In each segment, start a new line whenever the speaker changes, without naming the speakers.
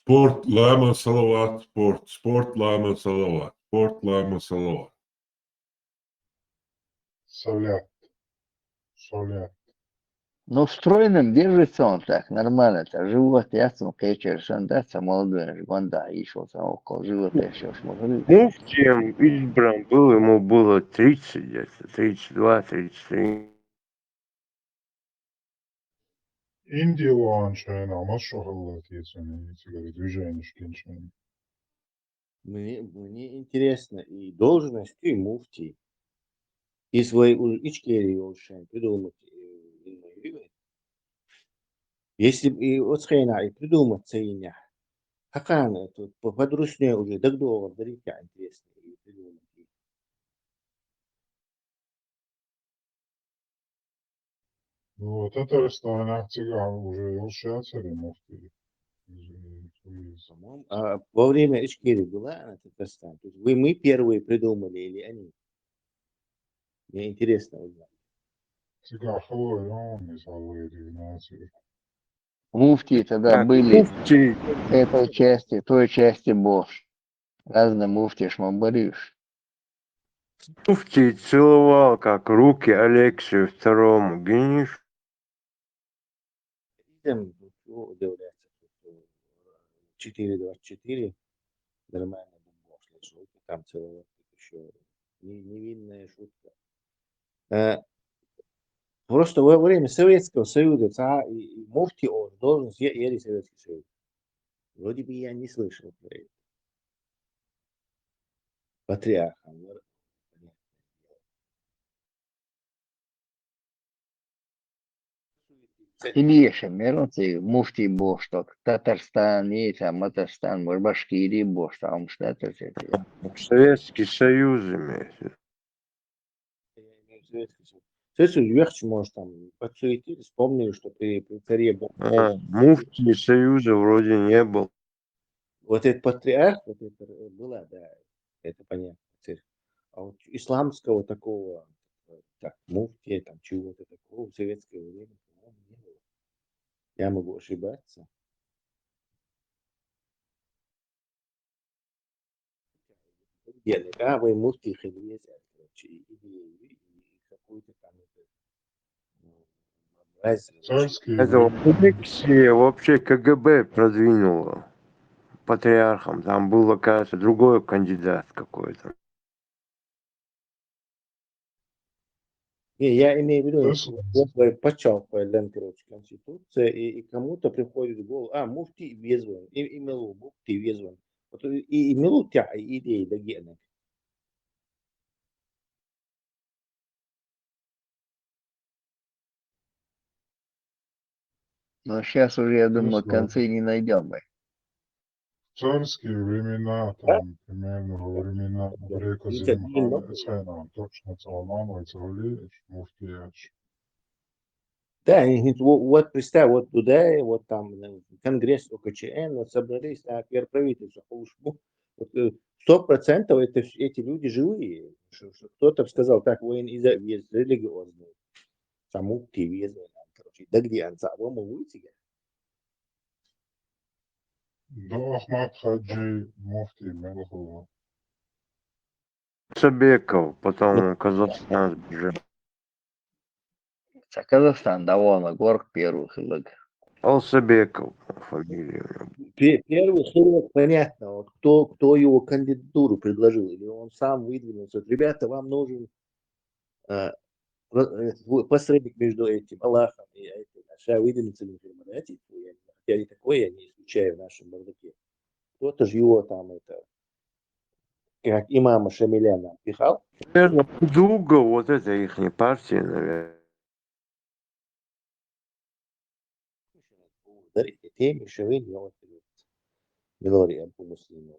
Спорт лама салават, спорт лама салават, спорт лама салават.
Солят. Солят.
Ну, стройным держится он так, нормально. Живот ясно, кечерсон, да, молодой, банда, еще там около живота еще смотрю.
Муфтием избран был, ему было 30 где-то, 32, 33.
Индия ланчайна, а шохалат яцуни, цигары движение шкинчайна.
Мне интересно и должность, и муфти. И свои ичкери oluşan придумать. Если и вот схена и придумать ценя, как она тут подручнее уже, так долго говорить, интересно и придумать.
Вот это ресторан цигар уже улучшается ли муфти?
По-моему, а во время ичкери была она Татарстан? То есть мы первые придумали или они? Мне интересно узнать.
Цигар хлой, он не салой, регнации.
Муфти тогда
Так,
были
муфти,
этой части, той части Бош. Разные муфти шмабаришь.
муфти целовал как руки Алексею II. Гениш.
Идем, удивляться, 4-24, нормально бомбош лежал, там целого еще невинная шутка. Просто во время Советского Союза и муфти он должен съели Советский Союз. Вроде бы я не слышал про это. Патриархом.
Ильеша, меронцы, муфти Бош, так Татарстан, и там Матарстан, может, Башкирия Бош, там что-то.
Советский Союз имеется.
Советский Союз легче, может, там подсуетились, вспомнили, что при царе был.
Муфти Союза вроде не был.
Вот этот патриарх, вот это была, да, это понятно. А вот исламского такого, так, муфтия, там, чего-то такого в советское время, по-моему, не было. Я могу ошибаться. Вы муфти хилвезя, короче, и какой-то там
Царские
Это Алексея вообще КГБ продвинуло патриархом. Там было, кажется, другой кандидат какой-то.
Не, я имею в виду,
Просто
если почалкивает, короче, Конституция, и кому-то приходит в голову, муфти везван, и мелу, муфти везван. Вот и мелу тя идеи да гены.
Но сейчас уже, я думаю,
Просто
концы не найдем.
царские времена, там, примерно во времена Грека Зелимхана, Эцхайна, точно Цалманова, Цавлевич, Муфтияч.
Да, вот представь, вот туда, вот там Конгресс ОКЧН, вот собрались на правительство. Вот 100% это эти люди живые. Кто-то сказал, так, воин из религиозный. Саму везван, короче. Да где он? Мы выйти?
До Ахмад Хаджи Муфти Мелхова.
Цабеков, потом Казахстан сбежал.
Казахстан довольно горк первых лыг.
Алсабеков фамилия.
Первый срок, понятно, вот кто его кандидатуру предложил, или он сам выдвинулся. Ребята, вам нужен посредник между этим Аллахом и этим. Сейчас выдвинется ли я не такое, я не изучаю в нашем бардаке. Кто-то же его там, это, как имама Шамиляна пихал.
Наверное, Дуга, вот это их партия, наверное.
Теми Шавин, Милори Абу Муслим.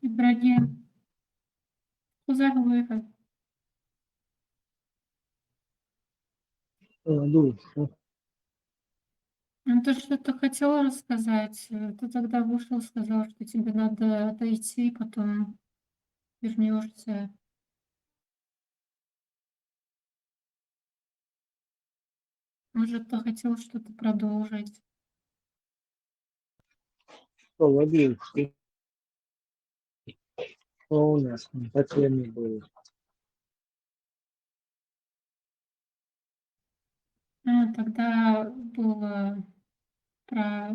Ибрагим, куда выход? Ну, ты что-то хотела рассказать? Ты тогда вышел, сказал, что тебе надо отойти, потом вернешься. Может, ты хотел что-то продолжить?
Что, Владимир, что у нас там по теме было?
Тогда было про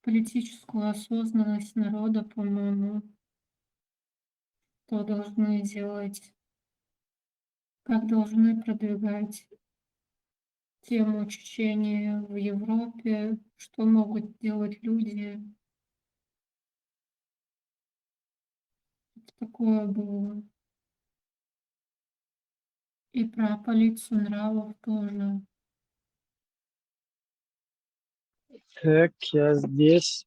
политическую осознанность народа, по-моему, что должны делать, как должны продвигать тему Чечении в Европе, что могут делать люди. Такое было. И про полицию нравов тоже.
Так, я здесь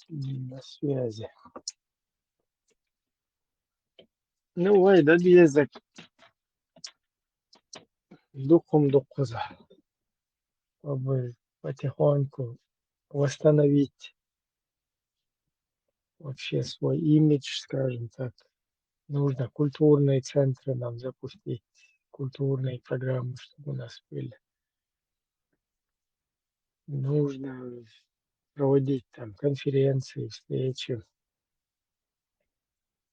на связи. Ну, ой, да язык духом духоза, чтобы потихоньку восстановить вообще свой имидж, скажем так. Нужно культурные центры нам запустить, культурные программы, чтобы у нас были. Нужно проводить там конференции, встречи,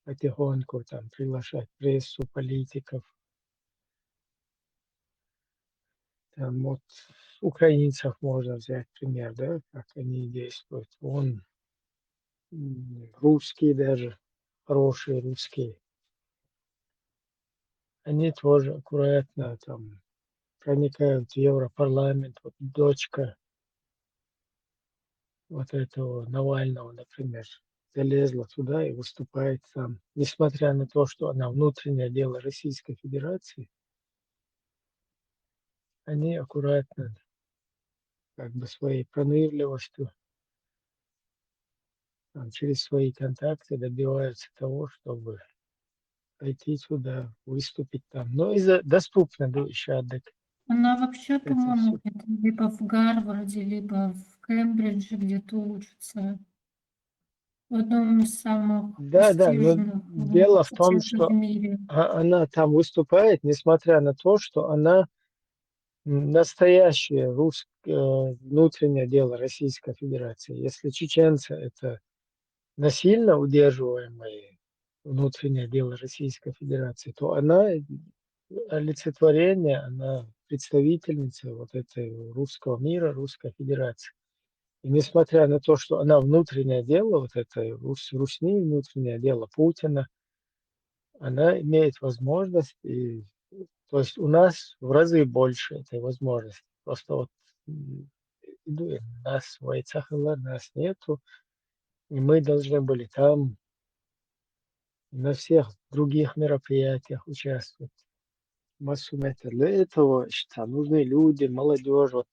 потихоньку там приглашать прессу, политиков. Там вот украинцев можно взять пример, да, как они действуют. Вон русские даже, хорошие русские. Они тоже аккуратно там проникают в Европарламент. Вот дочка вот этого Навального, например, залезла туда и выступает там. Несмотря на то, что она внутреннее дело Российской Федерации, они аккуратно, как бы своей пронырливостью, там, через свои контакты добиваются того, чтобы пойти сюда, выступить там. Но из-за доступно до Ищадок.
Она вообще,
Это
по-моему,
все.
где-то либо в Гарварде, либо в Кембридже где-то учится. В одном из самых
Да, да, но
престижных
дело в том,
университетов в
что
мире.
она там выступает, несмотря на то, что она настоящее русское внутреннее дело Российской Федерации. Если чеченцы — это насильно удерживаемое внутреннее дело Российской Федерации, то она олицетворение, она представительница вот этой русского мира, Русской Федерации. И несмотря на то, что она внутреннее дело, вот это Русни, внутреннее дело Путина, она имеет возможность, и, то есть у нас в разы больше этой возможности. Просто вот нас в Вайцахала, нас нету, и мы должны были там на всех других мероприятиях участвовать. Массу методов. Для этого, считаю, нужны люди, молодежь. Вот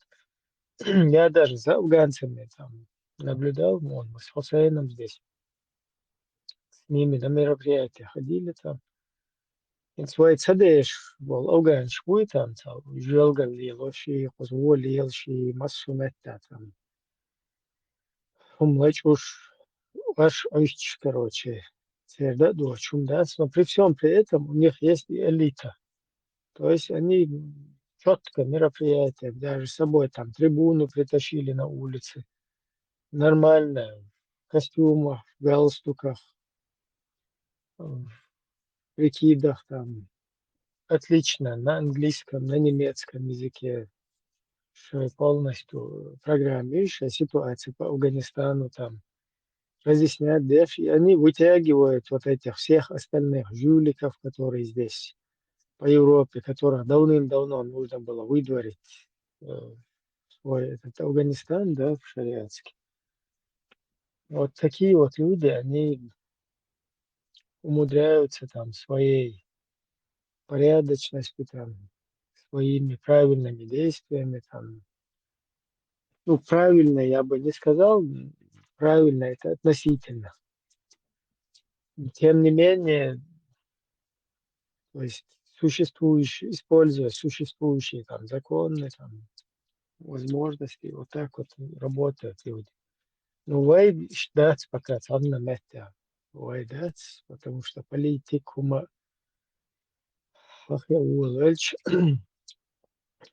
я даже за афганцами там наблюдал, вон, мы с Хусейном здесь, с ними на мероприятия ходили там. Инсвайцадеш был афган швуй там, желгал лоши, позволил ши массу метод там. Умлач уж ваш ойч, короче, да, дочь, да, но при всем при этом у них есть и элита. То есть они четко мероприятия, даже с собой там трибуну притащили на улице. Нормально, в костюмах, в галстуках, в прикидах там. Отлично, на английском, на немецком языке. Полностью программирующая ситуация по Афганистану там разъясняют, и они вытягивают вот этих всех остальных жуликов, которые здесь по Европе, которых давным-давно нужно было выдворить свой этот Афганистан, да, в шариатский. Вот такие вот люди, они умудряются там своей порядочностью, там, своими правильными действиями, там, ну, правильно я бы не сказал, правильно это относительно. Тем не менее, то есть существующие, используя существующие там законы, там, возможности, вот так вот работают люди. Ну, вай ждать пока там на мете, вай ждать, потому что политикума, ах, я уволочь,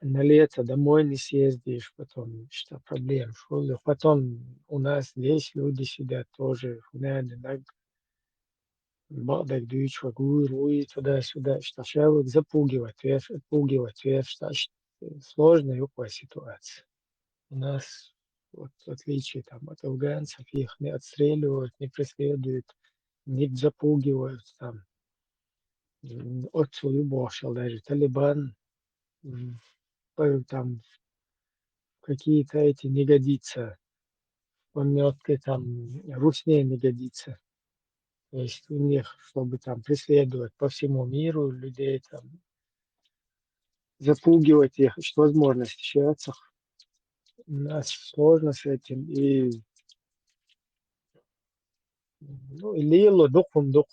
на лето домой не съездишь, потом что проблем, школы. Потом у нас здесь люди сидят тоже, бадак дичь, руи туда-сюда, что человек отпугивать, что сложная такая ситуация. У нас, вот, в отличие там, от афганцев, их не отстреливают, не преследуют, не запугивают там. Отцу любошил даже Талибан, там какие-то эти не годится, пометки там, русские не годится. То есть у них, чтобы там преследовать по всему миру людей, там, запугивать их, есть возможность общаться. У нас сложно с этим. И, ну, и лило, духом дух.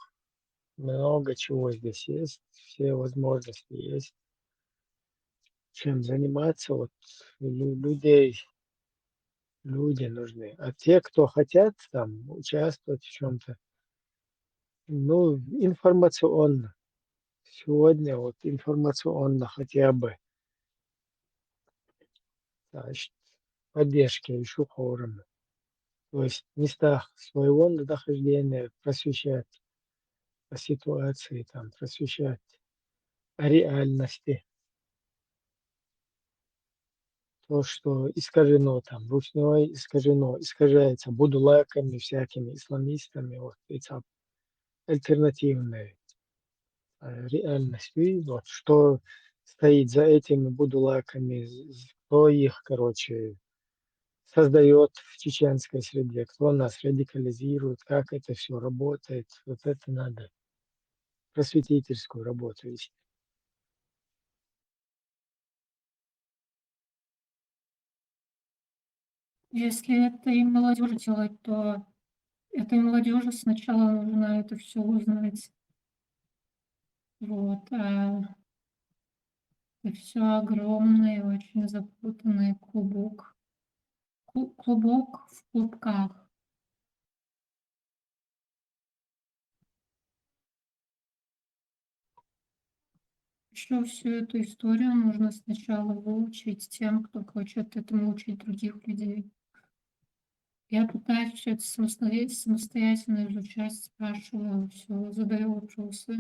Много чего здесь есть, все возможности есть. Чем заниматься, вот людей, люди нужны. А те, кто хотят там участвовать в чем-то, ну, информационно. Сегодня вот информационно хотя бы, значит, поддержки еще форума. То есть в местах своего нахождения просвещать о ситуации, там, просвещать о реальности. То, что искажено там, ручной искажено, искажается будулаками, всякими исламистами, вот эти альтернативные реальностью. И вот что стоит за этими будулаками, кто их, короче, создает в чеченской среде, кто нас радикализирует, как это все работает. Вот это надо просветительскую работу вести.
Если это и молодежь делать, то этой молодежи сначала нужно это все узнать. Вот. А это все огромный, очень запутанный клубок. Клубок в клубках. Еще всю эту историю нужно сначала выучить тем, кто хочет этому учить других людей. Я пытаюсь все это самостоятельно изучать, спрашиваю, все, задаю вопросы.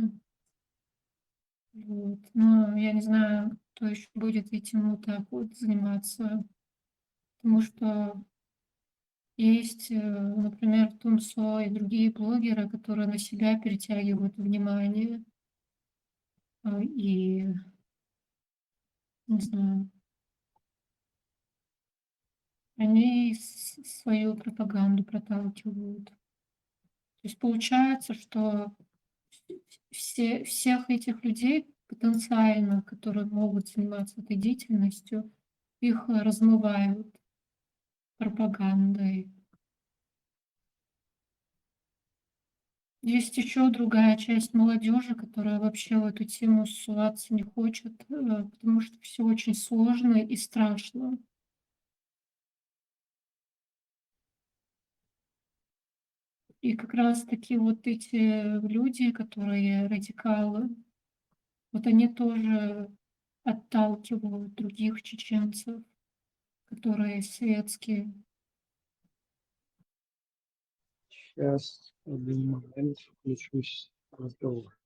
Вот. Но я не знаю, кто еще будет этим вот так вот заниматься. Потому что есть, например, Тунсо и другие блогеры, которые на себя перетягивают внимание. И, не знаю, они свою пропаганду проталкивают. То есть получается, что всех этих людей потенциально, которые могут заниматься этой деятельностью, их размывают пропагандой. Есть еще другая часть молодежи, которая вообще в эту тему ссылаться не хочет, потому что все очень сложно и страшно. И как раз-таки вот эти люди, которые радикалы, вот они тоже отталкивают других чеченцев, которые светские.
Сейчас, один момент, включусь в разговор.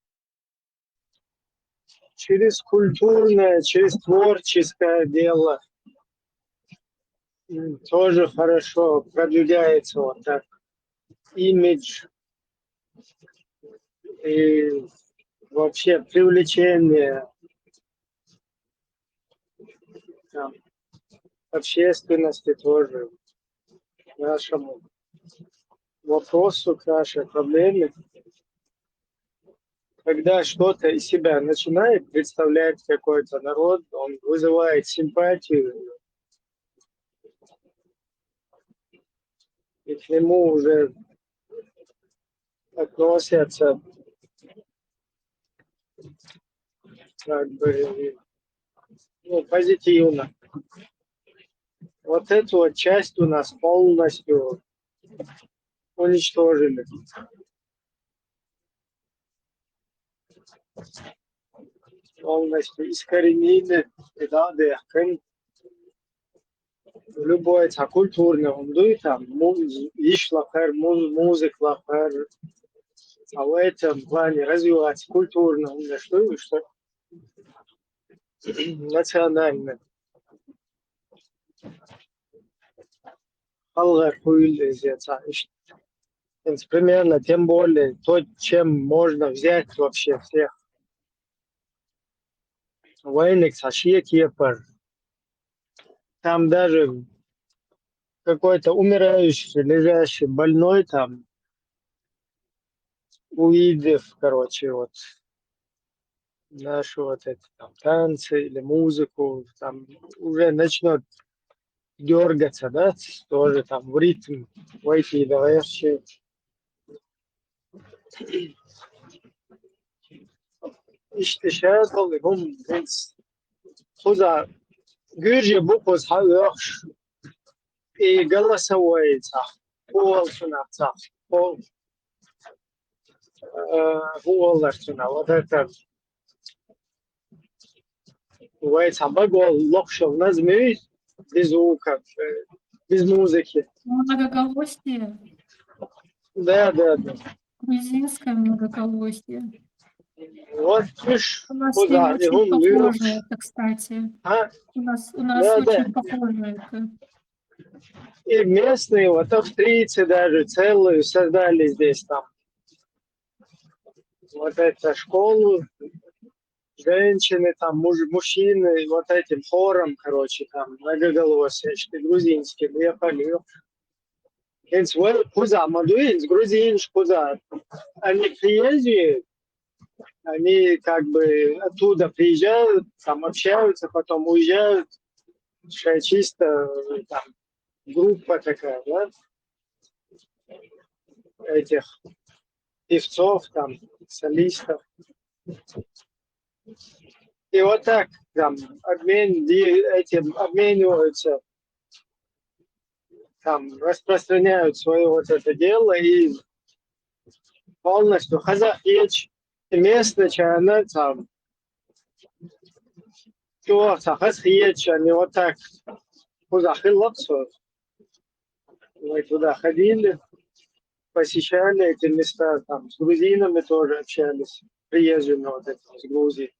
Через культурное, через творческое дело тоже хорошо продвигается вот так имидж и вообще привлечение там, общественности тоже к нашему вопросу, к нашей проблеме. Когда что-то из себя начинает представлять какой-то народ, он вызывает симпатию, и к нему уже относятся как бы позитивно. Вот эту вот часть у нас полностью полностью искоренены, да, любое культурное, он дует там, ишлахар, музыка, а в этом плане развиваться культурно, что национально. Алгар примерно, тем более, то, чем можно взять вообще всех. Военных Кепар. Там даже какой-то умирающий, лежащий, больной там, увидев, короче, вот наши вот эти там танцы или музыку, там уже начнет дергаться, да, тоже там в ритм войти, давай вообще. İşte şey oldu, خذ Gürce bu kız hayır, قال سويت صح، هو صنع صح، هو الله صنع وده ويت عم بقول لقشة ونزمي بزوكا بزموزكي
Многоголосие,
да
грузинское многоголосие.
вот слышь
У нас с
куда
ним очень
он
похоже это, кстати.
а
У нас очень похоже это.
и местные вот австрийцы даже целую создали здесь там вот эту школу, женщины там мужчины вот этим хором, короче, там многоголосие, что грузинские, я полю. Куза, Мадуин, грузин, куза. Они приезжие, они как бы оттуда приезжают, там общаются, потом уезжают. Чисто там группа такая, да, этих певцов, там, солистов. И вот так там этим обмениваются, там распространяют свое вот это дело и полностью казахич местная чана там то казахич, они вот так куда мы туда ходили, посещали эти места, там с грузинами тоже общались, приезжими вот этим, с Грузии.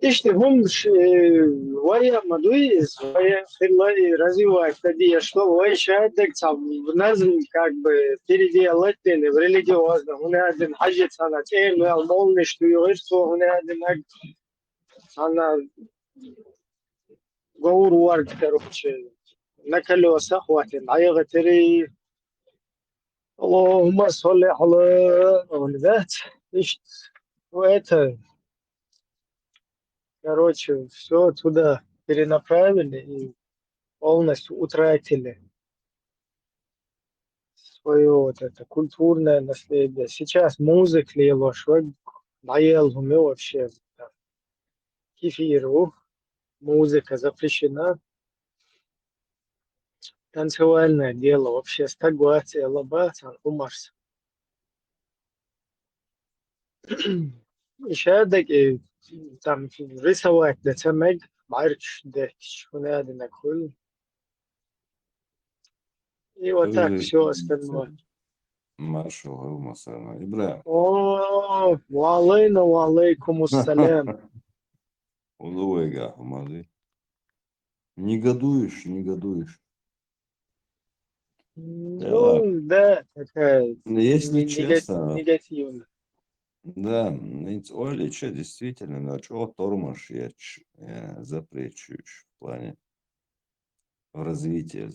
İşte вая мадуиз, вая хиллай развивать такие, что вая шадек там назм как бы переделать в религиозно. У меня один хаджит она тем алмолный, что юрство, у меня один она говорит, короче, на колесах хватит, а я говорю, اللهم صل على ولدات. Это короче, все туда перенаправили и полностью утратили свое вот это культурное наследие. Сейчас музыка его наелгуме вообще кефиру, музыка запрещена. Танцевальное дело вообще стагуация, лабаса, умарс. Еще таки там рисовать, да цемег, марч, да шунады на куль. И вот так все остальное.
Маршал Алмасана. Ибраим.
О, алейкум ассалям.
Улуэга, Хамады. Негодуешь, негодуешь.
Ну, да, такая
Если честно,
негативная.
да, Олича действительно, на чего тормоз я запрещаешь в плане развития,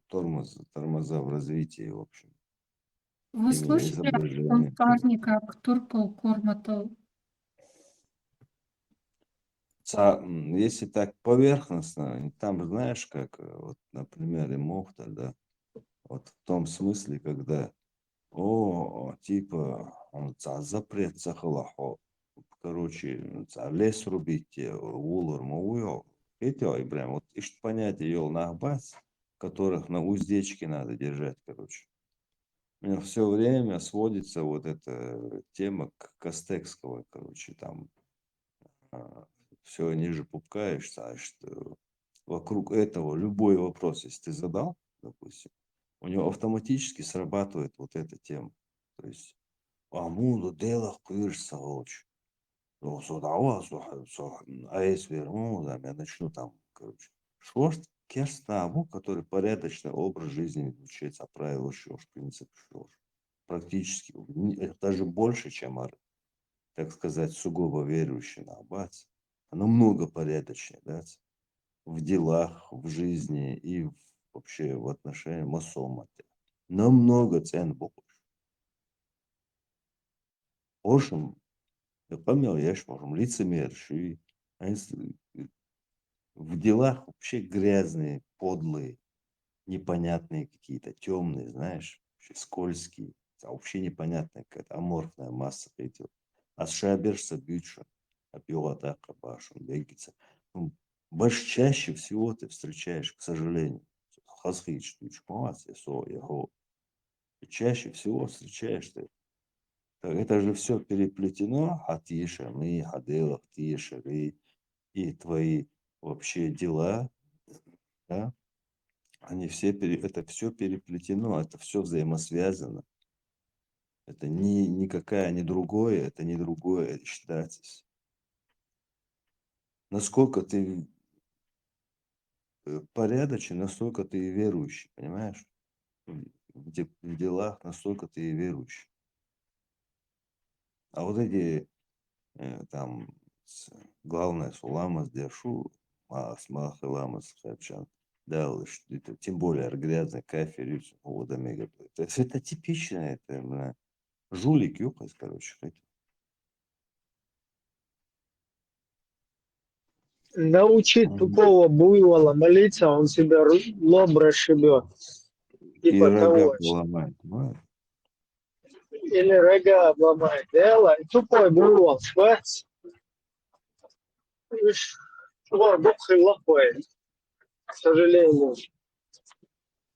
тормоза в развитии, в общем.
Вы
Именно
слышали о
изображение.
таком парне, как Турпал Корматал?
Если так поверхностно, там знаешь, как, вот, например, и Мохта, да, вот в том смысле, когда, типа, запрет сахалахо, короче, лес рубить, улор, мовуё, эти, прям, вот, и понятие, ел нахбас, которых на уздечке надо держать, короче. У меня все время сводится вот эта тема к Костекского, короче, там, все ниже пупка, и что вокруг этого любой вопрос, если ты задал, допустим, у него автоматически срабатывает вот эта тема. То есть, амуду делах пырса лучше. Ну, а если я начну там, короче, что ж, керстабу, который порядочный образ жизни изучается, правила что ж, принцип что ж. Практически, даже больше, чем, так сказать, сугубо верующий на аббат. Намного порядочнее, да, в делах, в жизни и вообще в отношении масомати. Намного цен больше. Ошим, я помнил, я ж можем лицемер, и они в делах вообще грязные, подлые, непонятные какие-то, темные, знаешь, вообще скользкие, вообще непонятная какая-то аморфная масса этих. А шаберса бюча, а пилота кабашем бегится. Чаще всего ты встречаешь, к сожалению, хасхич, его. Чаще всего встречаешь ты. Это же все переплетено, хатиша, мы, хаделах, тиша, и твои вообще дела, да, они все, это все переплетено, это все взаимосвязано. Это никакая, не другое, это не другое считается. Насколько ты порядочен, настолько ты и верующий, понимаешь? В делах настолько ты и верующий. А вот эти там главное суламас дешу, смах и ламас хапчан, да, это тем более грязный кафе, водами. Это типично, это, бля, жулик, ёпать, короче.
Научить тупого буйвола молиться, он себя лоб расшибет.
И
Типа
рога
того.
поломать, понимаешь?
Или рога обломает. Дело. Тупой буйвол, швец. Бог и лохой, к сожалению.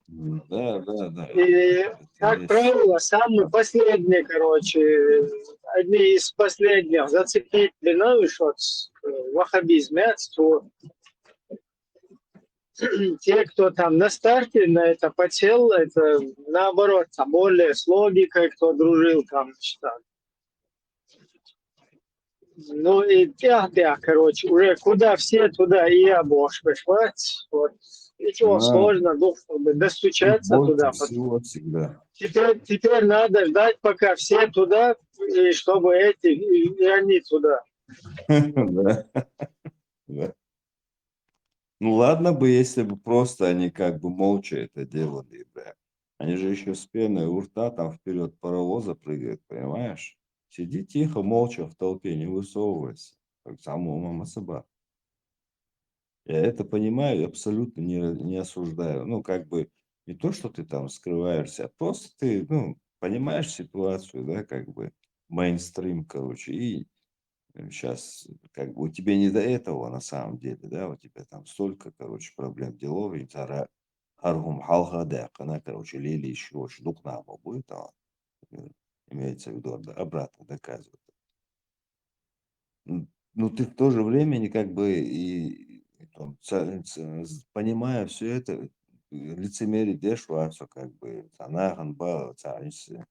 Да, да, да.
И,
Это
как
есть.
правило, самые последние, короче, одни из последних зацепить знаешь, вот ваххабизме, то те, кто там на старте на это подсел, это наоборот, там более с логикой, кто дружил там, что. Ну и короче, уже куда все, туда и я бошь понимаете? Вот. Ничего
Да,
сложно, ну, чтобы
их
достучаться
больше
туда.
всего всегда.
Теперь надо ждать, пока все туда, и чтобы эти, и они туда.
Да, да. Ну ладно бы, если бы просто они как бы молча это делали, бля. Они же еще с пеной у рта там вперед паровоза прыгают, понимаешь? Сиди тихо, молча в толпе, не высовывайся. Как самому мама собака. Я это понимаю и абсолютно не осуждаю. Ну, как бы не то, что ты там скрываешься, а просто ты, ну, понимаешь ситуацию, да, как бы мейнстрим, короче, и сейчас как бы у тебя не до этого на самом деле, да, у тебя там столько, короче, проблем делов, и харгум халхада, она, короче, лили еще очень духнамо будет, имеется в виду обратно доказывает. Ну, ты в то же время не как бы и там, понимая все это, лицемерие дешвацо, как бы, цанаган ба, царисы,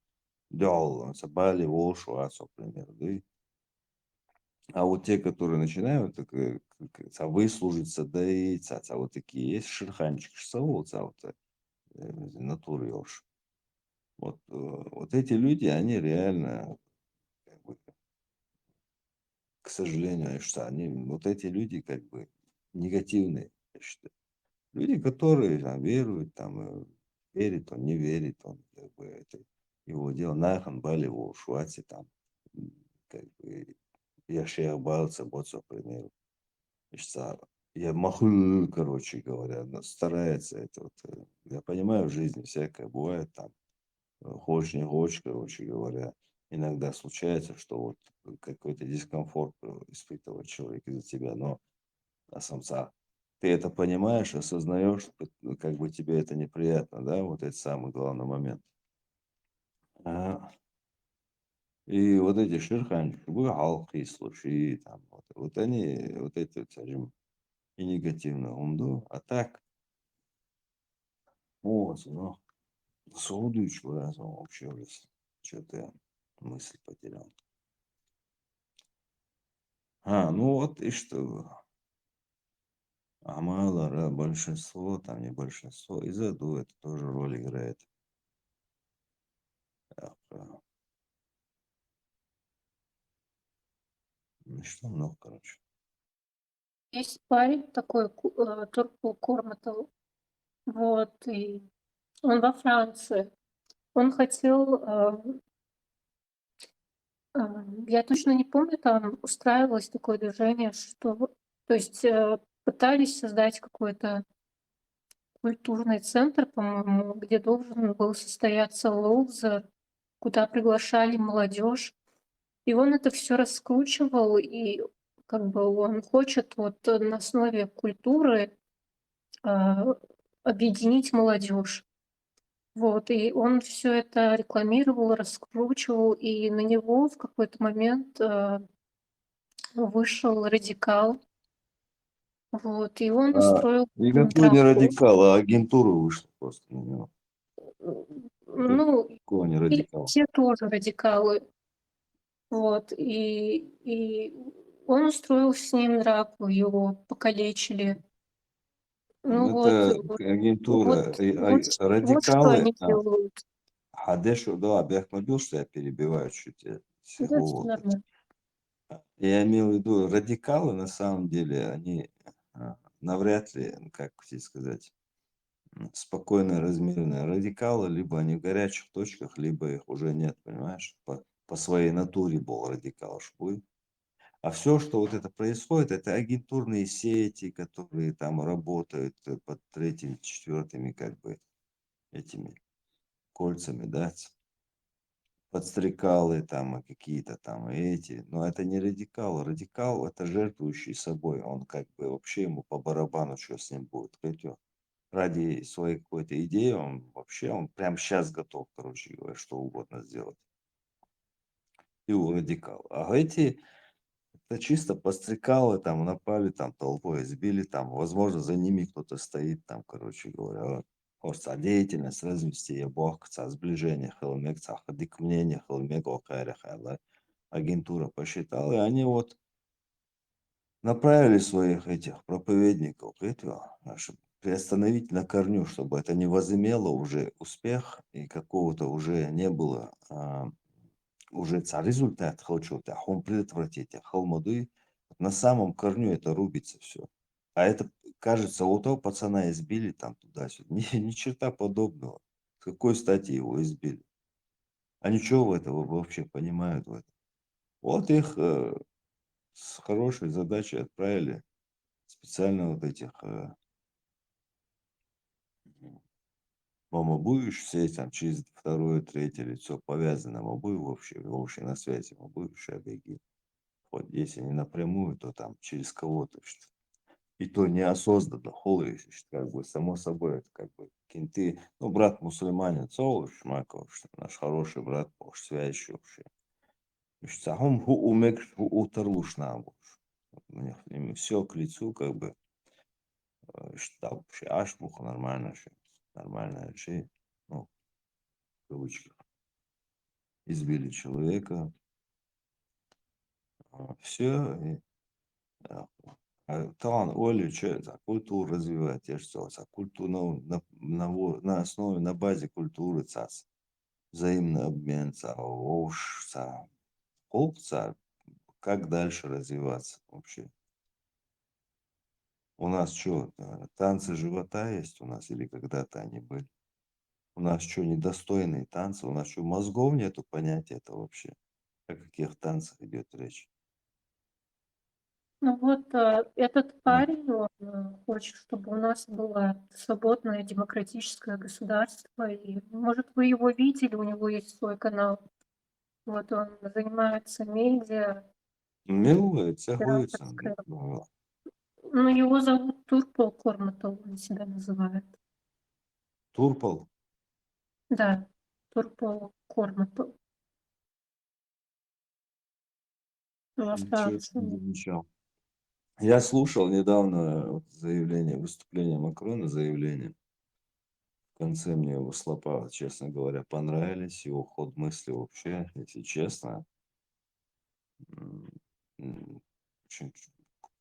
дел, цабали, волшвацо, к примеру, да, а вот те, которые начинают выслужиться, доиться, вот такие есть шерханчик, вот натуры ёж. Вот эти люди, они реально, как бы, к сожалению, что они, вот эти люди как бы негативные, я считаю. Люди, которые там, веруют, там, верит он, не верит он, как бы, это его дело, нахан, бали, его шуати, там, как бы, я шея балца, боцо, к примеру. Что я маху, короче говоря, старается это вот. Я понимаю, в жизни всякое бывает, там, хочешь не хочешь, короче говоря, иногда случается, что вот какой-то дискомфорт испытывает человек из-за тебя, но самца ты это понимаешь, осознаешь, как бы тебе это неприятно, да, вот это самый главный момент. А, И вот эти шерханчики, халқи случаи, там, вот они, вот эти, вот, скажем, и негативно умду, а так, вот, ну, Саудович разум вообще уже, что-то я мысль потерял. Ну вот и что, Амалара, большинство, там не большинство, и заду это тоже роль играет. Так, ну что много, короче.
Есть парень такой, Турпул Курматов, вот, и он во Франции. Он хотел, я точно не помню, там устраивалось такое движение, что, то есть пытались создать какой-то культурный центр, по-моему, где должен был состояться Лоузер, куда приглашали молодежь. И он это все раскручивал, и как бы он хочет вот на основе культуры а, объединить молодежь. Вот, и он все это рекламировал, раскручивал, и на него в какой-то момент вышел радикал, вот, и он устроил
Никакой не
драку.
радикал, а агентура вышла просто на него.
Ну,
Никакого не
и
радикал.
те тоже радикалы. Вот, и он устроил с ним драку, его покалечили. Ну вот,
Это
вот,
агентура,
вот что
радикалы.
они делают.
Хадешу, да, Бяхмобил, что я перебиваю чуть
Да,
всего
всё
вот это.
нормально.
Я имел в виду, радикалы на самом деле, они навряд ли, как тебе сказать, спокойно размеренные радикалы, либо они в горячих точках, либо их уже нет, понимаешь? По своей натуре был радикал шпуй. А все, что вот это происходит, это агентурные сети, которые там работают под третьими, четвертыми, как бы, этими кольцами, да, подстрекалы там и какие-то там и эти. Но это не радикал. Радикал это жертвующий собой. Он как бы вообще ему по барабану, что с ним будет. Хотя ради своей какой-то идеи он вообще, он прям сейчас готов, короче говоря, что угодно сделать. И у радикал. А эти, это чисто подстрекалы, там напали, там толпой сбили, там, возможно, за ними кто-то стоит, там, короче говоря, Орца деятельность развести бог, сближение, хелмек, дик мнение, хелмек, окайрахайла. Агентура посчитала, и они вот направили своих этих проповедников к этого, чтобы приостановить на корню, чтобы это не возымело уже успех и какого-то уже не было уже результат хочу, он предотвратить, холмоды, на самом корню это рубится все. А это, кажется, у того пацана избили там туда-сюда. Ни черта подобного. С какой стати его избили? Они что в этого вообще понимают в этом? Вот их с хорошей задачей отправили специально вот этих мамабуешь, все там через второе, третье лицо повязано мамабуй вообще на связи мамабуешь, беги. Вот если не напрямую, то там через кого-то. И то неосознанно, холы, как бы, само собой, это как бы кенты. Ну, брат мусульманин, Цоуш, Маков, наш хороший брат, свящий вообще. Сахом ху умек ху утарлуш нам. Мне все к лицу, как бы, считал вообще ашмуха нормально, нормальная жизнь. Ну, в кавычках. Избили человека. Все. Талант Оли, что это? Культуру развивать, я же сказал, культуру на основе, на базе культуры цас. Взаимный обмен, как дальше развиваться вообще? У нас что, танцы живота есть у нас или когда-то они были? У нас что, недостойные танцы? У нас что, мозгов нету понятия это вообще? О каких танцах идет речь?
Ну вот этот
А,
парень, он хочет, чтобы у нас было свободное демократическое государство. И, может, вы его видели, у него есть свой канал. Вот он занимается медиа,
Милая, тягуется.
операторское. Ну, его зовут Турпол Корматов, он себя называет.
Турпал.
Да, Турпол Корматов. во
Ничего не
Франции.
замечал. Я слушал недавно вот заявление, выступление Макрона, заявление. В конце мне его слова, честно говоря, понравились, его ход мысли вообще, если честно. м, Очень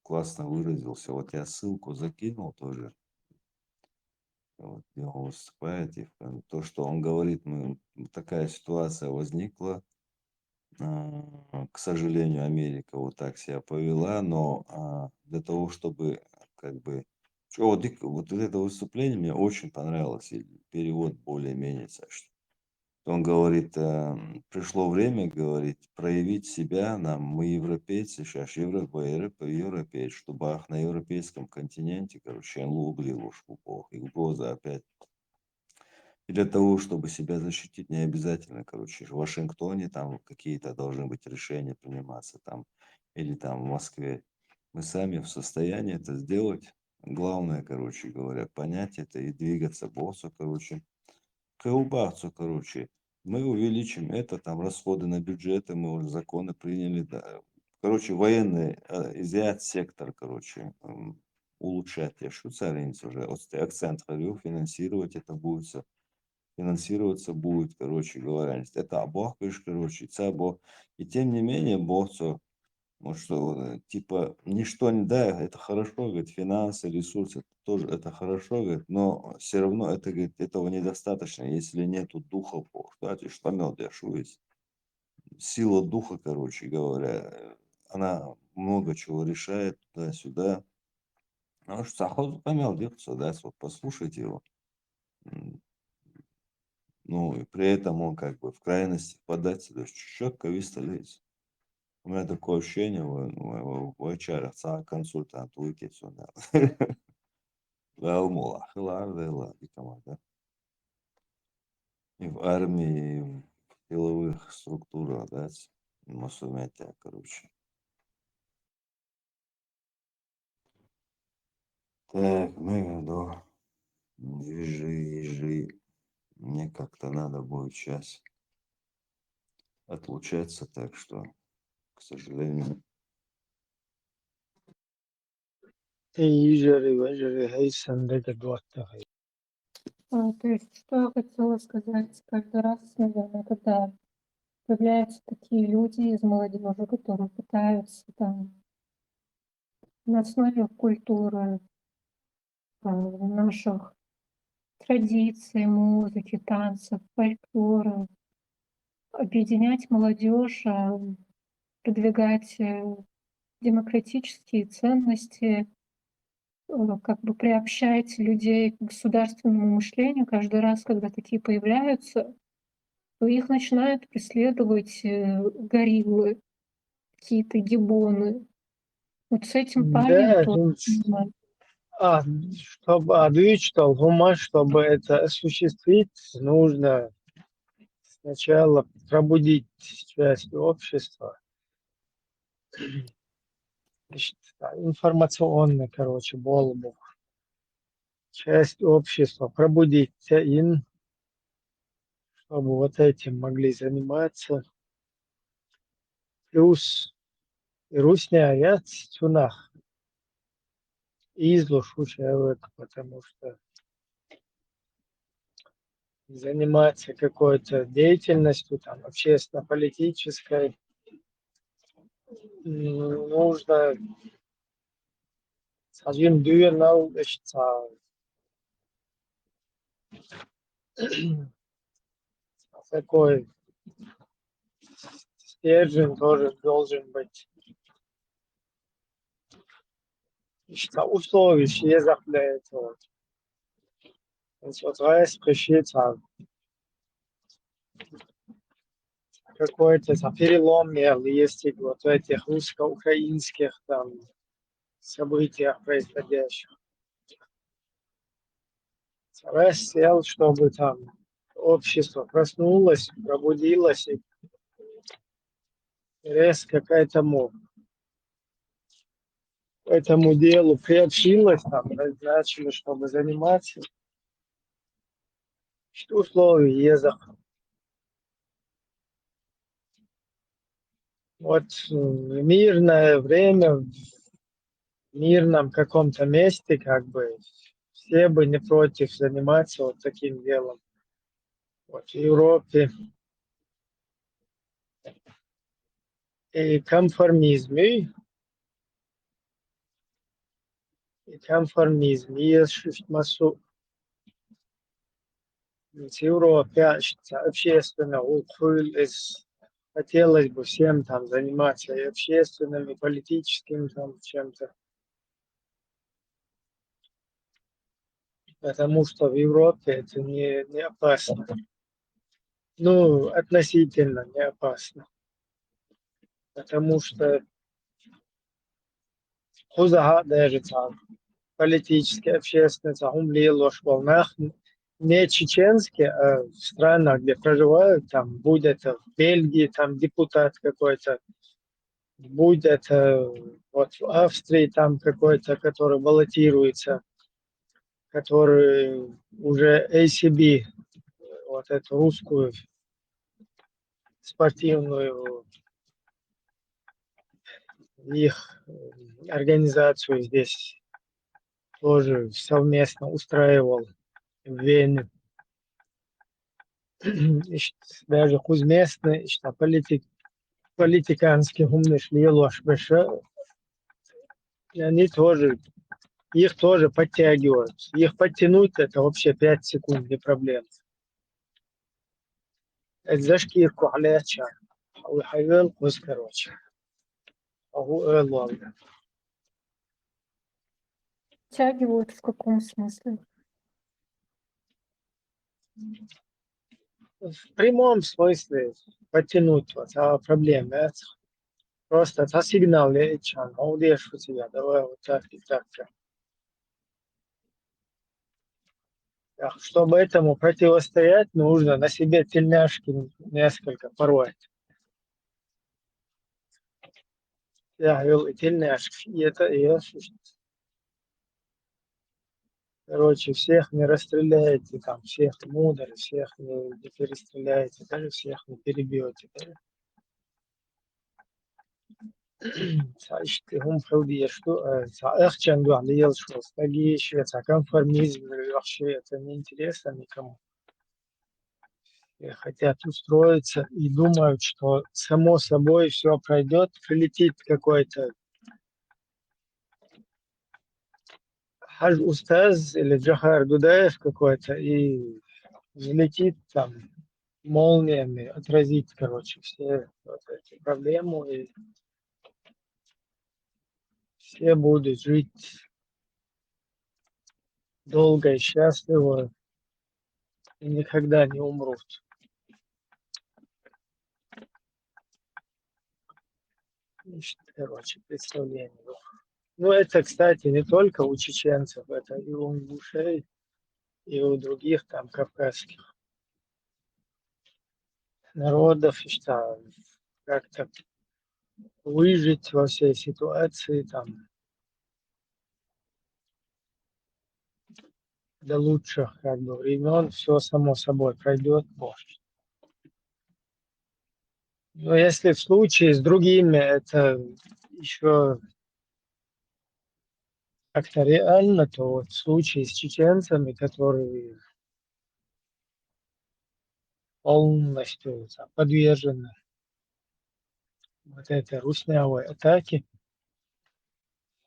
классно выразился. Вот я ссылку закинул тоже, вот, где он выступает, и то, что он говорит, такая ситуация возникла, к сожалению, Америка вот так себя повела, но для того, чтобы как бы... вот это выступление мне очень понравилось, и перевод более-менее, сочетан. Он говорит, пришло время, говорит, проявить себя нам, мы европейцы, сейчас европейцы, чтобы на европейском континенте, короче, лугли ложку бог, и угроза опять. И для того, чтобы себя защитить, не обязательно, короче, в Вашингтоне там какие-то должны быть решения приниматься там, или там в Москве. Мы сами в состоянии это сделать. Главное, короче говоря, понять это и двигаться боссу, короче, к убавцу, короче. Мы увеличим это, там, расходы на бюджеты, мы уже законы приняли, да. Короче, военный, изъять сектор, короче, улучшать. Я швейцарец уже, акцент говорю, финансировать это будет все. Финансироваться будет, короче говоря. Это Бог, короче, це Бог. И тем не менее, Бог, ну что, типа, ничто не да, это хорошо, говорит, финансы, ресурсы, это тоже это хорошо, говорит, но все равно это, говорит, этого недостаточно, если нету духа Бога. Кстати, что есть. Сила духа, короче говоря, она много чего решает туда-сюда. Ну что, Сахоз помел дехтся, да, вот послушайте его. Ну, и при этом он как бы в крайности подать, то есть четко выстроить. У меня такое ощущение, в HR, консультант, выйти сюда. Алмула, хилардела, и команда. И в армии, и в силовых структурах, да, массометия, короче. Так, мы, да, ежи. Мне как-то надо будет сейчас отлучаться, так что, к сожалению.
И ежели, хейсан, да, готтах.
То есть, что я хотела сказать, каждый раз, наверное, когда появляются такие люди из молодежи, которые пытаются там на основе культуры, наших традиций, музыки, танцев, фольклора объединять молодежь, продвигать демократические ценности, как бы приобщать людей к государственному мышлению. Каждый раз, когда такие появляются, то их начинают преследовать гориллы, какие-то гиббоны. Вот с этим парнем
Да,
тоже понимаю.
чтобы отвечал Гума, чтобы это осуществить, нужно сначала пробудить часть общества, значит, информационно, короче, болбу, часть общества пробудить, чтобы вот этим могли заниматься. Плюс и русня яд тюнах излушу человек, потому что заниматься какой-то деятельностью, там, общественно-политической, нужно скажем, дюйнал, такой стержень тоже должен быть. Условия езах для этого. Вот раз пришли какой-то перелом есть вот в этих русско-украинских там событиях происходящих. Раз сел, чтобы там общество проснулось, пробудилось и резко к этому делу приобщилось, там, назначили, чтобы заниматься. Условия езах. Вот в мирное время, в мирном каком-то месте, как бы, все бы не против заниматься вот таким делом. Вот в Европе и конформизм, и конформизм, и массу в Европе общественно, хотелось бы всем там заниматься и общественным, и политическим там чем-то. Потому что в Европе это не опасно. Ну, относительно не опасно. Потому что хузага даже там политически, общественно, там в волнах не чеченские, а в странах, где проживают, там, будь это в Бельгии, там депутат какой-то, будь это вот в Австрии, там какой-то, который баллотируется, который уже ACB, вот эту русскую спортивную их организацию здесь тоже совместно устраивал в Вене. Даже хузместный, что политиканские умные шли ложь большая, и они тоже, их тоже подтягивают. Их подтянуть это вообще 5 секунд, не проблема. Это за шкирку عليها чай. ويحيل قوس короче. هو والله.
Тягивают в каком смысле?
В прямом смысле подтянуть вот, а проблема это просто это сигнал чан, а удешь у тебя, давай вот так и так. Чтобы этому противостоять, нужно на себе тельняшки несколько порвать. Я говорил, и тельняшки, и это, короче, всех не расстреляете, там, всех мудр, всех не перестреляете, даже всех не перебьете. İşte هم خودی شو أخشن دو على يل شو استجي شو конформизм вообще это не интересно никому. Хотят устроиться и думают, что само собой все пройдет, прилетит какой-то Хаж Устаз или Джахар Дудаев какой-то и взлетит там молниями, отразит, короче, все вот эти проблемы, и все будут жить долго и счастливо и никогда не умрут. Короче, представление. Ну, это, кстати, не только у чеченцев, это и у ингушей, и у других там кавказских народов, что как-то выжить во всей ситуации, там, до лучших как бы времен, все само собой пройдет, может. Но если в случае с другими это еще как-то реально, то вот в случае с чеченцами, которые полностью подвержены вот этой руснявой атаке,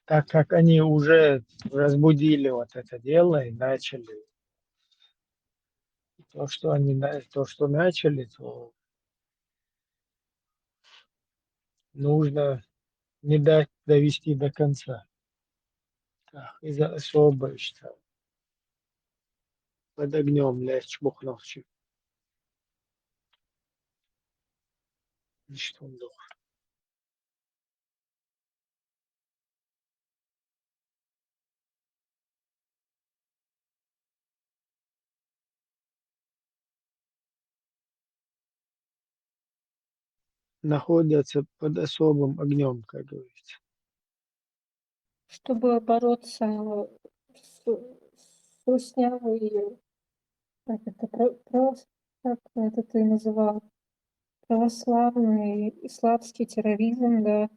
так как они уже разбудили вот это дело и начали то, что начали, то нужно не дать довести до конца. Так, из-за особо, что под огнем лечь бухновчик. Что он думал? Находятся под особым огнем, как говорится.
Чтобы бороться с руснявой, как это, как это ты называл, православный исламский терроризм, да.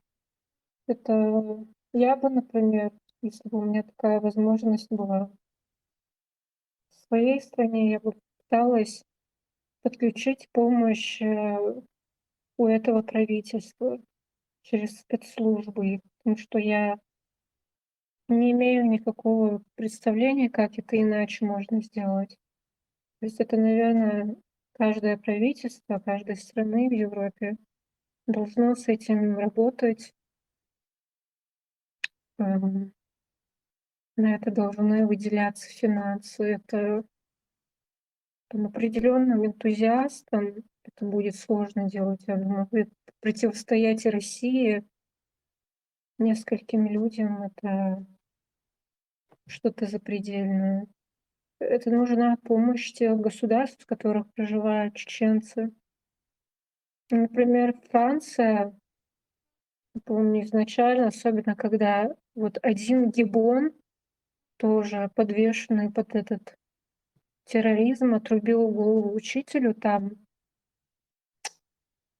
Это я бы, например, если бы у меня такая возможность была, в своей стране я бы пыталась подключить помощь, у этого правительства через спецслужбы, потому что я не имею никакого представления, как это иначе можно сделать. То есть это, наверное, каждое правительство каждой страны в Европе должно с этим работать. Эм, на это должны выделяться финансы. Это там определенным энтузиастам это будет сложно делать. Я думаю, противостоять России нескольким людям — это что-то запредельное. Это нужна помощь тех государств, в которых проживают чеченцы. Например, Франция, помню изначально, особенно когда вот один Гибон, тоже подвешенный под этот терроризм, отрубил голову учителю там.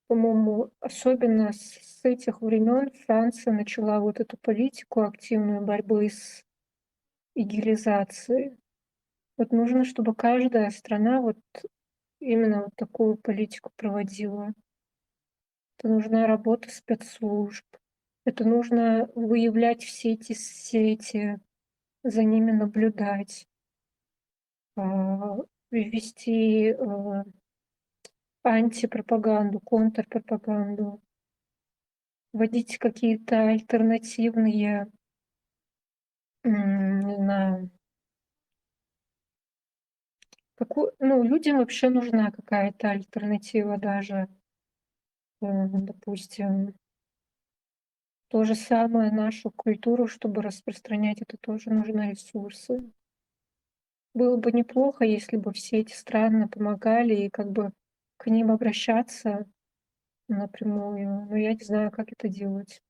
По-моему, особенно с этих времен Франция начала вот эту политику активную борьбы с игилизацией. Вот нужно, чтобы каждая страна вот именно вот такую политику проводила. Это нужна работа спецслужб. Это нужно выявлять все эти сети, за ними наблюдать, вести антипропаганду, контрпропаганду, вводить какие-то альтернативные, не знаю, ну, людям вообще нужна какая-то альтернатива даже, допустим, то же самое нашу культуру, чтобы распространять, это тоже нужны ресурсы. Было бы неплохо, если бы все эти страны помогали и как бы к ним обращаться напрямую, но я не знаю, как это делать.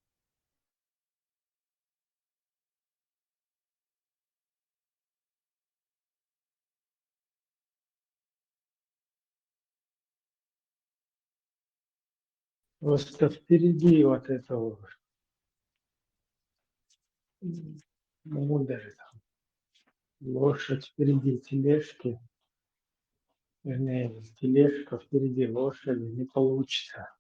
Просто впереди вот этого модеры, там, лошадь впереди тележки, вернее, тележка впереди лошади, не получится.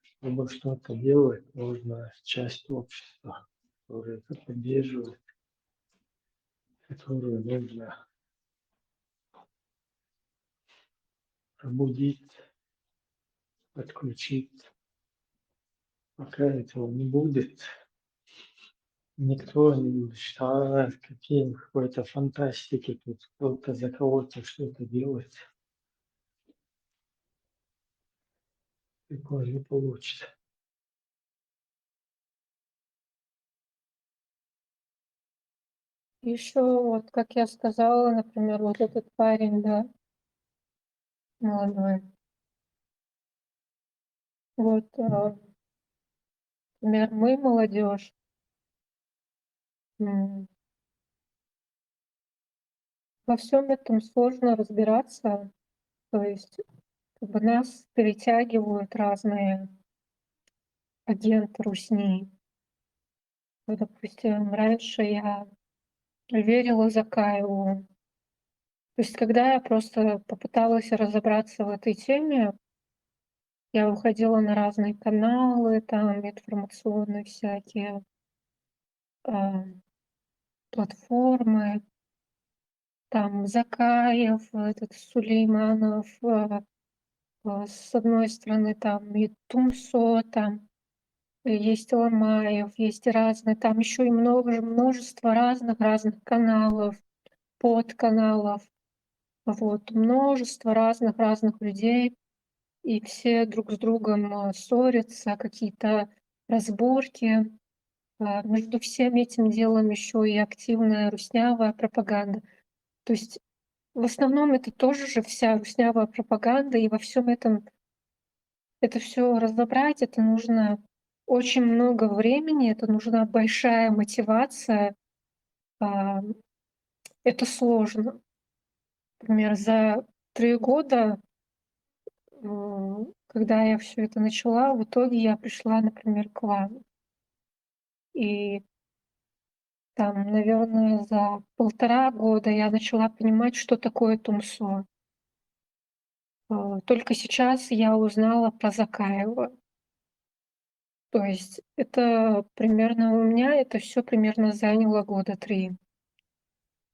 Чтобы что-то делать, нужна часть общества, которая это поддерживает, которую нужно пробудить, подключить. Пока этого не будет, никто не мечтает какой-то фантастики, тут кто-то за кого-то что-то делает. Такое не получится.
Еще вот, как я сказала, например, вот этот парень, да, молодой. Вот, например, мы, молодежь, во всем этом сложно разбираться. То есть как бы нас перетягивают разные агенты русни. Вот, допустим, раньше я верила Закаеву. То есть когда я просто попыталась разобраться в этой теме, я выходила на разные каналы, там информационные всякие платформы, там Закаев, этот Сулейманов, с одной стороны там и Тумсо, там есть Ломаев, есть разные, там еще и множество разных каналов, подканалов, вот, множество разных людей, и все друг с другом ссорятся, какие-то разборки. Между всем этим делом еще и активная руснявая пропаганда. То есть в основном это тоже же вся руснявая пропаганда, и во всем этом это все разобрать, это нужно очень много времени, это нужна большая мотивация. А, это сложно. Например, за 3 года, когда я все это начала, в итоге я пришла, например, к вам. И там, наверное, за 1,5 года я начала понимать, что такое тумсо. Только сейчас я узнала про Закаева. То есть это примерно у меня это все примерно заняло года 3.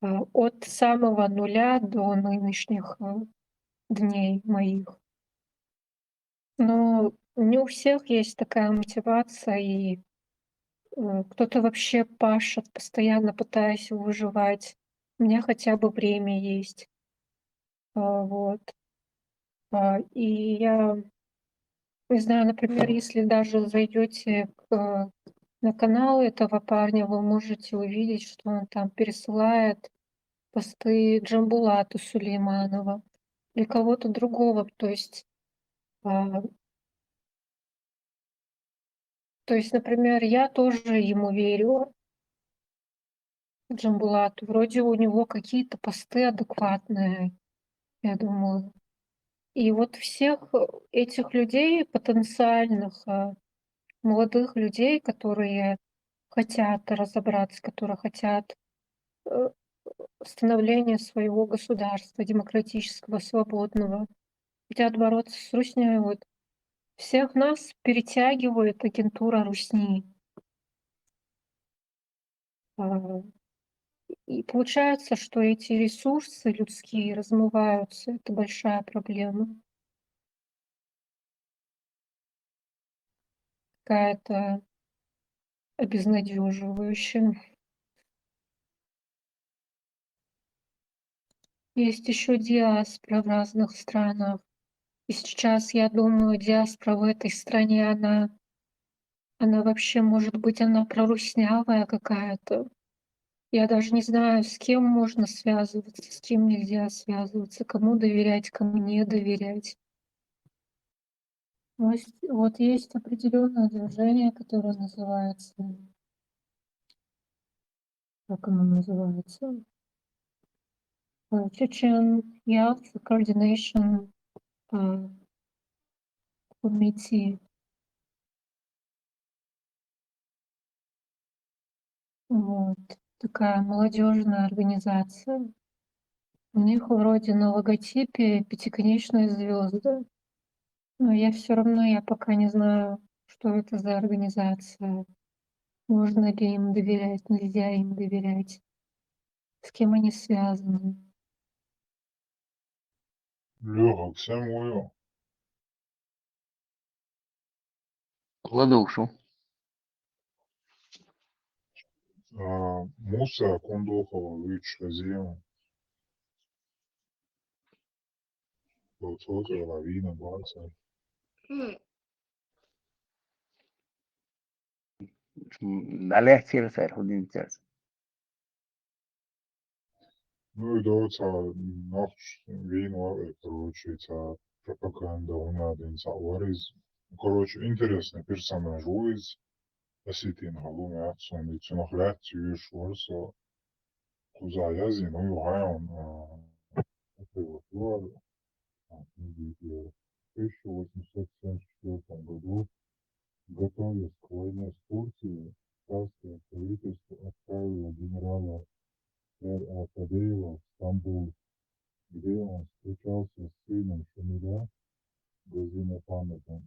От самого нуля до нынешних, дней моих. Но не у всех есть такая мотивация, и, кто-то вообще пашет, постоянно пытаясь выживать. У меня хотя бы время есть. Вот. И я не знаю, например, если даже зайдете на канал этого парня, вы можете увидеть, что он там пересылает посты Джамбулату Сулейманова или кого-то другого. А, то есть, например, я тоже ему верю, Джамбулату. Вроде у него какие-то посты адекватные, я думаю. И вот всех этих людей, потенциальных молодых людей, которые хотят разобраться, которые хотят э, становления своего государства демократического, свободного, хотят бороться с Руснёй. Вот всех нас перетягивает агентура Русни. А, И получается, что эти ресурсы людские размываются. Это большая проблема. Какая-то обезнадеживающая. Есть еще диаспора в разных странах. И сейчас, я думаю, диаспора в этой стране, она вообще, может быть, она проруснявая какая-то. Я даже не знаю, с кем можно связываться, с кем нельзя связываться, кому доверять, кому не доверять. Вот есть определенное движение, которое называется, как оно называется? Chechen Youth Coordination Committee. Вот. Такая молодежная организация. У них вроде на логотипе пятиконечные звезды. Но я пока не знаю, что это за организация. Можно ли им доверять, нельзя им доверять, с кем они связаны.
Леха, к всему я.
Кладушу.
Муса Кондохова, Вич Зима, Луцота, Лавина, Барса.
Далее تيرسل худин тирс.
Ну и да, нахуй, вин, короче, пропаганда, у надо, варис. Короче, интересный персонаж, Уиз, Осетин, Галуми, Аксон, и Цунахлят, Цюиш, Варсо, Куза, Язин, ну и Хайон, это вот, в 1874 году, готовясь к войне с Турцией, царское правительство отправило генерала Р. Фадеева в Стамбул, где он встречался с сыном Шамиля Газимухаммедом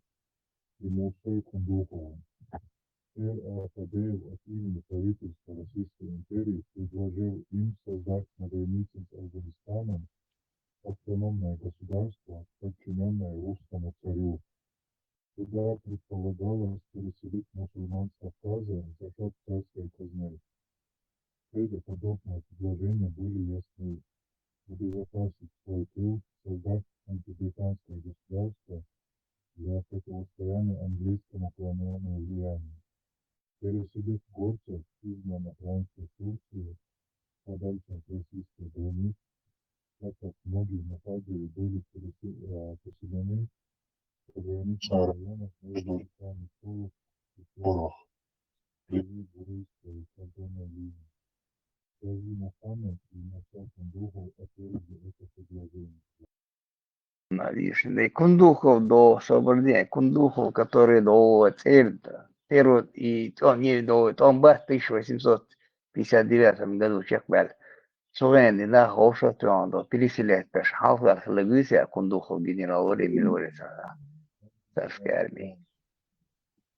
и Мусой Кундуковым. Р. Фадеев от имени правительства Российской империи предложил им создать на границе с Афганистаном автономное государство, подчиненное русскому царю. Туда предполагалось переселить мусульман с Кавказа за счет царской казны. Цели подобного предложения были ясны: обезопасить свой тыл, создать антибританское государство для противостояния английскому колониальному влиянию, переселить горцев, изгнанных раньше в Турцию, подальше от российской границ, так как многие мухаджиры были поселены в пограничных районах между реками Солов и Торах, вблизи Бурейской и Кордонной линии. Гази Мухаммед и Муса Кундухов отвергли это предложение.
видишь, да и Кундухов до освобождения, Кундухов, который до первый, и он не до, он был в 1859 году, человек был. Словения, да, общество, он до переселять, пеш, халфар, Легуся, Кундухов, генерал Времени, царской армии.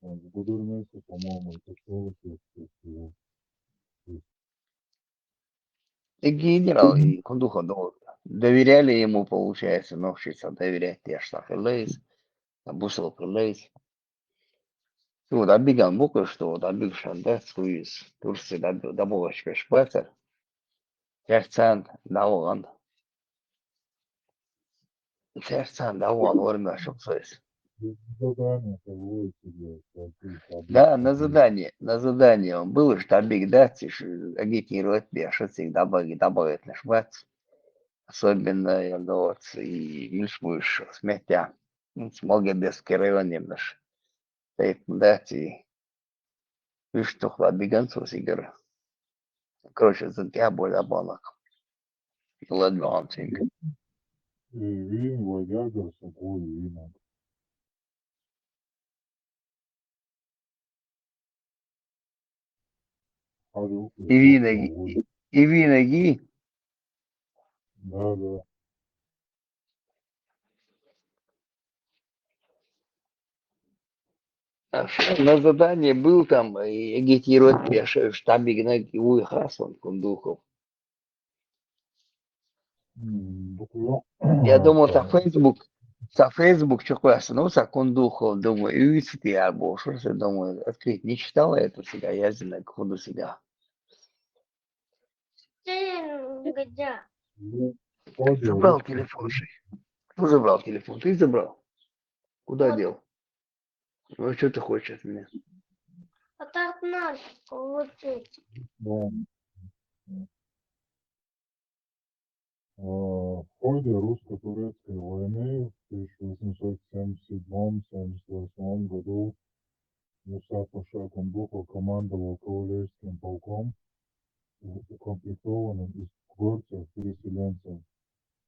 В Гудермесе, по-моему, это что вот
И генерал, и Кундухов доверяли ему, получается, научиться доверять те штаты Лейс, Бусел Лейс. Вот, оббегал буквы, что вот оббегшан, да, Суиз, Турции, добавочка Шпецер, Терцан, Даван, Терцан, Даван, время, что Суиз.
задание проводится себе, какие-то
Да,
объекты.
на задание он был, что обег, да, агитирует, что всегда добавит наш бац. Особенно, я вот, и мишмуш, сметя, смоги без керевани наш. Тейп, да, и что хлабиганцу сигар. Короче, за тебя более банок. Ладно, он синг.
Вин, Вайгагар, Соколь, Вина. Харюк,
И виноги,
Соколь.
и виноги.
Да, да.
На задание был там и агитировать пеший штабик на Уихасон, Кундухов.
Буквально.
Я думал, со Facebook что классно, ну, за Кундухов, думаю, и видите, альбо, что же, думаю, открыть, не читала это себя, я знаю, ходу себя.
Ходе
Забрал
русский.
телефон, шей. Кто забрал телефон? Ты забрал? Куда дел? Ну, что ты хочешь от меня?
А так надо получить.
Да. В ходе русско-турецкой войны в 1877-78 году Муса Паша Кундухов командовал кавалерийским полком, укомплектованным из горцев-переселенцев,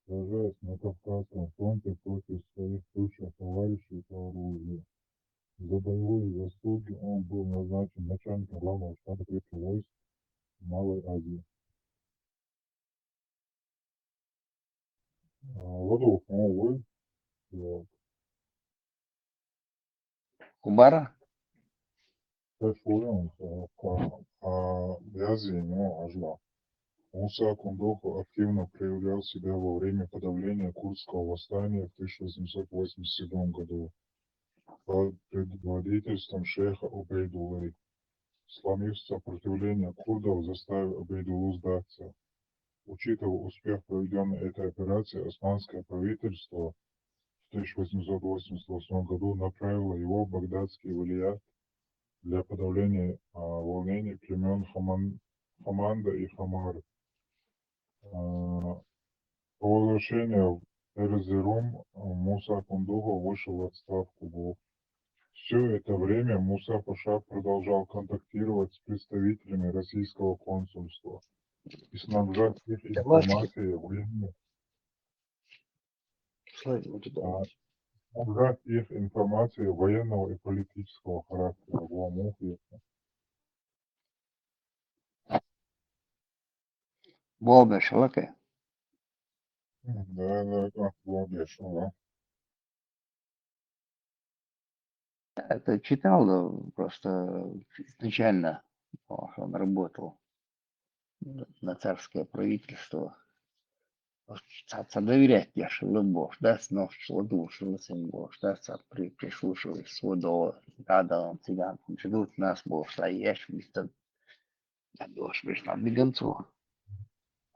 сражаясь на Кавказском фронте против своих бывших товарищей по оружию. За боевые заслуги он был назначен начальником главного штаба крепких войск Малой Азии. Водолк новый,
Кубара?
Taşuyorum Азии, Ажла. Муса Кундухов активно проявлял себя во время подавления Курдского восстания в 1887 году под предводительством шейха Убейдуллы. Сломив сопротивление курдов, заставив Убейдуллу сдаться. Учитывая успех проведенной этой операции, османское правительство в 1888 году направило его в багдадский валият для подавления волнений племен Хаманда и Хамар. По возвращению в Эрзерум Муса Кундухов вышел в отставку. Все это время Муса Паша продолжал контактировать с представителями российского консульства и снабжать их
Давайте,
информацией военной,
славим туда.
снабжать их информацией военного и политического характера.
Бобе, шалаке.
Да, как Владешева.
Это читал просто изначально, что он работал на царское правительство. Цаца доверять я любовь, да, снов слушался его, да, прислушиваясь сводо, да, он цыган, ждут нас, бог, стоящий, вместо, да, бог, пришла бегунцу.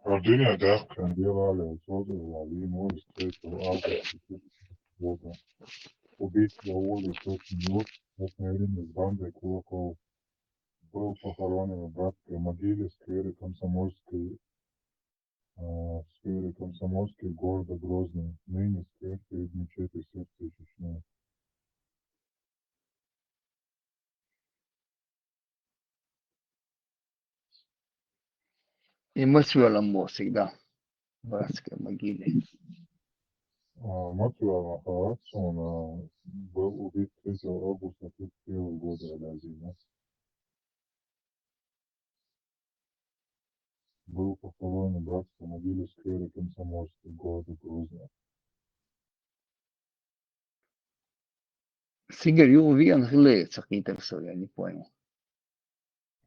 Рождение Дахка делали учеты в Алину из 3 августа года. Убийство Оли Тот-Ньюр, столкновение с бандой кулаков. Был похоронен в братской могиле в сквере Комсомольской города Грозный. Ныне сквер перед мечетью сердца Чечни.
И мы с Велом был всегда в братской могиле.
Матуа Махалаксона был убит 3 августа 1931 года Алязина. Был похоронен в братской могиле в сквере Комсомольской города Грузия.
Сигарь, его вен глеется, я не понял.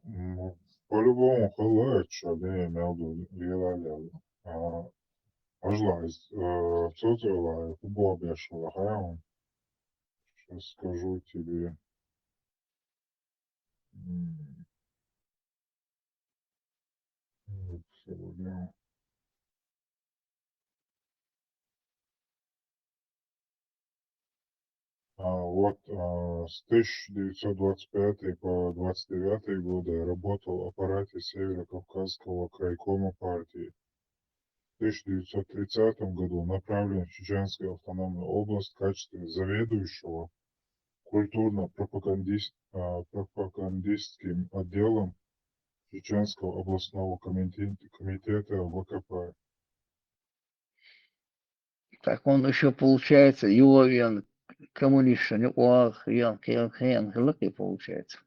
Ну, по-любому Халач, Шабе, Мелду, Лилаля. Ажлайс, Цоцела, Фубо Бешала, Хаям. Сейчас скажу тебе. Сегодня. Вот с 1925 по 29 годы работал в аппарате Северо-Кавказского крайкома партии. В 1930 году направлен в Чеченскую автономную область в качестве заведующего культурно-пропагандистским отделом Чеченского областного комитета ВКП.
Так он еще получается, его вен коммунист, не уах, вен, получается.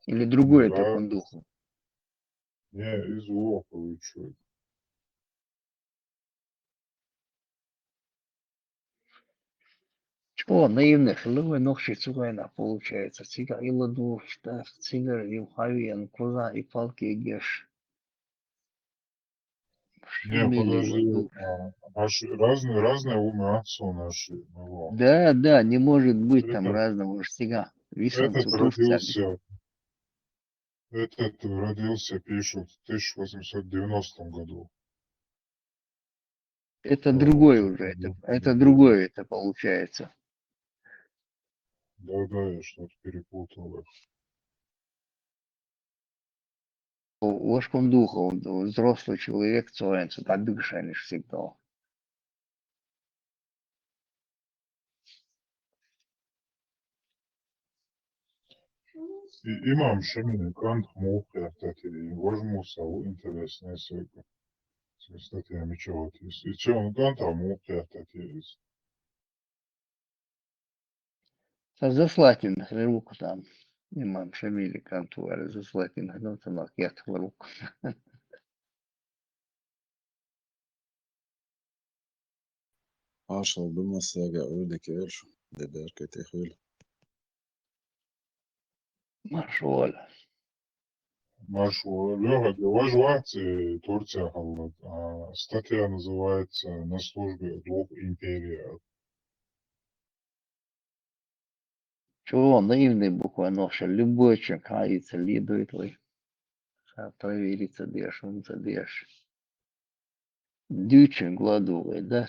Или другой это
Да,
кондуху.
не, из Лопа учу.
Чего, наивных, лывой ногши цугайна получается. Цигар и ладу, штах, цигар и ухавиен, куза и палки и геш.
Не,
Шибили
подожди,
ладу.
разные умы наши. Ну,
Да, да, не может быть там
этот,
разного штига. Висан
этот
цутушцами.
родился, пишут, в 1890 году.
Это
Вот,
другой уже, это другое это получается.
да, я что-то перепутал их.
Ложком духа, взрослый человек, цоенца, так дышанишь всегда.
İmam Şamil'in Kant muhtevtati возьмутся интересные статьями чего-то. И что он Канта muhtevtati.
Заслать им руку там. Имам Шамили Кантуар, заслать им, ну, там, я руку.
Marshall Dumasaga öldükör de berkete höl.
Машуаль.
Машу Лега, уважать Турция, статья называется «На службе двух империй».
Чего, наивный буквально, что любой человек хаится, лидует вы. Провериться дешь, он задешь. Дючен гладувай, да?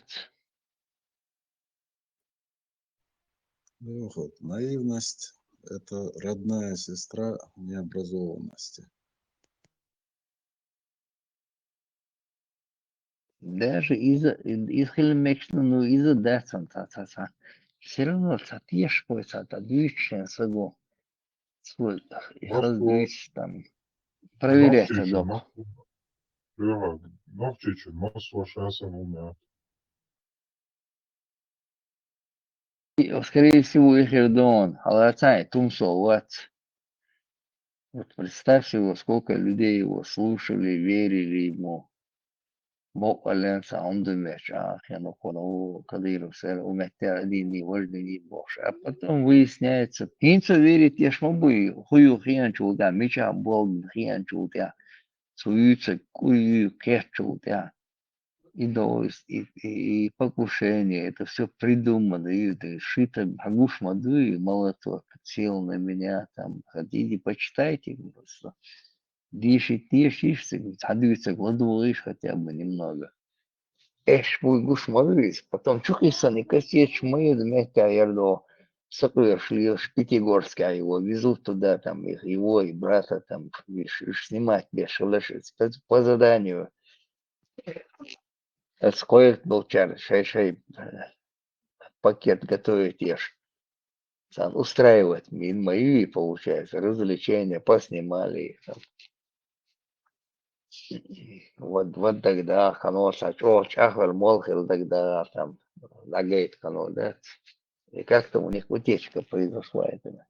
Ну вот, наивность — это родная сестра необразованности.
Даже из хельмечна, ну, из-за децен, все равно, тешь какой-то, дючен сагу. Свой, их
Машу
дюч там. Проверяйте,
Нохчичу,
док.
Лега, Нохчичу, Машу Шасан умят.
Скорее всего, их Эрдоган. Алацай, Тумсо, вот. Вот представь его, сколько людей его слушали, верили ему. Бог Аленса, он думает, я ну Кадыров, умеття дини, вождени Бог. А потом выясняется, кинца верит, я шмобы, хую хианчу, да, меча бол хианчу, да, суются кую кечу, да. И покушение, это все придумано, и это шито Агуш Маду и молоток сел на меня, там, хотите, почитайте, просто. Дишь, садится, гладуешь хотя бы немного. Эш, мой Гуш Мадуис, потом чухисан и косеч мою, дмятя ярдо, сакуя шли в Пятигорске, а его везут туда, там, его и брата, там, снимать без шалаши, по заданию. Сколько был чар, шай пакет готовить ешь. Сам устраивать мои, получается, развлечения, поснимали их там. Вот тогда, конечно, чё, чахал, молхил, тогда там, лагает, да. И как-то у них утечка произошла. Это.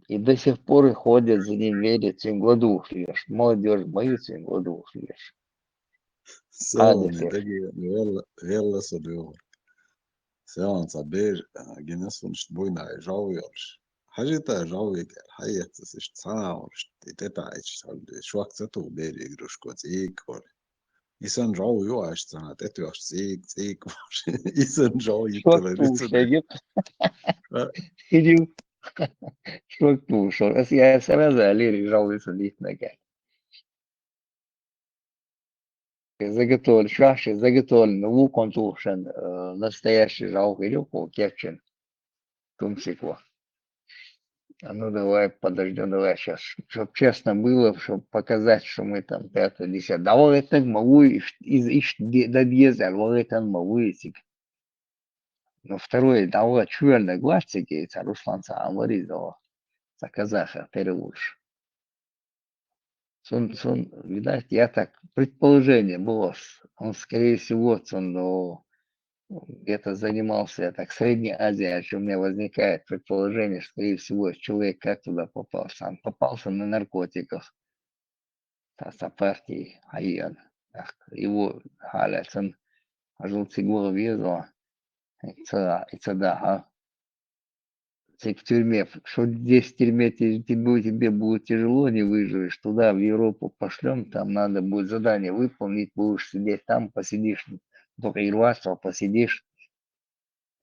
И до сих пор и ходят за ним, верят, Цингладух лишь. Молодежь боится Цингладух лишь.
سوني
Адефир.
دقي يلا صديور سيون صبير جنس ونشت بوينا جاويرش حاجة تا جاوي حياة تسيش تصاورش تتعيش شو أكتو بيري يجروش كوت إيكور إيسان جاوي يوعش تنا تتوش زيك إيسان جاوي
Что
تلريتو
слушает? Сидел, что слушал. Я сразу Алире жалуюсь на гель. Заготовлен, чаще заготовлен, ну, контушен, настоящий жалко, или по кепчен, тумсику. А ну давай, подождем, давай сейчас, чтобы честно было, чтобы показать, что мы там 5-10. Да вот это могу, до дьеза, вот это могу идти. Но второе, да вот черный глаз цигейца, Руслан Саамари, да, за казаха, перевуш. Видать, я так, предположение было, он, скорее всего, он где-то занимался, я так, Средней Азией, о чем у меня возникает предположение, скорее всего, человек как туда попался. Он попался на наркотиках, со партии Айян. Его халят, он желтый голову везло, и да, в тюрьме, что здесь в тюрьме тебе будет тяжело, не выживешь, туда, в Европу пошлем, там надо будет задание выполнить, будешь сидеть там, посидишь, только ирватство посидишь,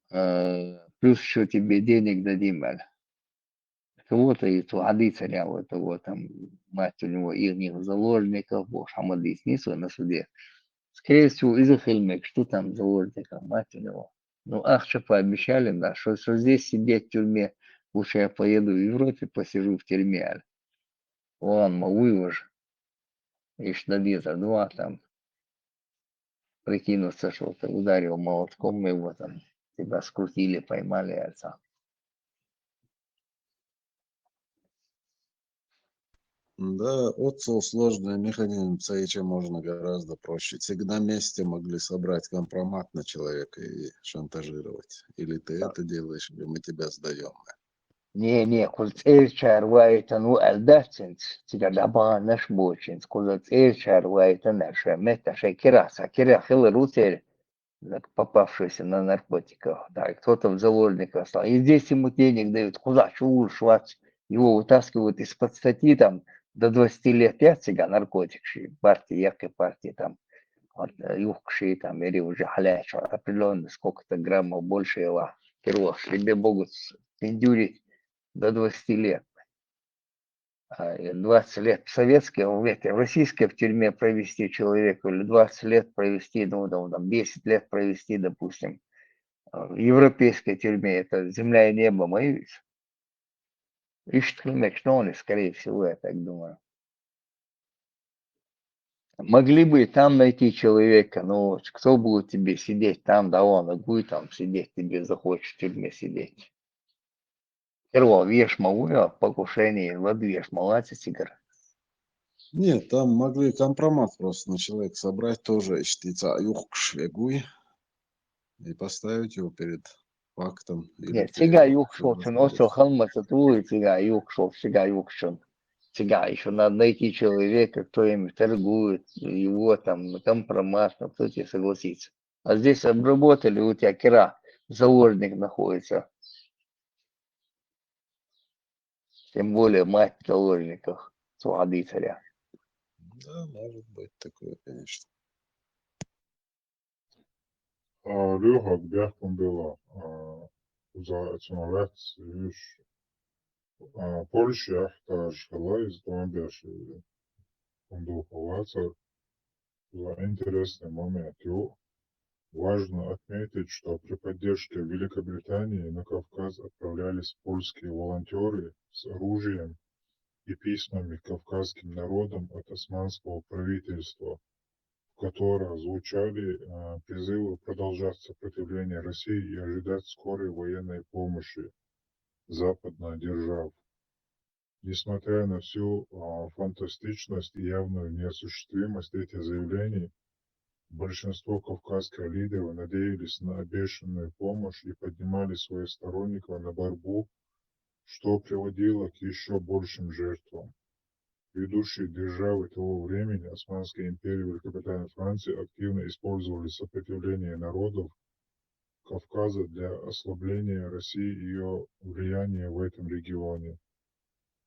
плюс еще тебе денег дадим, кого-то и Адица вот того там, мать у него, их заложников, Хамадис Нису на суде. Скорее всего, из Хельмек, что там заложников, мать у него. Ну, Ахча пообещали, да, что здесь сидеть в тюрьме, лучше я поеду в Европе, посижу в тюрьме. Вон, могу его же. Ишь, дадица, два там, прикинуться, что ты ударил молотком, мы его там, тебя скрутили, поймали, отца.
Да, отцу сложный механизм ЦИЧ можно гораздо проще. Всегда вместе могли собрать компромат на человека и шантажировать. Или ты это делаешь, или мы тебя сдаем.
Не, кулцельчар вайта, ну, элдацинц, тебя даба наш бочинц, кулцельчар вайта наша, мета шекераса, кера хила руцель, попавшийся на наркотиках, да, кто-то в заложниках стал. И здесь ему денег дают, куда, чур, швац, его вытаскивают из-под статьи там до 20 лет, я цыган, наркотик, партии, яркой партии там, юхши там, или уже халяч, определенно сколько-то граммов больше его, киров, тебе могут пиндюрить до 20 лет. 20 лет в советском веке, в российской в тюрьме провести человеку, или 20 лет провести, ну, там, 10 лет провести, допустим, в европейской тюрьме, это земля и небо мои. Ищут что он, скорее всего, я так думаю. Могли бы и там найти человека, но кто будет тебе сидеть там, да он будет там сидеть, тебе захочет в тюрьме сидеть. Первого веш могу, покушение, веш молодец, тигр.
Нет, там могли компромат просто на человека собрать тоже, штица юхкшвегуй, и поставить его перед фактом или
Нет, сега
перед
юкшо, он осел халмаса твой, сега юкшо, сега юкшон. Сега еще надо найти человека, кто им торгует, его там компромат, кто тебе согласится. А здесь обработали, у тебя кира, заложник находится. Тем более мать заложников, суады царя.
Да, может быть такое, конечно.
Lyhag bjahkundila za etnolet już Польша жила из Бангладеш Кундуховаца за интересный момент. И важно отметить, что при поддержке Великобритании на Кавказ отправлялись польские волонтеры с оружием и письмами к кавказским народам от османского правительства, в которых звучали призывы продолжать сопротивление России и ожидать скорой военной помощи западных держав. Несмотря на всю фантастичность и явную неосуществимость этих заявлений, большинство кавказских лидеров надеялись на обещанную помощь и поднимали своих сторонников на борьбу, что приводило к еще большим жертвам. Ведущие державы того времени, Османская империя, Великобритания и Франция, активно использовали сопротивление народов Кавказа для ослабления России и ее влияния в этом регионе.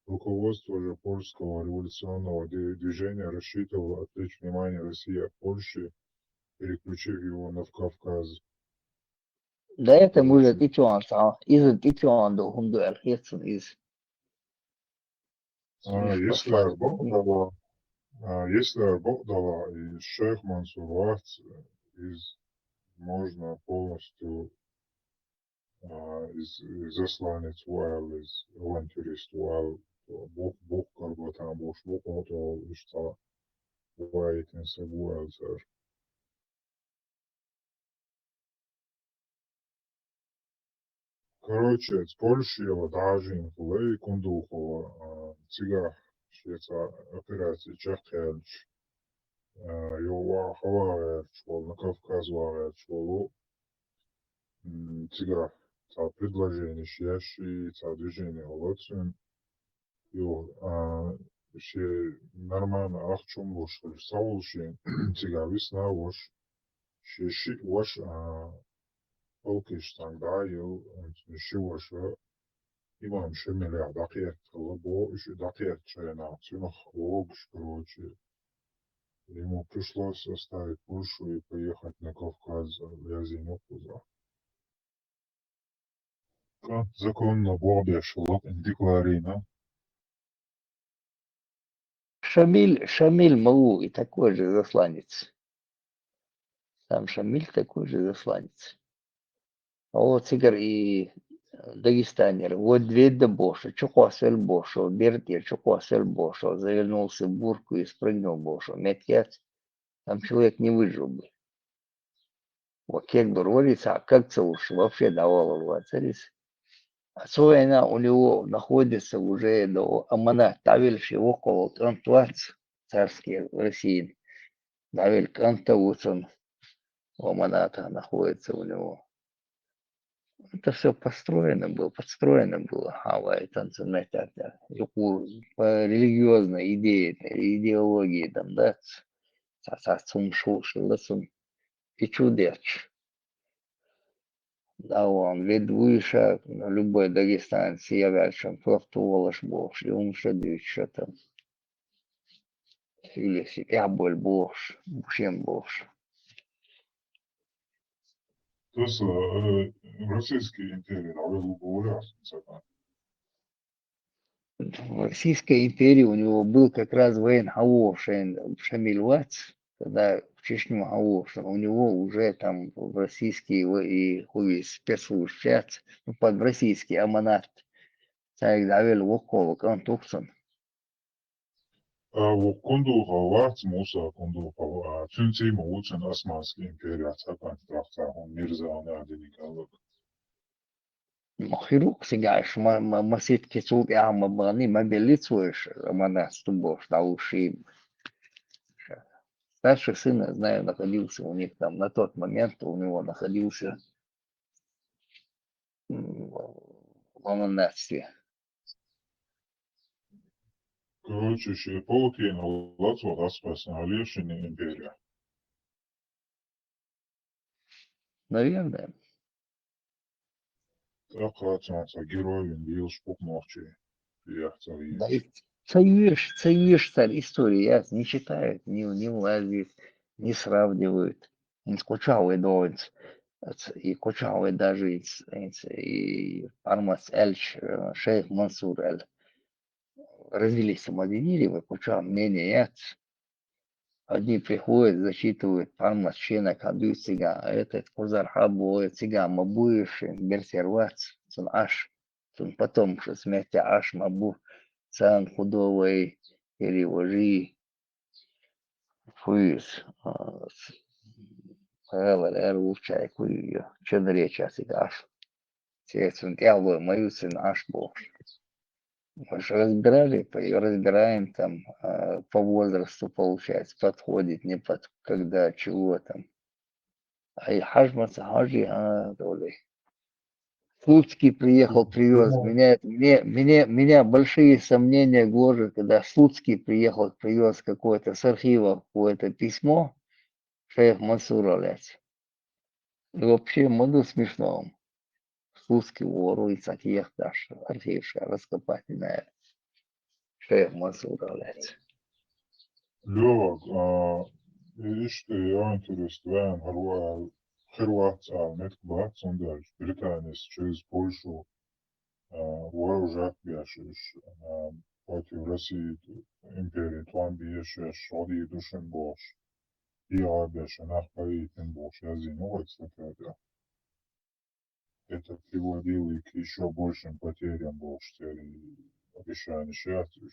Руководство же польского революционного движения рассчитывало отвлечь внимание России от Польши, переключив его на Кавказ.
Da это
Короче,
может идти он сам, идти он до Хундуэр, из
если
посланник.
Бог дала и шейх Мансур Вахт можно полностью из засланец Уайл, из авантюрист Уайл, Бог как бы там Бог то что Уайтинс Уайл. Короче, з Польщі даже коли Кундухова, цига швеца операції Чахтельч, його хаваєчвол, на Кавказ ваєчволу, цига, це предложение шящи, це движение голосуем, ще нормально ахчум вош, саулшин, цига весна вош, ще шит вош, полкиштан, да, ще вош, имам шемеля, дакет, лабо, еще дакет, чайна, цинах, лобш, короче. Ему пришлось оставить Польшу и поехать на Кавказ в Язинокуза. Как законно Бобешла декларина.
Шамиль Малуи такой же засланец. Сам Шамиль такой же засланец. А вот цигар и дагестанер. Вот дверь до Боша, чухосель Боша, Бертьер, чухосель Боша, завернулся в бурку и спрыгнул Боша. Меткет, там человек не выжил бы. Вот как бы говорится, а как-то уж вообще давало воцарись. Особенно у него находится уже до Амана, тавильши около Кантуац, царские в России. Давиль Кантауцен, у Аманата находится у него. Это все подстроено было. Хавай, танцевать, по религиозной идее, идеологии, там, да, сацум шушиласум и чудеч. Да, он ведь выше любой дагестанец является плавтувалаш бог, и он что там. Или себя боль бог, всем бог.
То есть Российская империя, да, вы говорят,
В Российской империи у него был как раз военхавов Шамиль Вац, когда в Чечню Гаош, у него уже там в российский и хуй спецслужб, ну, под российский аманат, царь Давил Вокол, Кантуксон.
вот Кундухова, Варц, Муса, Кундухова, Цюнци, Муучен, Османская империя, Цапан, Трахта, Мирза, Николай.
Махирук сигаш, масит кисук я мабани, мобилицуешь аманат стубош, да уши. Старший сын, я знаю, находился у них там, на тот момент у него находился в аманатстве.
Короче, ще Полтина, Латвия, Распасна, Олешина, империя.
Наверное.
Так, Хацанца, герой, Вил, Шпук, Норчи, Яхцари.
Да и цаешь царь истории, я не читают, не влазит, не сравнивают. Не скучал и доинц. И кучал и даже и Пармас Эльч, шейх Мансур Эль. Развелись в Мадинире, вы кучал мнение яц. Одни приходят, зачитывают Пармас Чена, Каду Цига, а этот Кузар Хабу, Цига Мабуиш, Берсервац, Цун Аш. Цун потом, что смерти Аш Мабу, Цан Худовой, Перевожи, Фуис, Павел Эрвучай, Кую, Чен речь Аш. Цун Ялвы, мою сын Аш Бог. Мы же разбирали, разбираем там по возрасту, получается, подходит, не под, когда, чего там. А и хажмаса, хажи, доли. Слуцкий приехал, привез.
Думал,
Меня большие сомнения гложет, когда Слуцкий приехал, привез какое-то с архива, какое-то письмо, шейх Мансура, блядь. И вообще, моду смешно. Слуцкий воруется, тех даже архив раскопать, не знаю. Шейх Мансура, блядь.
Лёва, işte интересно, Хорватия, Меткбат, Сондарь, Британия через Польшу вооружать бешишь против России, империи, там бешишь, шоди душен бош, и бешен, ахпаритен бош, я зимой, кстати, это приводило и к еще большим потерям бош, обещание счастья.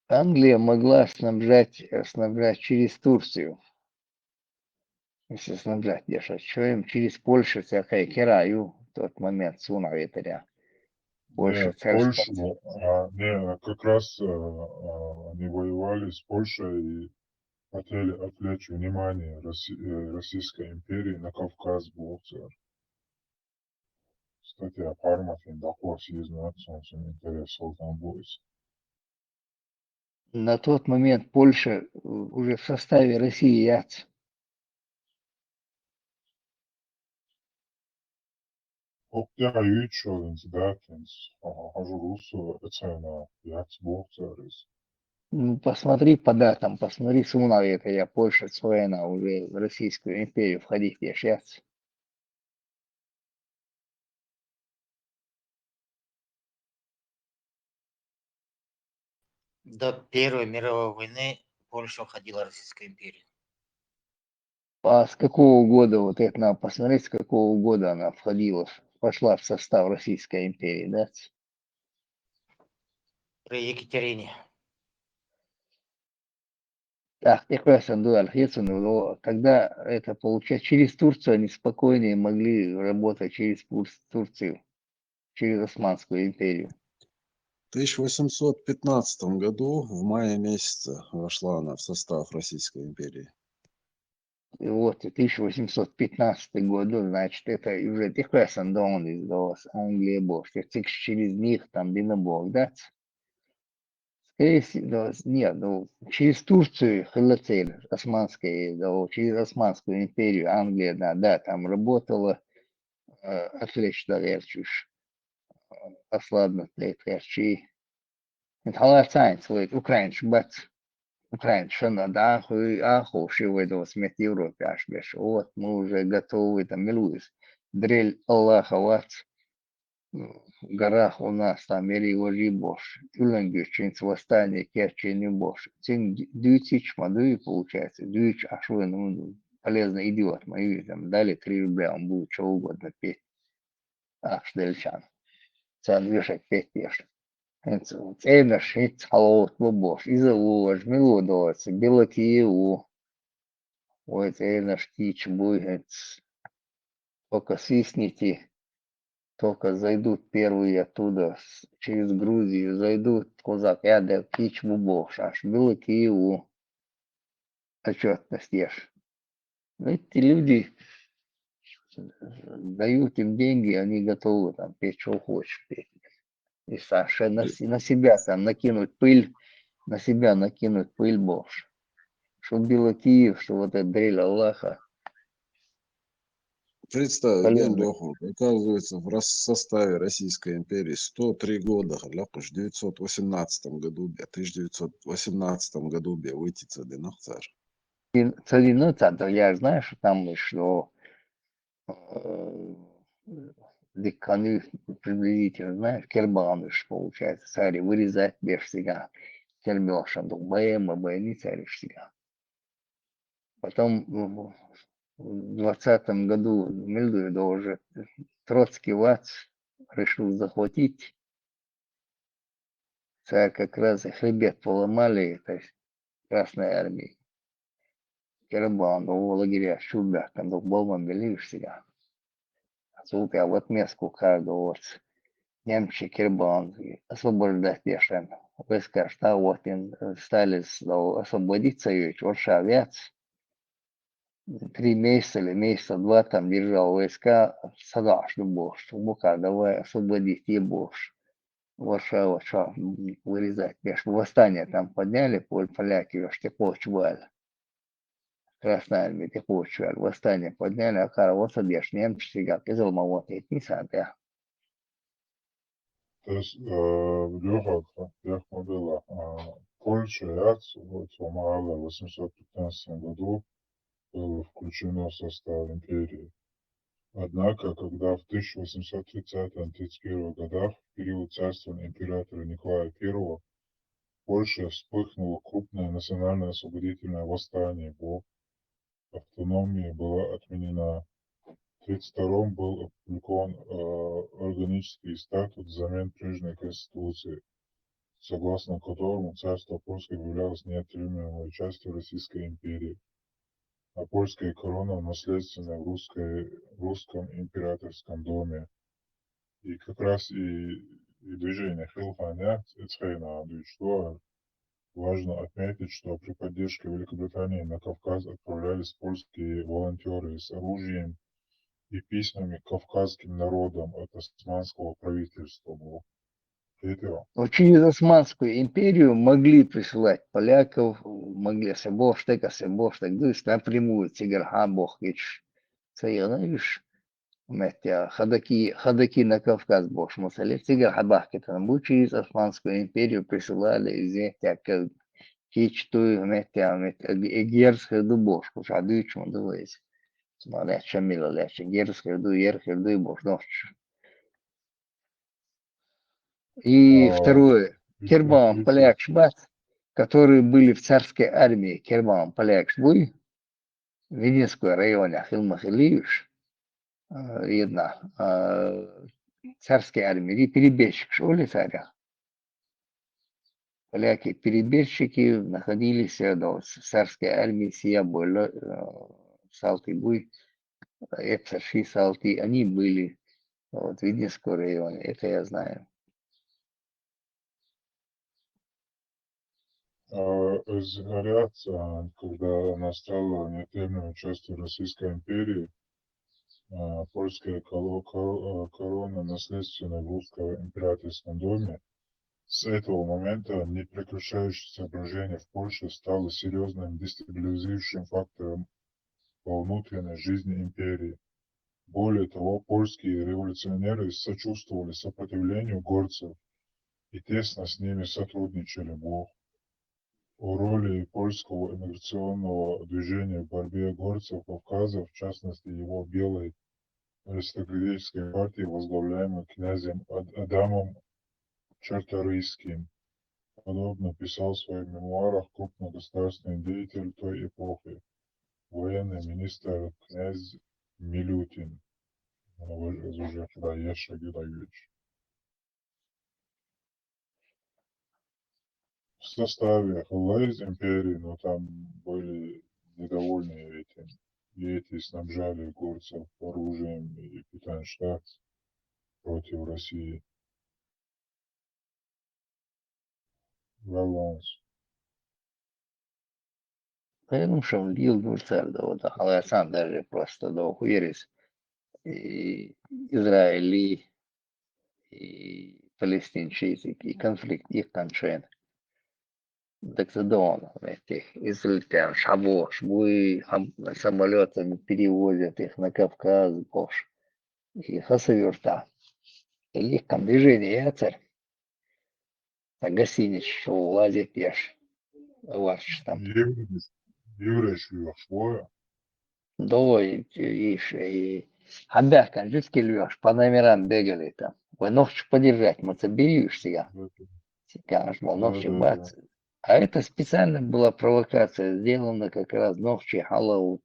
Англия могла снабжать через Турцию. Если снабжать держать. Что им через Польшу всякая кираю в тот момент сунавитаря. Польша
Нет,
царство.
Польшу, не, как раз они воевали с Польшей и хотели отвлечь внимание Российской империи на Кавказ, Болцер. Кстати, Пармафин такой съездный солнце интересовал там бойся.
На тот момент Польша уже в составе России яц.
Och jag är utkörd till Berkens, har russo цена, яц Болцерис.
Ну, посмотри по датам, посмотри сунавитаря. Польша своена уже в Российскую империю входить ешь яц.
До Первой мировой войны Польша входила в Российскую империю.
А с какого года, вот это надо посмотреть, с какого года она пошла в состав Российской империи, да?
При Екатерине.
Так, прекрасно, дуаль но тогда это получается через Турцию они спокойнее могли работать через Турцию, через Османскую империю.
В 1815 году, в мае месяце, вошла она в состав Российской империи.
И вот и 1815 год, ну, значит, это уже прекрасно, да, он издалось Англия, бог, через них там Динабог, да? Скорее всего, да, нет, ну, через Турцию, Халацель, Османская, да, через Османскую империю, Англия, да, там работала, отвлечь, да, верчишь, ослабно, верчи. Халацайн, свой, украинш, бац, украинш, да, аху, шивой, смерть Европе, аж беш, вот, мы уже готовы, там, милуюсь, дрель Аллаха, вац, в горах у нас там или вожи бош, тюленги, чин восстание, керчи не бош, цин дюйчич мадуи получается, дюйч, аж вы, ну, полезный идиот, мои там дали 3 рубля, он будет что угодно петь, аж дельчан, цен вешать петь пешит. Это шить халот бобош, изовож, мелодовец, белокиеву, ой, это штич будет, только свистните, только зайдут первые оттуда, через Грузию зайдут, козак, я да птич бубош, аж белокиеву, отчетность ешь. Эти люди дают им деньги, они готовы там петь, что хочешь петь. И Саша на себя там накинуть пыль, на себя накинуть пыль бож. Что Белокиев, что вот эта дрель Аллаха.
Представь, Ген
Полезно.
Лёху, оказывается, в составе Российской империи 103 года, Лёхуш, в 1918 году, в 1918 году выйти цадынах царь.
Царина, то я знаю, что там что деканы приблизительно, знаешь, кербаныш, получается, царь вырезать беж сега. Кербеша, БМ, не царь сега. Потом в 20 году Мельдоведа уже Троцкий ВАЦ решил захватить. Царь как раз хребет поломали, то есть Красной армии. Кербан, в лагеря Шубя, когда Болман белишь себя. Сулка, вот меску каждого вот немцы Кирбан освобождать Бешем. Войска Штаутин стали освободить Союз, Варшавец. 3 месяца или месяца два там держал войска, Садаш Дубош, Бука, давай освободить Ебош. Варшава, что вырезать. Беш, восстание там подняли, поляки, аж почвали. Красная армия, почвали. Восстание подняли, а кара вот одежь, немцы сигат, из Алмавот, и Тисанте.
То есть, Лёха, як было, Польша и Акция вот, помогала в 815 году было включено в состав империи. Однако, когда в 1830-31 годах, в период царствования императора Николая I, в Польше вспыхнуло крупное национальное освободительное восстание, автономия была отменена. В 1932 был опубликован органический статут взамен прежней конституции, согласно которому царство польское являлось неотъемлемой частью Российской империи, а польская корона наследственная в русском императорском доме. И как раз и движение Хилханя, что важно отметить, что при поддержке Великобритании на Кавказ отправлялись польские волонтеры с оружием и письмами к кавказским народам от османского правительства. Это
Но через Османскую империю могли присылать поляков, могли Себоштека, то есть напрямую Тигархан Бохич. Знаешь, ходаки на Кавказ Бош, Мусали, Тигархабахки, там через Османскую империю присылали из как Кичту, Эгерскую дубошку, Шадычму, думаете. Смотря, Шамила, Герскую ду, Ерхер ду, Бош, ночь. И второе, Кербам, поляк, Шбат, которые были в царской армии, Кербам, поляк, Шбуй, в Винницком районе, Хилмах Ильич, видно, царской армии, и перебежчик, шоли царя. Поляки-перебежчики находились в царской армии, сия была, Салты Буй, Эпсаши Салты, они были в Винницком районе, это я знаю.
изгаляться, когда она стала неотъемлемой частью Российской империи, польская корона, наследственная в русском императорском доме, с этого момента непрекращающееся брожение в Польше стало серьезным дестабилизирующим фактором во внутренней жизни империи. Более того, польские революционеры сочувствовали сопротивлению горцев и тесно с ними сотрудничали. О роли польского эмиграционного движения в борьбе горцев Кавказа, в частности его белой аристократической партии, возглавляемой князем Адамом Чарторийским, подобно писал в своих мемуарах крупный государственный деятель той эпохи, военный министр князь Милютин. В составе из империи, но там были недовольны этим. И эти снабжали горцев оружием и Питанштадт против России. Баланс.
Потому что он бил Гурцар, да, вот, але сам даже просто да, уверис. И Израиль, и палестинчийцы, и конфликт их кончен. Так да он, этих израильтян, шбуи самолетами перевозят их на Кавказ, Бош, и хасаверта. И их там движение, я царь. Так гостиниц, что лазит пеш. Варч там.
Еврей швоя.
Довой и Хабяка, жидкий льешь, по номерам бегали там. Вы ночью подержать, мы соберешь себя. Сейчас, мол, ночью бац. А это специально была провокация, сделана как раз ночью халау.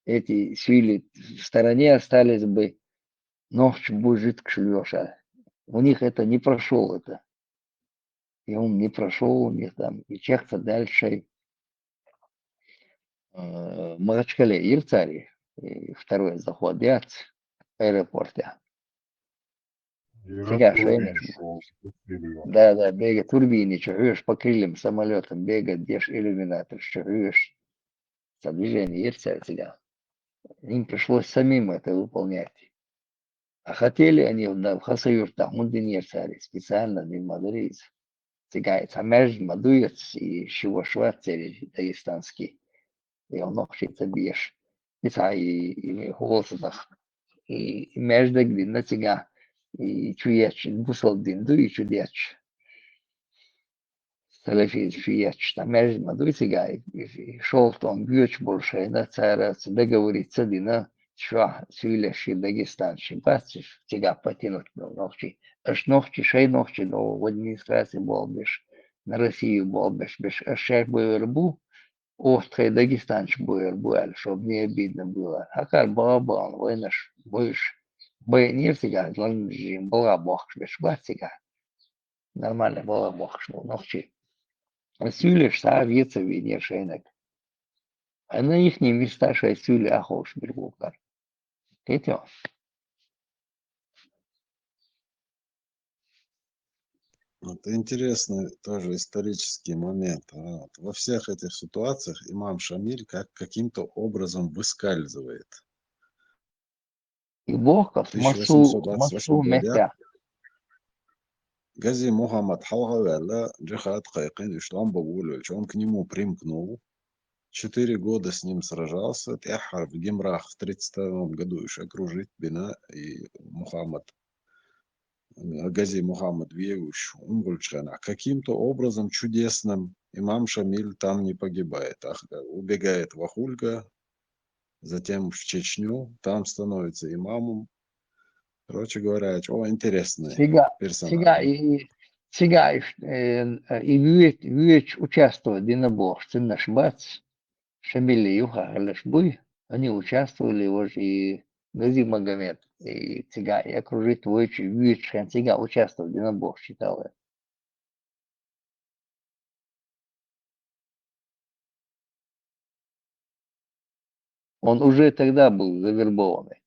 Эти свили в стороне остались бы, ночью будет жидко шлешь. У них это не прошел это. И он не прошел у них там. И чехца дальше. Махачкале, Ирцари, и второй заход Яц, аэропорте.
Ирак Турбин
Шейнеш.
шел, подпилил.
Да, бега турбине, чуешь, по крыльям самолетом, бега, дешь иллюминатор, чуешь, за движение ерца тебя. Им пришлось самим это выполнять. А хотели они в Хасаюртах, мудинер цари, специально для Мадриз. Цигай, самеж, мадуец и шиво шварцери дагестанский. И он нохшится бьешь. И голосах. И между глина цига. И чуяч, бусол динду и чудяч. Салафи чуяч. Там между мадуцигай. И шел в том бьёч больше. На цара договориться дина. Шва, сюлеши дагестанши. Бациш, цига потянуть был нохчи. Аж нохчи, шей нохчи, но в администрации был беш. На Россию был беш. Аж шех был рбу. Острый дагестанч был, чтобы не обидно было. А как балабан, войнаш, будешь. Баянир сега, главный режим, была бог, беш, сега. Нормально была бог, что ночи. Сюлеш, авиация, винер, шейнек. А на их места, что сюле, ахош, бергукар. Это
Это интересный тоже исторический момент. Вот. Во всех этих ситуациях имам Шамиль каким-то образом выскальзывает.
и бог,
В
масу
1828 году
метя.
Гази Мухаммад Халгавелла, Джихад Хайкин, Ишлам Багуль, он к нему примкнул. 4 года с ним сражался. Тяхар в Гимрах в 1932 году еще окружить Бина и Мухаммад. Гази Мухаммад Вегуш, Умгульчана. Каким-то образом чудесным имам Шамиль там не погибает. Убегает в Ахульга, затем в Чечню, там становится имамом. Короче говоря, интересный
Сега
персонаж.
и вьюч участвовал динабог, наш бац. Шамили Юха Галашбуй, они участвовали уже и Гази Магомед, и Цига, и окружить Войчи, Вичхан Цига участвовал, Динабог считал. Он уже тогда был завербованный.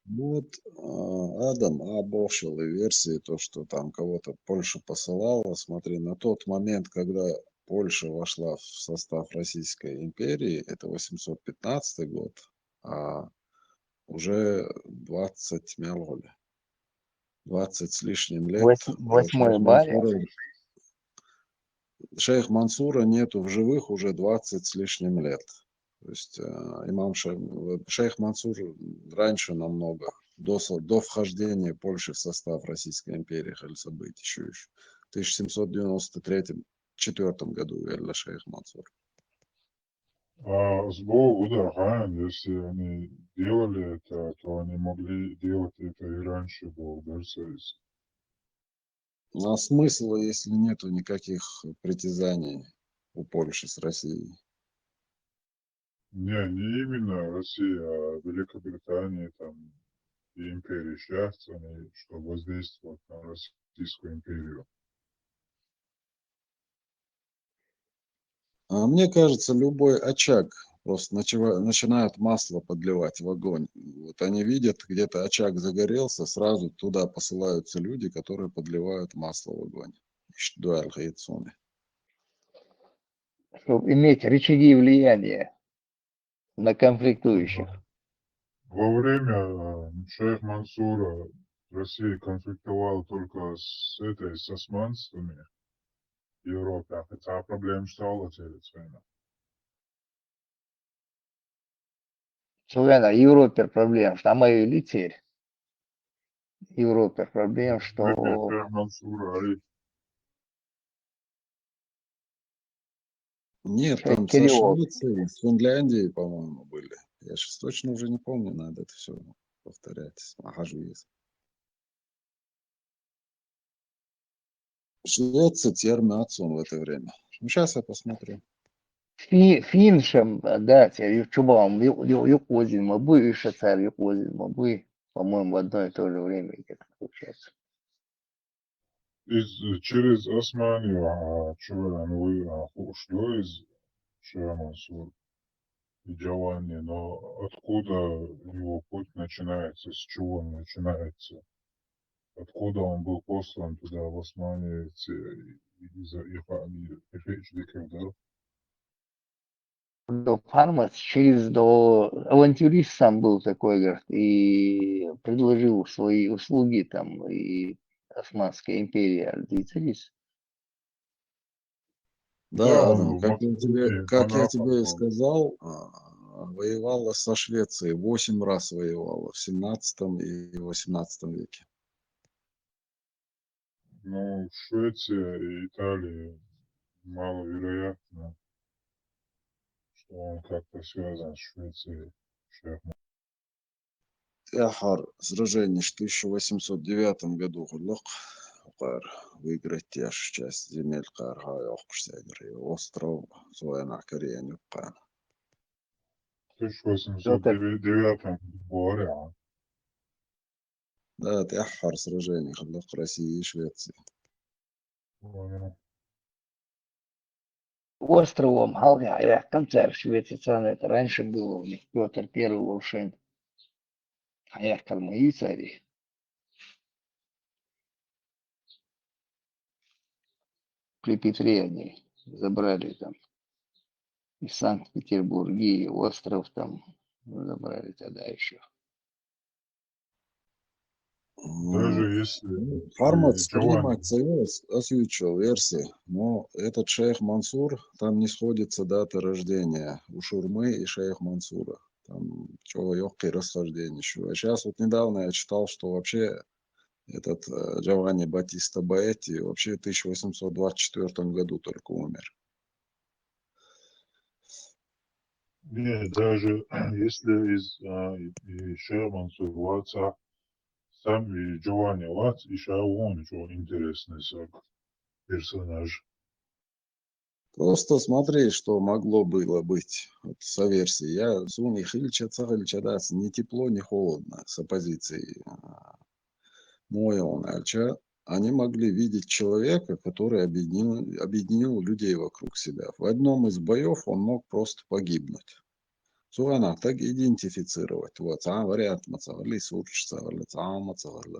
Вот Адам обошел и версии, то, что там кого-то Польша посылала. Смотри, на тот момент, когда Польша вошла в состав Российской империи, это 815 год, а уже 20 мелоли, 20 с лишним лет.
Восьмой баре.
Шейх Мансура нету в живых уже 20 с лишним лет. То есть Шейх Мансур раньше намного, до вхождения Польши в состав Российской империи, Хальсабыт, еще в 1793-4 году Эльда Шейх Мансур.
А с Богу, да, если они делали это, то они могли делать это и раньше, Бог, да, союз.
А смысла, если нету никаких притязаний у Польши с Россией?
Не именно Россия, а Великобритания там и империя сейчас, они что воздействуют на Российскую империю.
А мне кажется, любой очаг, просто начинают масло подливать в огонь. Вот они видят, где-то очаг загорелся, сразу туда посылаются люди, которые подливают масло в огонь.
Чтобы иметь рычаги влияния на конфликтующих.
Во время шейх Мансура Россия конфликтовала только с османцами в Европе, хотя проблем стало через время.
Словенно Европе проблем, что мои лицерь. Европе проблем, что...
Шейх Мансура,
Нет,
Шейх
там со
Кирилл.
Швецией, с Финляндией, по-моему, были. Я сейчас точно уже не помню, надо это все повторять. Швеция, Термиацон в это время. Ну, сейчас я посмотрю.
Финшем, да, чубам, юкозин мабы, и шацар юкозин мабы, по-моему, в одно и то же время где-то получается.
Через Османию, что вы ушло из Шейха Мансура? и Джованни, но откуда его путь начинается, с чего он начинается? Откуда он был послан туда, в Османию, из-за их да?
До Пармас через до авантюрист сам был такой, говорит, и предложил свои услуги там и Османской империи Альдицерис.
Да,
Да,
он
Адам,
в Македонии
как я
монахом
тебе и
был.
сказал, воевала со Швецией, 8 раз воевала в 17 и 18 веке.
Но Швеция и Италия маловероятно, что он как-то связан с Швецией. Шейх
Яхар сражение в 1809 году Гулок выиграть те же часть земель Кархая и остров Суэна Корея
в 1809 году.
Да, это Яхар сражение Гулок России и Швеции.
Понял.
Островом Халга, концерт швейцарский, это раньше было у них Петр Первый Волшин. А я мои цари. При Петре они забрали там из Санкт-Петербурга и остров там забрали тогда еще.
Даже если
Фармац
Джованни,
принимать союз освещал версии, но этот шейх Мансур, там не сходится дата рождения у Шурмы и шейх Мансура. Там чего легкое расхождение еще. А сейчас вот недавно я читал, что вообще этот Джованни Батиста Баэти вообще в 1824 году только умер.
не, даже если и Шерман Сурваца, сам и Джованни Вац, и он еще интересный персонаж.
Просто смотри, что могло было быть вот, со версией. Я Суни Хильча Цахальчадас, ни тепло, ни холодно с оппозицией Моя Альча. Они могли видеть человека, который объединил людей вокруг себя. В одном из боев он мог просто погибнуть. Суана так идентифицировать. Вот, вариант мацавали, сурчцавали, мацавали.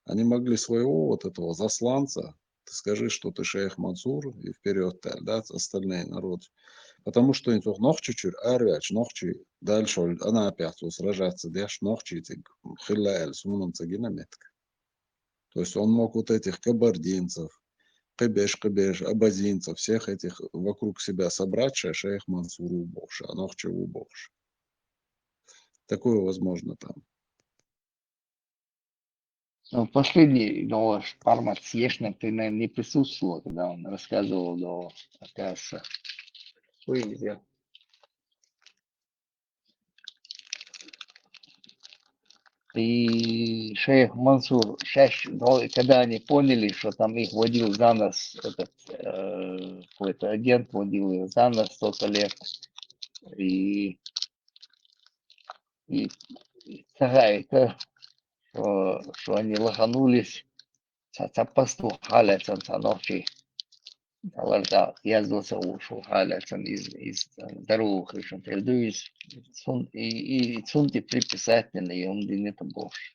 Они могли своего вот этого засланца, ты скажи, что ты шейх Мансур, и вперед, да, остальные народы. Потому что они только ног чуть-чуть, арвяч, ногчи, дальше, она опять сражаться, дешь ногчи, хиляль, сунунца гинаметка. То есть он мог вот этих кабардинцев, кабеш, абазинцев, всех этих вокруг себя собрать, шейх Мансур убогши, а ногчи убогши. Такое возможно там.
Ну, последний, но Пармат Сьешник, ты, наверное, не присутствовал, когда он рассказывал, но, оказывается, вывезя. И шейх Мансур, чаще, но когда они поняли, что там их водил за нос, этот какой-то агент водил их за нос столько лет, и цагаита, что они лоханулись, пастух халецан ночи, аларда яздился ушу халецан из дорог, и что телдуис, и цунти приписательно, и он динет бош,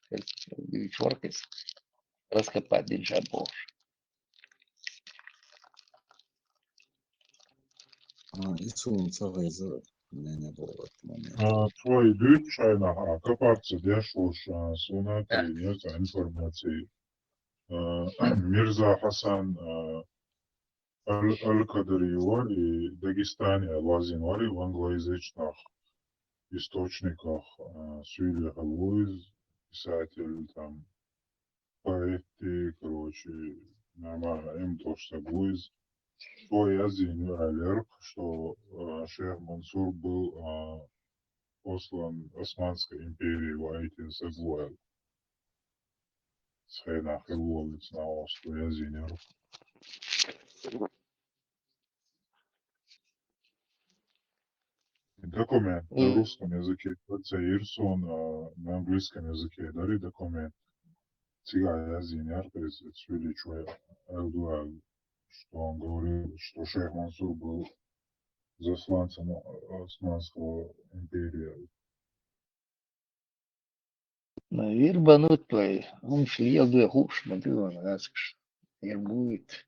чоркис, раскопать динжа бош.
И сунуться у меня не было в этот момент.
Твой дud шайна, копаться дешуш, суната и нет информации. Мирза Хасан Аль-Кадари и Дагестане Лазинвали в англоязычных источниках Сюли Галуиз, писатель, там, поэты, короче, нормально, им тоже соглуиз. Что я зиню алерт, что шейх Мансур был послан Османской империи в Аити Загуэл. Схайнах и Ловец на острове Язинер. Документ на русском языке, Ирсон, на английском языке, дари документ. Цигая Язинер, то есть увеличивая Элдуэль, что он говорил, что шейх Мансур был засланцем Османского империи.
Вербанут твои. Он шлел бы хуш, смотрю, он расскажет. Вербует.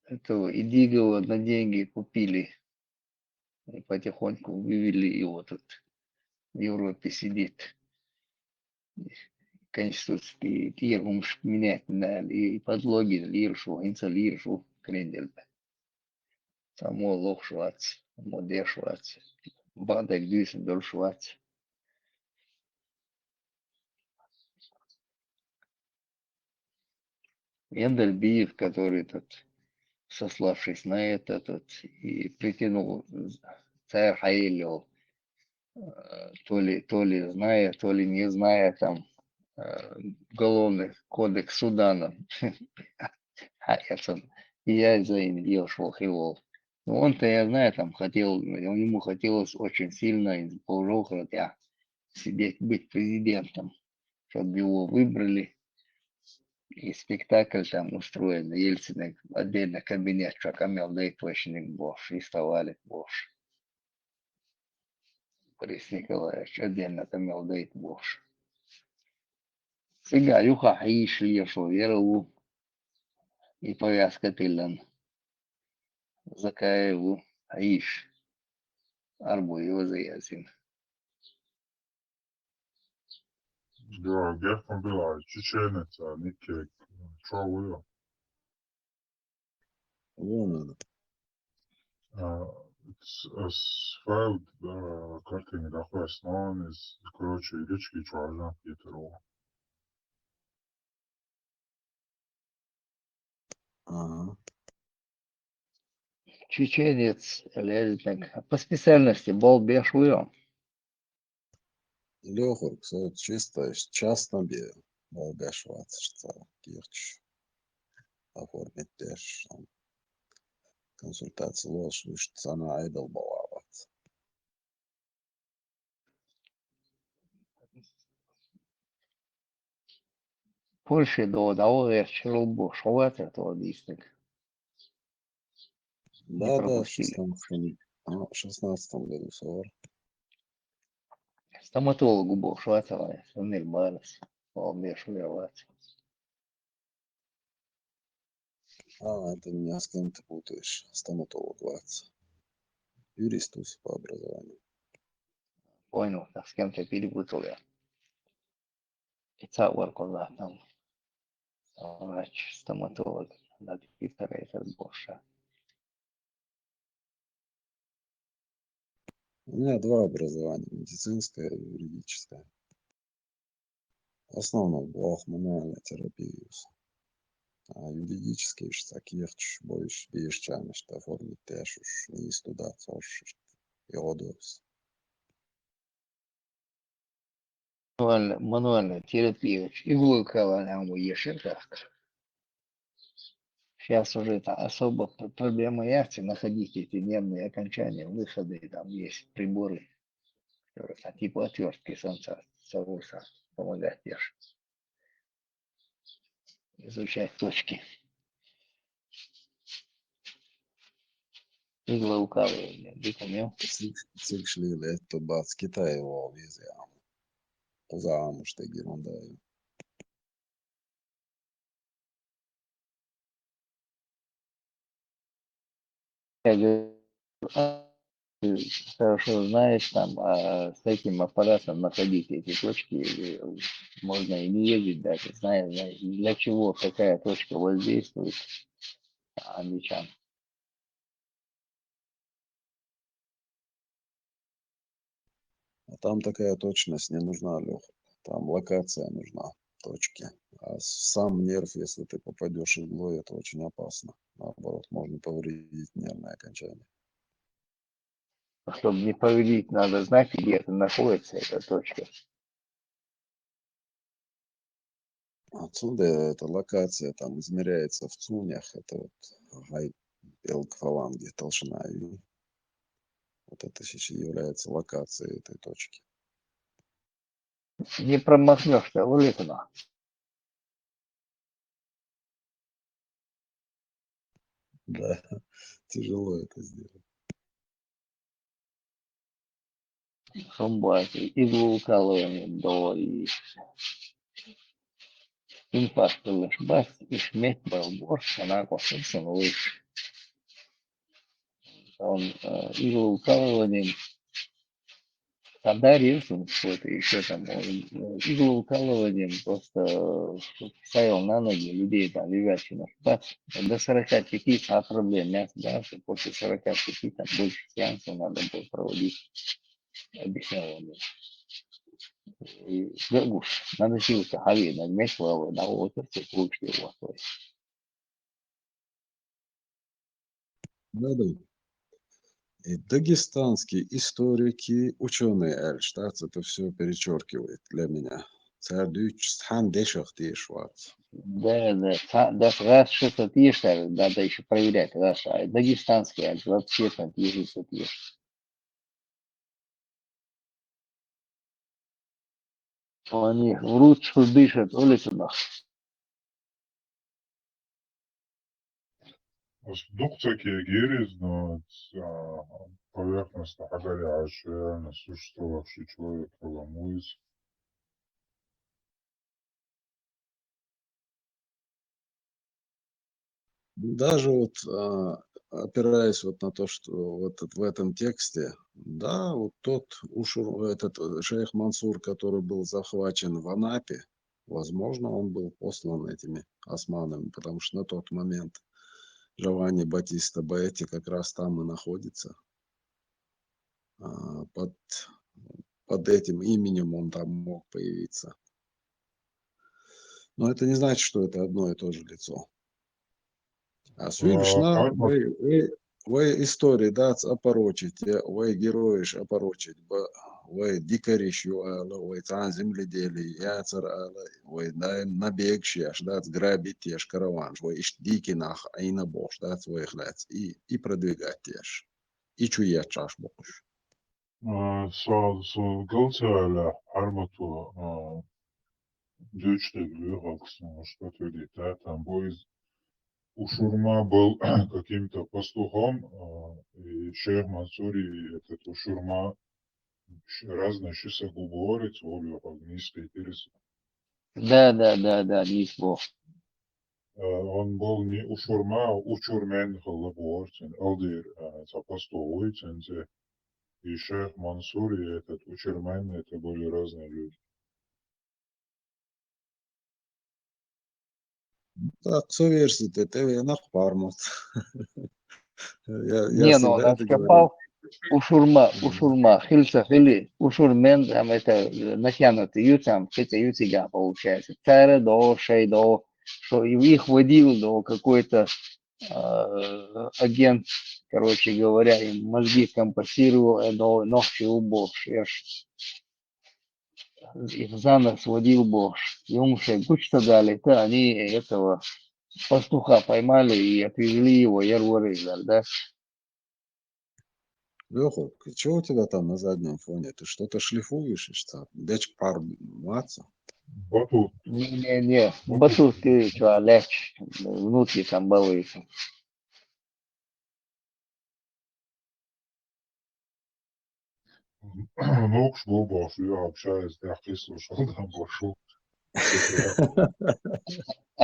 Этого Идигова на деньги купили. И потихоньку вывели его тут. В Европе сидит. Конституции тиргумш менять на и подлоги лиршу, инца лиршу, крендельбе. Само лох швац, моде швац. Бадак дюсен дол швац. Эндельбиев, который тут, сославшись на это, тут и притянул царь Хаилил, то ли зная, то ли не зная, там, уголовный кодекс Судана. И я за им делал шелхивол. Но он-то, я знаю, там хотел, ему хотелось очень сильно из полжохротя сидеть, быть президентом, чтобы его выбрали. И спектакль там устроен, Ельцин отдельно кабинет, как имел Дейтвочник Бош, и вставали Бош. Борис Николаевич отдельно имел Дейт Бош. Сега Юха Хаиш Лешо Верову и повязка Тылан. Закаеву Хаиш. Арбу его заязин.
Да, Герман была чеченец, а Нике Чауя.
Вон это.
Сфайлд картини dakle snan iz короче речки Чуажан Петрова.
Ага.
Чеченец, лязник. По специальности был бешуем.
Лёхор, кстати, чисто частно бе Волгашвац, что Кирч оформить теж консультация ложь, что цена айдол балават.
Польше до того черубу шоват этого дистик. Не
Да, в
пропустили.
16 году совар.
Стоматологу был шватовая, сунель барас. Был бешуеват.
Это меня с кем ты путаешь. Стоматолог Вац. Юрист по образованию.
Понял, так с кем-то перепутал я. И цауэр куда там. Врач, стоматолог. Надо Питера этот Боша.
У меня два образования. Медицинское и юридическое. Основном блох мануальная терапия. А юридический ж таких больше вещами, что оформить теж уж не туда, тоже и одос.
Мануальная терапия. Иглу каланяму ешерках. Сейчас уже это особо проблема яхты находить эти нервные окончания, выходы, там есть приборы, которые типа отвертки солнца, солнца помогать держать. Изучать точки. Иглоукалывание. Дикомел.
Цикшли это бац Китай его везде. Замуж что ерунда.
Я говорю, хорошо знаешь, там с этим аппаратом находить эти точки, можно и не ездить даже, знаешь, для чего, какая точка воздействует англичан.
А там такая точность не нужна, Лех. Там локация нужна, точки. А сам нерв, если ты попадешь иглой, это очень опасно. Наоборот, можно повредить нервное окончание.
Чтобы не повредить, надо знать, где это находится, эта точка.
Отсюда эта локация там измеряется в цунях. Это вот гай фаланги, толщина. И вот это сейчас является локацией этой точки.
Не промахнешься, вылетно.
Да, тяжело это сделать.
Шумбат, иглоукалыванием до и инфаркт бат, и шмет был борщ, она косился выше. Он иглоукалыванием, тогда режем что-то еще там, иглоукалыванием просто ставил на ноги людей там лежащих на шпац. До 45 проблем мясо, да, что после 45 там больше сеансов надо было проводить, объяснял он. Гуш, надо силка, хави, нагметь лавы, на отерце, лучше его.
Да-да. И дагестанские историки, ученые Эльштадт это все перечеркивает для меня. Цардыч Стхан Дешах Дешварц.
Да, да, раз что-то пишешь, надо еще проверять, раз, а дагестанские, а вообще там пишется, пишешь. Они врут, что дышат, улицу нах.
Дуктаки гири знают поверхностно горячая, реально существовавший человек волнуется.
Даже вот опираясь вот на то, что вот в этом тексте, да, вот тот этот шейх Мансур, который был захвачен в Анапе, возможно, он был послан этими османами, потому что на тот момент Джованни Батиста Баэти как раз там и находится. Под, под этим именем он там мог появиться. Но это не значит, что это одно и то же лицо. А Свигшна, вы истории, да, опорочите, вы героиш опорочить, вы дикариш юала, вы цан земледелие, яцер ала, вы набег шеш, да, грабить теш караван, вы иш дики нах, а и на бош, да, своих лец, и продвигать теш, и чуя чаш бокуш.
Så Galtala armatu дючтеглю, что-то где-то там бой у Шурма был каким-то пастухом, и шейх Мансури этот у Шурма разные часы говорит, волю огнистый перес.
Да, не бог.
Он был не у Шурма, у Чурмен Халабуортин, Алдир, запастовуйтин, и шейх Мансури этот у Чурмен, это были разные люди.
Так, суверсите, ты нах пармут. Я
Не, ну он
всегда это говорю.
откопал у Шурма, хильца хили, у Шурмен, там это натянутый ют, там, это ютига получается. Царя до шей до, что их водил до какой-то агент, короче говоря, им мозги компостировал, до ногти убор, их за нос водил Бош. Ему кучу дали, то они этого пастуха поймали и отвезли его, Ярворызар, да?
Леха, что у тебя там на заднем фоне? Ты что-то шлифуешь и что? Дечь пар маца?
Батут.
Не, батут, ты что, лечь, внутри там балуется.
Ну, уж Бобов, я общаюсь, я слушал, там пошел.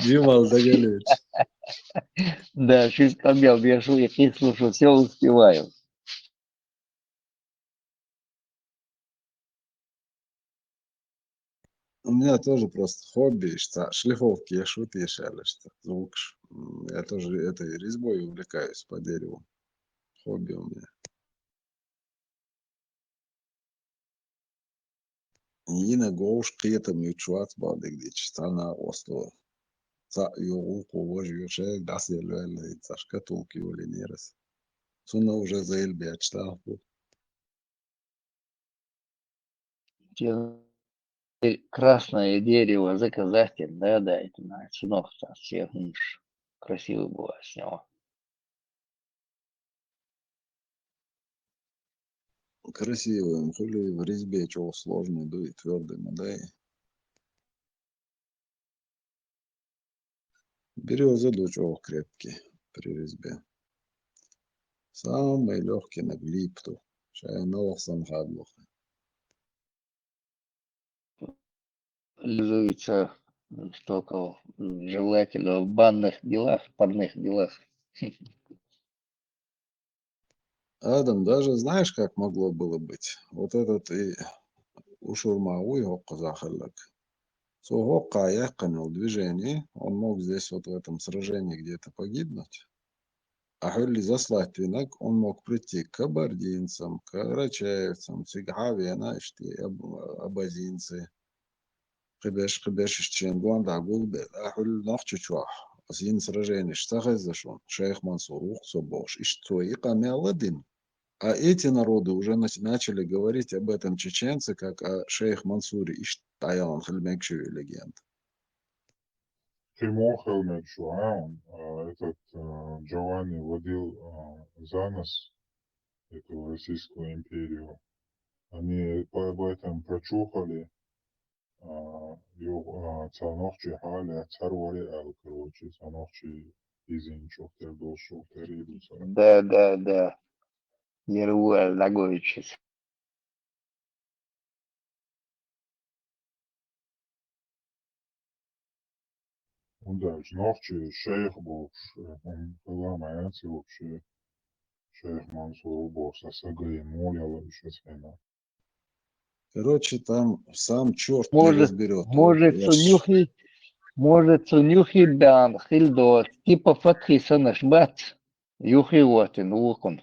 Димал Дагалевич.
Да, чуть побел, я слушаю, все успеваю.
У меня тоже просто хобби, что шлифовки я шутки шали, что звук. Я тоже этой резьбой увлекаюсь по дереву. Хобби у меня. Yine goğuş kıyıtım yuçuat bağlı gidiş. Sana osto. Sa yoğu kovuş yuçe das yerlerle цашка толки улинерес. Суна уже за эльби очтал.
Красное дерево заказать, да, это на сынок всех красивый было с него.
Красивый, хули в резьбе чего сложный, да и твердый, да и березы до чего крепкий при резьбе. Самый легкий на глипту. Шай новых сам хадлох.
реализуется только желательно в банных делах, парных делах.
Адам, даже знаешь, как могло было быть? Вот этот и Ушурмауи Захалак. Сугока яхканул движение, он мог здесь вот в этом сражении где-то погибнуть. А Хюлли заслать винок, он мог прийти к кабардинцам, к карачаевцам, цигавена, абазинцы. Хибеш, ищен гуанда гулбе, а Хюлли нохчичуах. Азин сражение, штахазашон, шейх Мансур, ухсобош, ищцой, и камеладин. А эти народы уже начали говорить об этом чеченцы, как о шейх Мансуре и Таян Хальмекшеве легенд.
Тимур Хелмекшуа, этот Джованни водил за нос эту Российскую империю. Они об этом прочухали, цанохчи хали, царвали эл, короче, цанохчи изин чохтер был шохтер идуса.
Да. Еруэль Лаговичис.
Он дальше нохчи шейх был, он была моя вообще шейх Мансур был, сосага и молила еще свина.
Короче, там сам черт не разберет.
Может, Цунюхи Дан, Хильдот, типа Фатхиса наш Юхи Уотин, Лукун.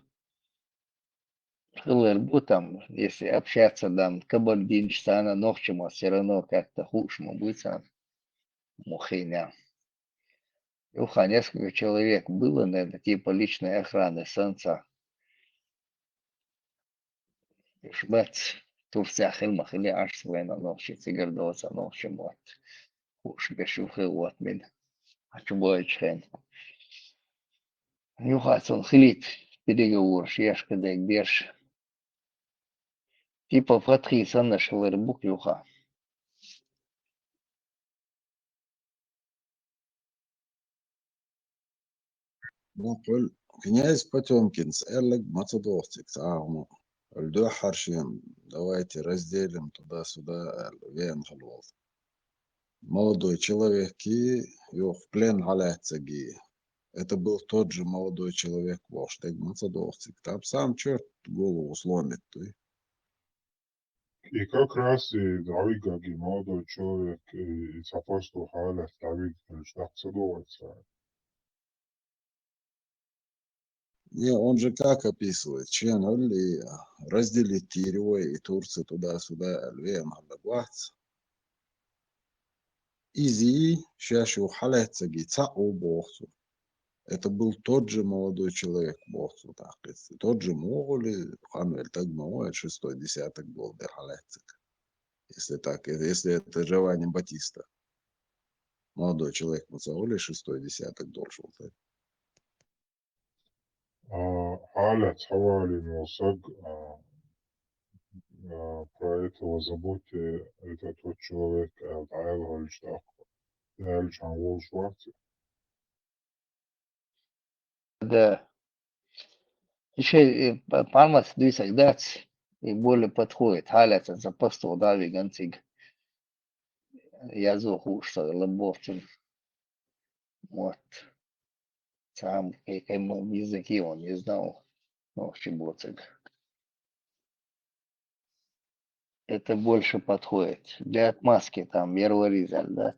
Хилер там, если общаться, там, Кабардинчтана, Нохчима, все равно как-то хуже быть, Мухиня. Юха, несколько человек было, наверное, типа личной охраны Санца. Шбац, Турция Хилма, Хили Ашсвена, Нохчи, Цигардоса, Нохчимот. Уж бешухи вот мин. Ачубоичхен. Юхацун хлит переговор, шешка да гдеш. Типа фатхи санна шалербук юха.
نقول князь Потемкин с Эрлик Мацедовцик, сагму. Льдо Харшин, давайте разделим туда-сюда, вен халвал. Молодой человек и в плен халяцаги. Это был тот же молодой человек, Воштег Мацедовцик. Там сам черт голову сломит.
И как раз и Давид, как и молодой человек, и апостол Халев Давид, так цедоваться.
Не, он же как описывает? Чен ли разделить Тиру и Турцию туда-сюда, Львен, Халабац. Изи, шашу халяцаги, цау бохсу. Это был тот же молодой человек, бохсу, так, тот же Моголи, Ханвель Тагмауэль, 6-й десяток был Дерхаляцик. Если так, если это Джованни Батиста. Молодой человек Мацаули, 6-й десяток должен быть.
Аля Цавали Мосаг, про этого заботе, это тот человек, Айл Гольштах, Айл Чангол Шварцев.
Да. Еще Палмас Дюсак Дац и более подходит. Халяца за апостол Дави Ганциг. Я зоху, что Лобовцин. Вот. Сам, каким языки он не знал. Ну, Чеботцик. Это больше подходит. Для отмазки там Ерваризаль, да.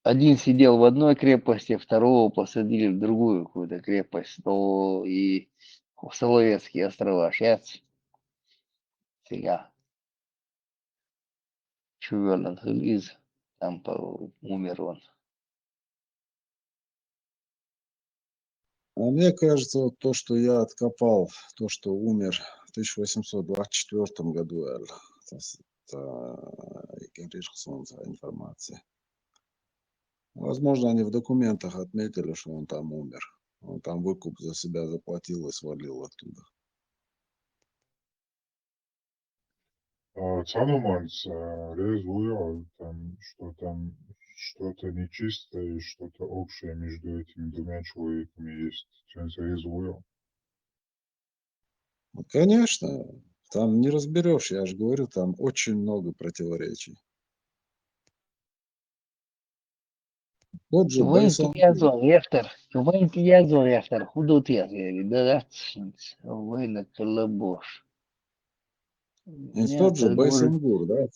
Один сидел в одной крепости, второго посадили в другую какую-то крепость, то и в Соловецкие острова шяц. Сега. Чувелен Хилиз, там умер он.
А мне кажется, вот то, что я откопал, то, что умер в 1824 году, это информация. Возможно, они в документах отметили, что он там умер. Он там выкуп за себя заплатил и свалил оттуда.
Цануманс резуя, там что-то нечистое и что-то общее между этими двумя человеками есть. Резуя.
Ну, конечно, Там не разберешь, я же говорю, там очень много противоречий. Тот же
Вين
Байсонг,
تيازون يفتر وين تيازون يفتر خدو تيازون ده وين كلبوش
тот же
я говорю
Байсонгур, да,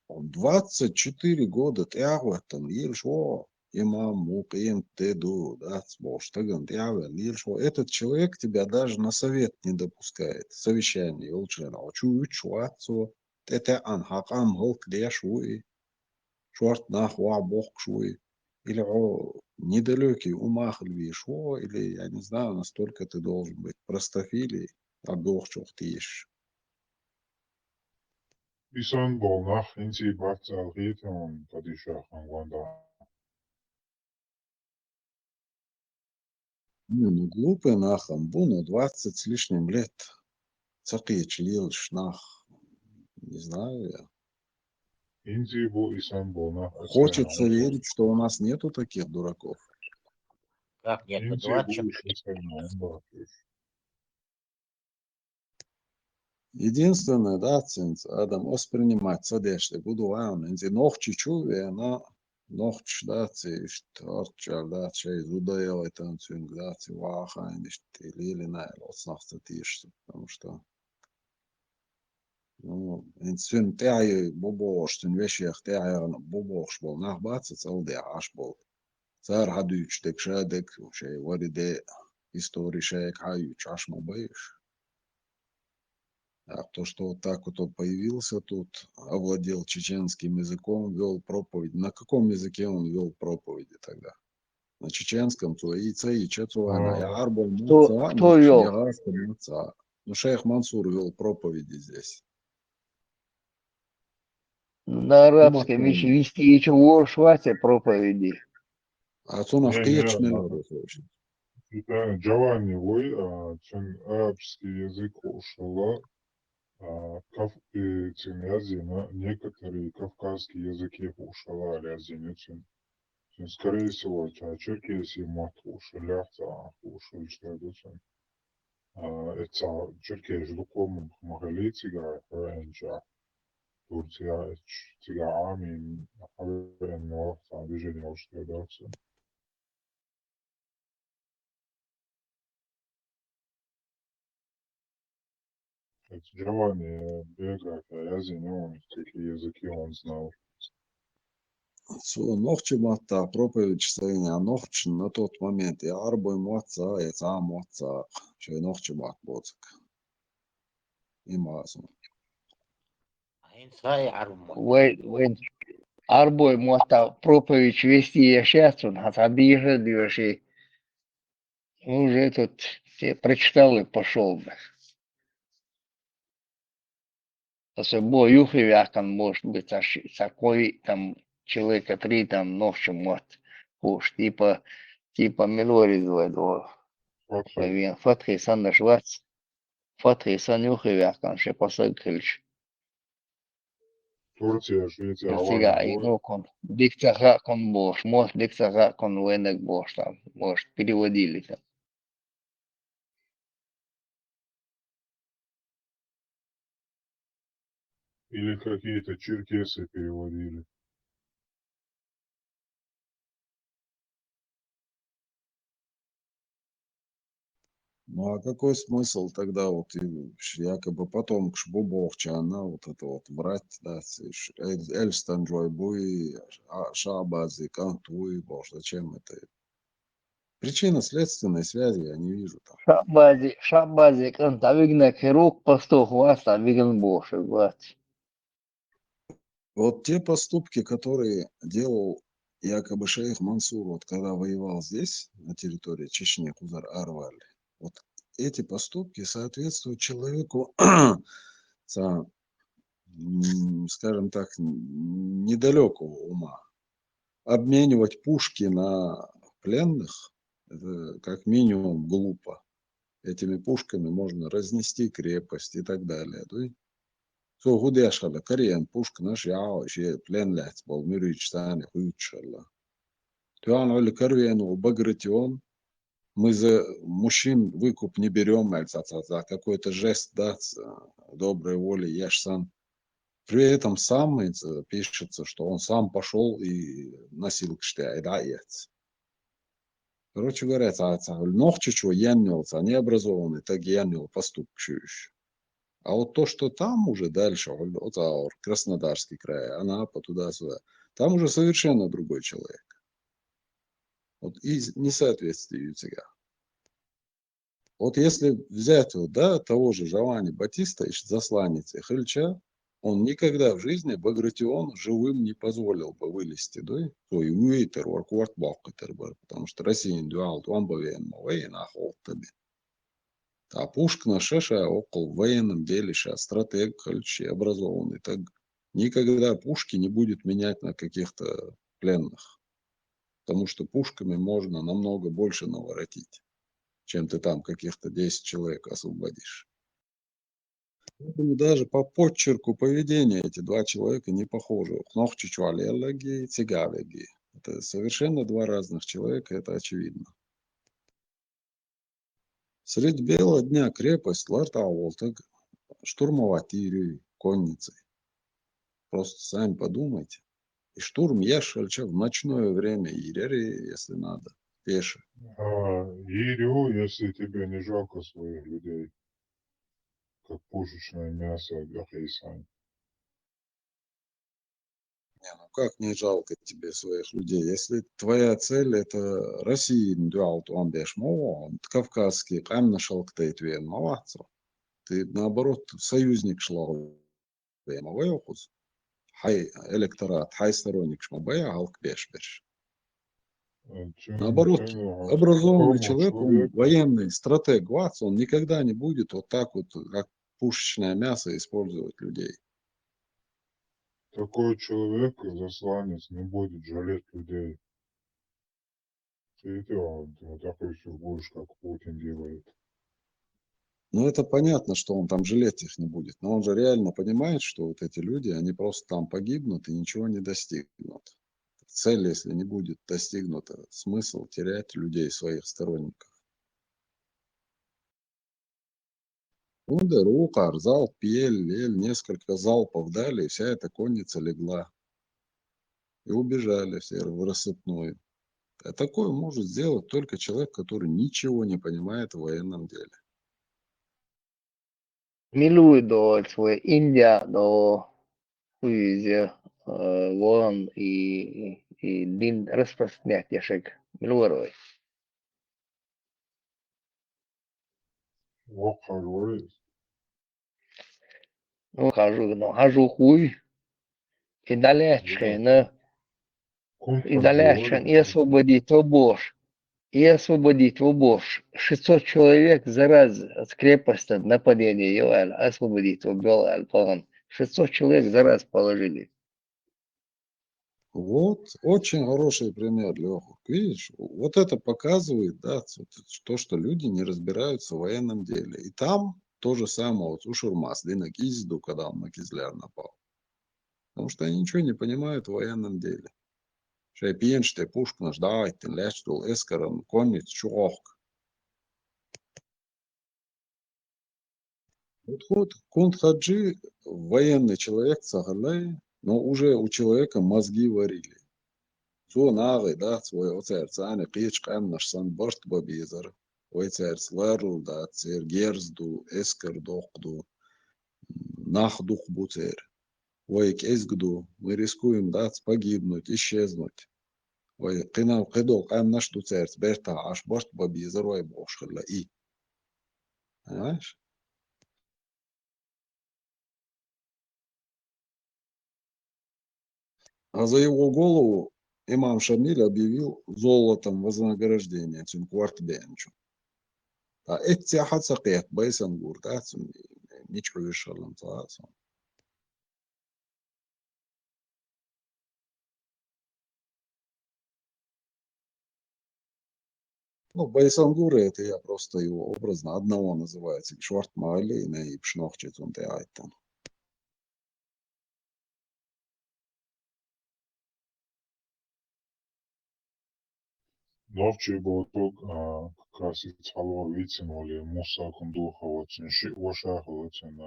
24 года тягватан, шо, имам, муким, теду, да, боштаган, тягван, шо. Этот человек тебя даже на совет не допускает, совещание, улчена, чуачу, это анхакам, холк, дешуи, шорт нахуа, бог шуи. Или недалекий умахльви, шо, или, я не знаю, настолько ты должен быть простофилий, а бог чухтишь.
İstanbul nach inti baktal hiton padişah Angwanda.
Ну, глупый нахам, буну 20 с лишним лет. Цакич лилш нах, не знаю я.
İnti bu İstanbul nach
Хочется
Esrarnamut.
верить, что у нас нету таких дураков.
Как нет,
İnti
24.
bu Esrarnamut.
Единственное, да, цинц, Адам, воспринимать садешли, буду вам, инзи нохчи чуве, на нохч, да, ци, штарчар, да, чей зудаел, это цинк, да, ци, ваха, инди, лили, на, лоцнахта тишься, потому что, ну, инцин, тяй, бобош, тин вещех, тяй, бобош, бол, нах бацец, алде, аш бол. صار حد يشتك شادك وشي ورده истории шаек хаю чашму боишь. А то, что вот так вот он появился тут, овладел чеченским языком, вел проповедь. На каком языке он вел проповеди тогда? На чеченском, то и цей, чецуана, я арбой муца,
кто вел
я муца. Ну, шейх Мансур вел проповеди здесь.
на арабском
Уматон.
вести ничего швате проповеди
А то на
Не,
хтеч не
надо.
надо, слушай.
Это Джованни Вой, арабский язык ушла, Азина, некоторые кавказские языки ушла, Азина, скорее всего, Черкесии мат ушла, ушла, что это, это Черкес, луком, Махали, Тига, Рэнча, Турция, Тига, Амин, Хавен, Муахта, движение, что это, это Джованни, биография, Азина, он какие языки он знал.
Нохчи мата проповедь чтения, а нохч на тот момент я арбой моца, я сам моца, что нохчи мат боцк. И мазу.
Инсай армут.
وين арбой мота проповедь вести я сейчас он хасадиша диваши уже тут все прочитал и пошел бы. Особо юхивякан может быть такой там человека три там ночью может уж типа Милори двойного. Вен фатхи сан нажвать фатхи сан юхивякан ще посылкалыч.
Турция, Швеция,
Сега
Авария,
и ну кон дикцага кон бош может дикцага кон венек бош там может переводили там.
или какие-то черкесы переводили.
Ну а какой смысл тогда вот якобы потом к Шбубовча, она вот это вот брать, да, Эльстан Джойбуи, Шабази, Кантуи, боже, зачем это? Причинно-следственной связи я не вижу там.
Шабази кан тавигна хирург постох вас тавигн бош вот.
Вот те поступки, которые делал якобы шейх Мансур, вот когда воевал здесь, на территории Чечни, Хузар-Арваль, вот эти поступки соответствуют человеку, скажем так, недалекого ума. Обменивать пушки на пленных, это как минимум глупо. Этими пушками можно разнести крепость и так далее. So hudashkala Korean pushka nash yao she plan lats bol mirich tani huychkala. Tuan ol Korean و بقرتيون мы за мужчин выкуп не берем, за какой-то жест, да, доброй воли, ешсан. При этом сам пишется, что он сам пошел и носил кштя, да, яц. Короче говоря, нохчичу яннился, необразованный, так яннил поступчующий. А вот то, что там уже дальше, вот Краснодарский край, Анапа, туда-сюда, там уже совершенно другой человек. Вот и несоответствие тебя. Вот если взять вот, да, того же Жавани Батиста из засланницы Хильча, он никогда в жизни Багратиону живым не позволил бы вылезти, да, той уитер, воркварт бакетер, потому что Россия индуал, туамбовен, мовей, нахол тебе. А Пушкина шеша около военном деле, стратег Хильчи образованный, так никогда пушки не будет менять на каких-то пленных, потому что пушками можно намного больше наворотить, чем ты там каких-то 10 человек освободишь. Поэтому даже по подчерку поведения эти два человека не похожи. Хнохчичуалеллаги и цигавеги. Это совершенно два разных человека, это очевидно. Средь бела дня крепость Лартаолтаг штурмовать Ирию конницей. Просто сами подумайте. И штурм Яшальча в ночное время, Ирери, если надо, пеше.
Ирю, если тебе не жалко своих людей, как пушечное мясо для Хейсан.
Не, ну как не жалко тебе своих людей? Если твоя цель это Россия, индуал, кавказский, камна шалктейт вен, молодца. Ты наоборот союзник шлал, хай электорат, хай сторонник шмабая, алк беш. Наоборот, образованный
Такому
человек, он
человеку,
военный стратег, он никогда не будет вот так вот, как пушечное мясо, использовать людей.
такой человек, засланец, не будет жалеть людей. Ты вот такой все будешь, как Путин делает.
Ну, это понятно, что он там жалеть их не будет. Но он же реально понимает, что вот эти люди, они просто там погибнут и ничего не достигнут. Цель, если не будет достигнута, смысл терять людей, своих сторонников. Рукар, залп, ель, несколько залпов дали, и вся эта конница легла. И убежали все в рассыпную. А такое может сделать только человек, который ничего не понимает в военном деле.
Милуй до свой Индия, до Уизе, вон и дин распространять яшек. Милуй.
Вокхарой,
Ну, хожу хуй, и далече, и далече, и освободить обош. И освободить обош. 600 человек за раз с крепости нападения Йоэль освободить убил Альпан. 600 человек за раз положили.
Вот очень хороший пример, Леха. Видишь, вот это показывает, да, то, что люди не разбираются в военном деле. И там то же самое, вот у Шурмас, на Кизду, когда он на Кизляр напал. Потому что они ничего не понимают в военном деле. Шайпиенште, Пушкина, Ждайтен, Лечтул, Эскаран, Конниц, Чуохк. Вот Кунт Хаджи, военный человек, Цагалай, но уже у человека мозги варили. Цо нагы, да, свой оцер, цаны, кич, камнаш, сан, борт бабизар. Ойцер, слару, да, цер, герзду, эскер, дохду, нахдух буцер. Ойк эзгду, мы рискуем, да, погибнуть, исчезнуть. Ой, кынал, кыдол, камнаш, дуцер, берта, аш, борт бабизар, ой, бошхала, и. Понимаешь? А за его голову имам Шамиль объявил золотом вознаграждение, цинкварт бенчу. А эти хацакет, байсангур, да, ничего вешалом, ну, Байсангуры, это я просто его образно одного называется. Шварт Маалейна и Пшнохчет он там.
Новчий болоток, как раз и цалва витянули, Муса Кундуха, очень Вашаха, очень,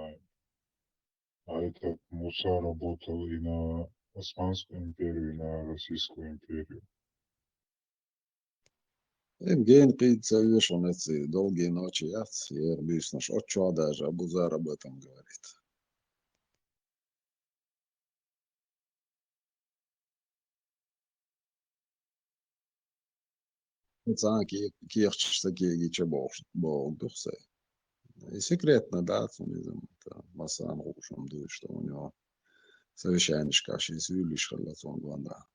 а этот Муса работал и на Османскую империю, и на Российскую империю.
Им ген пицца вешал эти долгие ночи, я обычно отчего даже Абузар об этом говорит. Инсан киевчишь такие гича бог духсе. И секретно, да, цунизм, это масан рушам дует, что у него совещание шкаши из Юлиш Харлацон Гванда.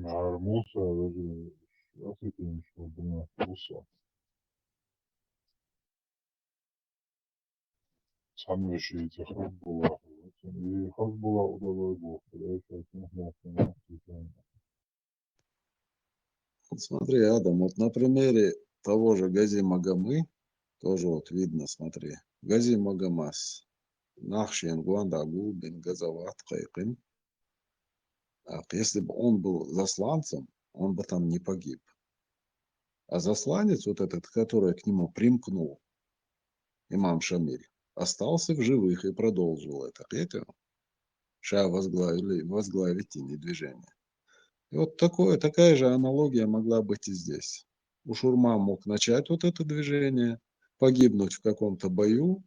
А Муса даже ответил, что был Муса. Сам вещи эти Хазбулла. И Хазбулла удалой бог. Я сейчас не знаю,
Вот смотри, Адам, вот на примере того же Гази Магомы, тоже вот видно, смотри. Гази Магомас, Нахшин Гуанда Губин, Газават Кайкин. Если бы он был засланцем, он бы там не погиб. А засланец, вот этот, который к нему примкнул, имам Шамиль, остался в живых и продолжил это. Видите? Возглавить тени движения. И вот такая же аналогия могла быть и здесь. Ушурма мог начать вот это движение, погибнуть в каком-то бою,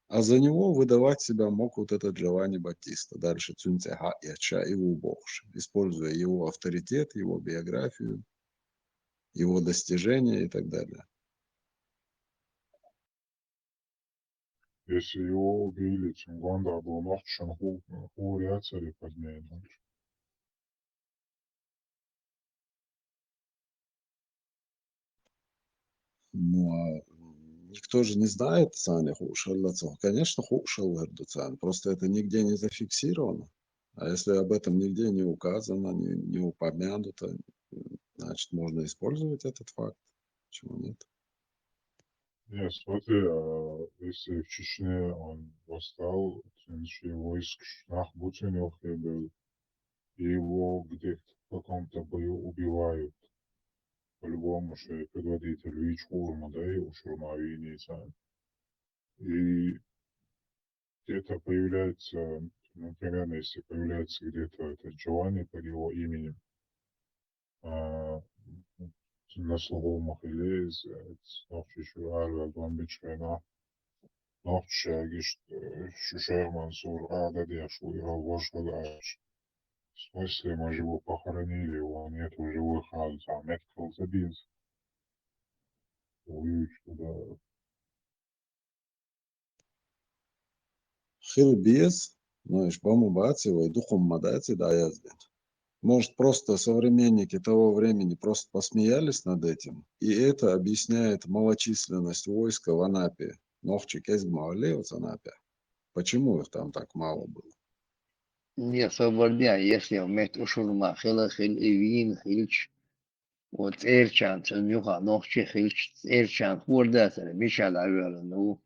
а за него выдавать себя мог вот этот Джованни Батиста, дальше Цюнцеха и Ача, его Богш, используя его авторитет, его биографию, его достижения и так далее.
если его убили, Цингванда был Нохчан Хуряцари позднее.
Ну, а никто же не знает Цани Хушаллацов. Конечно, Хушаллерду Цан, просто это нигде не зафиксировано. А если об этом нигде не указано, не упомянуто, значит, можно использовать этот факт. Почему нет?
Нет, смотри, если в Чечне он восстал, значит, войск Шнахбутинов был, и его где-то в каком-то бою убивают. По-любому, что предводитель Вич Хурма, да, и Ушурмавини, и где-то появляется, ну, примерно, если появляется где-то этот Джованни под его именем, а, на словах Илез, Нохчи Шурар, Валбамбичвена, Нохчи Агиш, Шушер Мансур, Адади, Шуира, Вашвадаш. В смысле, мы же его похоронили, его нет в живых, а заметил забез. Увидишь, да.
Хилбиес, ну, Ишбаму Бацева и Духом Мадати, да, яздин. Может, просто современники того времени просто посмеялись над этим, и это объясняет малочисленность войска в Анапе. Нохчик Эзгмаале в Анапе. Почему их там так мало было?
Не освободя, если вместе Ушурма, Хил, Ивин, Хильч, вот Эрчан, Нюха, Нохчи, Хильч, Эрчан, Хурдатер, Мишал Авера, ну,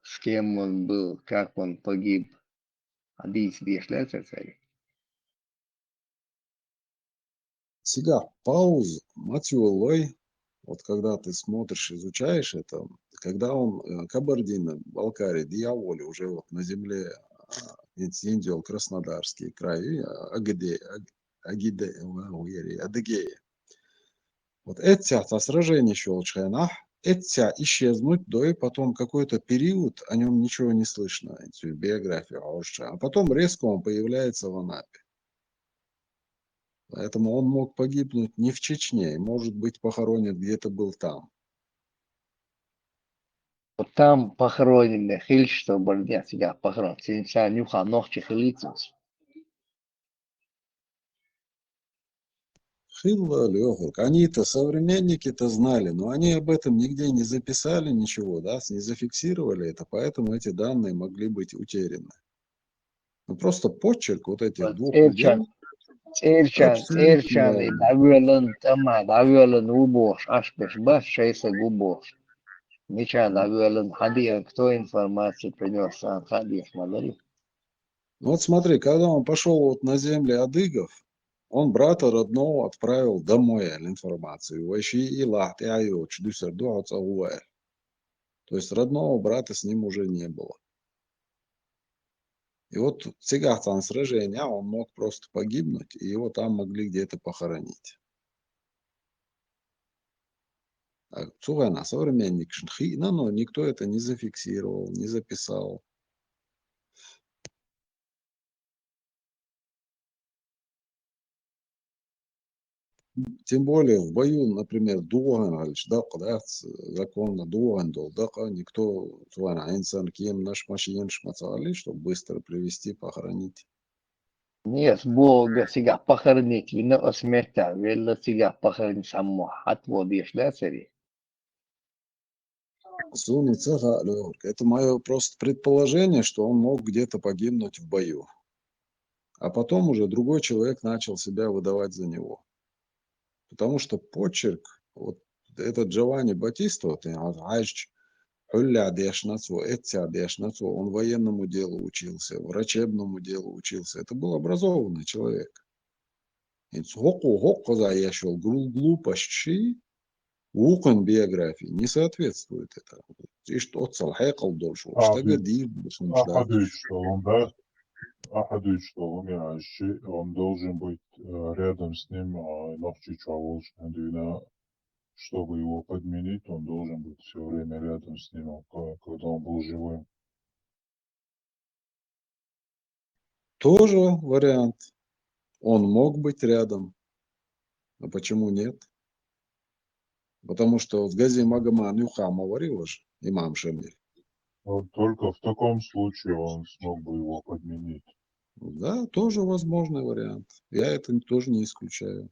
с кем он был, как он погиб, Адис Бишлетер,
Сега, пауз, Матью Лой, вот когда ты смотришь, изучаешь это, когда он Кабардино, Балкария, Дьяволе, уже вот на земле Индиол, Краснодарский край, и Адыгея. Вот эти сражения Щелчхайнах, эти исчезнуть, да и потом какой-то период, о нем ничего не слышно, эти биографии Аушча, а потом резко он появляется в Анапе. Поэтому он мог погибнуть не в Чечне, может быть похоронен где-то был там.
вот там похоронены Хильч, что Бордя себя похоронен, Синча, Нюха, Нохчи, Хилицус.
Хилла, Лёгурк, они-то, современники-то знали, но они об этом нигде не записали ничего, да, не зафиксировали это, поэтому эти данные могли быть утеряны. Ну, просто почерк вот этих
Вот
двух
Эрчан,
людей
Эрчан, и
абсолютно
Давелан, Тама, Давелан, Убош, Ашпеш, Баш, Шейса, Губош. Нича, Давелан, Хадия, кто информацию принес, Хадия, смотри.
Ну вот смотри, когда он пошел вот на земли адыгов, он брата родного отправил домой информацию. Вообще и лахт, и айоч, дюсердуа, цауэ. То есть родного брата с ним уже не было. И вот в цигахтан сражения он мог просто погибнуть, и его там могли где-то похоронить. А цугана, современник шнхи, но никто это не зафиксировал, не записал. Тем более в бою, например, дуган, законно дуган долдака, никто цугана инсан кем наш машин шмацали, чтобы быстро привести, похоронить.
Нет, Бога себя похоронить, вина осмертя, велла себя похоронить саму, отводишь, да, цари?
Суни цеха, это мое просто предположение, что он мог где-то погибнуть в бою. А потом уже другой человек начал себя выдавать за него. Потому что почерк, вот этот Джованни Батиста, вот, он военному делу учился, врачебному делу учился. Это был образованный человек. Глупости, укон биографии не соответствует это. И что отцалхайкал дольше, что гадир,
Ахадыч, что он, да? Ахадыч, что он, он должен быть рядом с ним, ногчи чаволш, чтобы его подменить, он должен быть все время рядом с ним, когда он был живым.
тоже вариант. Он мог быть рядом. А почему нет? Потому что в Гази Магоман Юхам говорил же, имам Шамиль.
Вот только в таком случае он смог бы его подменить.
Да, тоже возможный вариант. Я это тоже не исключаю.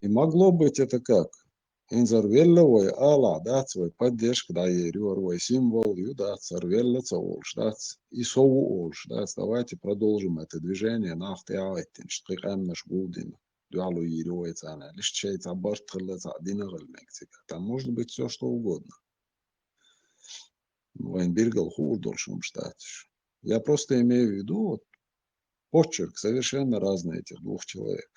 И могло быть это как? Инзарвелловой ала, да, свой поддержка, да, и рюровой символ, ю, да, царвелла, цаолш, да, и сову олш, да, давайте продолжим это движение, нахты айтин, штрикам наш гудин, дюалу и рюой цана, лишь чей цабарт хилла цадина Мексика. Там может быть все, что угодно. Вайнбергал хур должен штать. Я просто имею в виду, вот, почерк совершенно разный этих двух человек.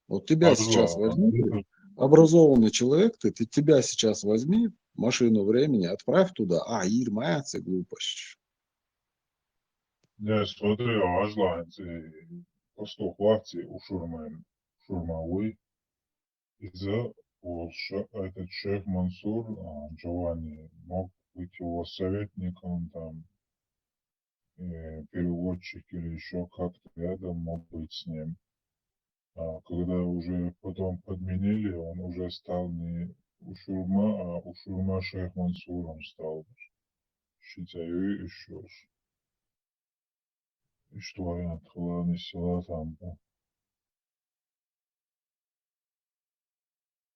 Вот тебя сейчас возьми, образованный человек, ты тебя сейчас возьми, машину времени, отправь туда, ирмается глупость.
Не, смотри, ажланцы, постух лахти у шурмавы, из-за этот шейх Мансур, Джованни, мог быть его советником, там, переводчик или еще как-то рядом мог быть с ним. А когда уже потом подменили, он уже стал не у Шурма, а у Шурма шейх Мансуром стал. Считаю еще. И что вариант главный села там был.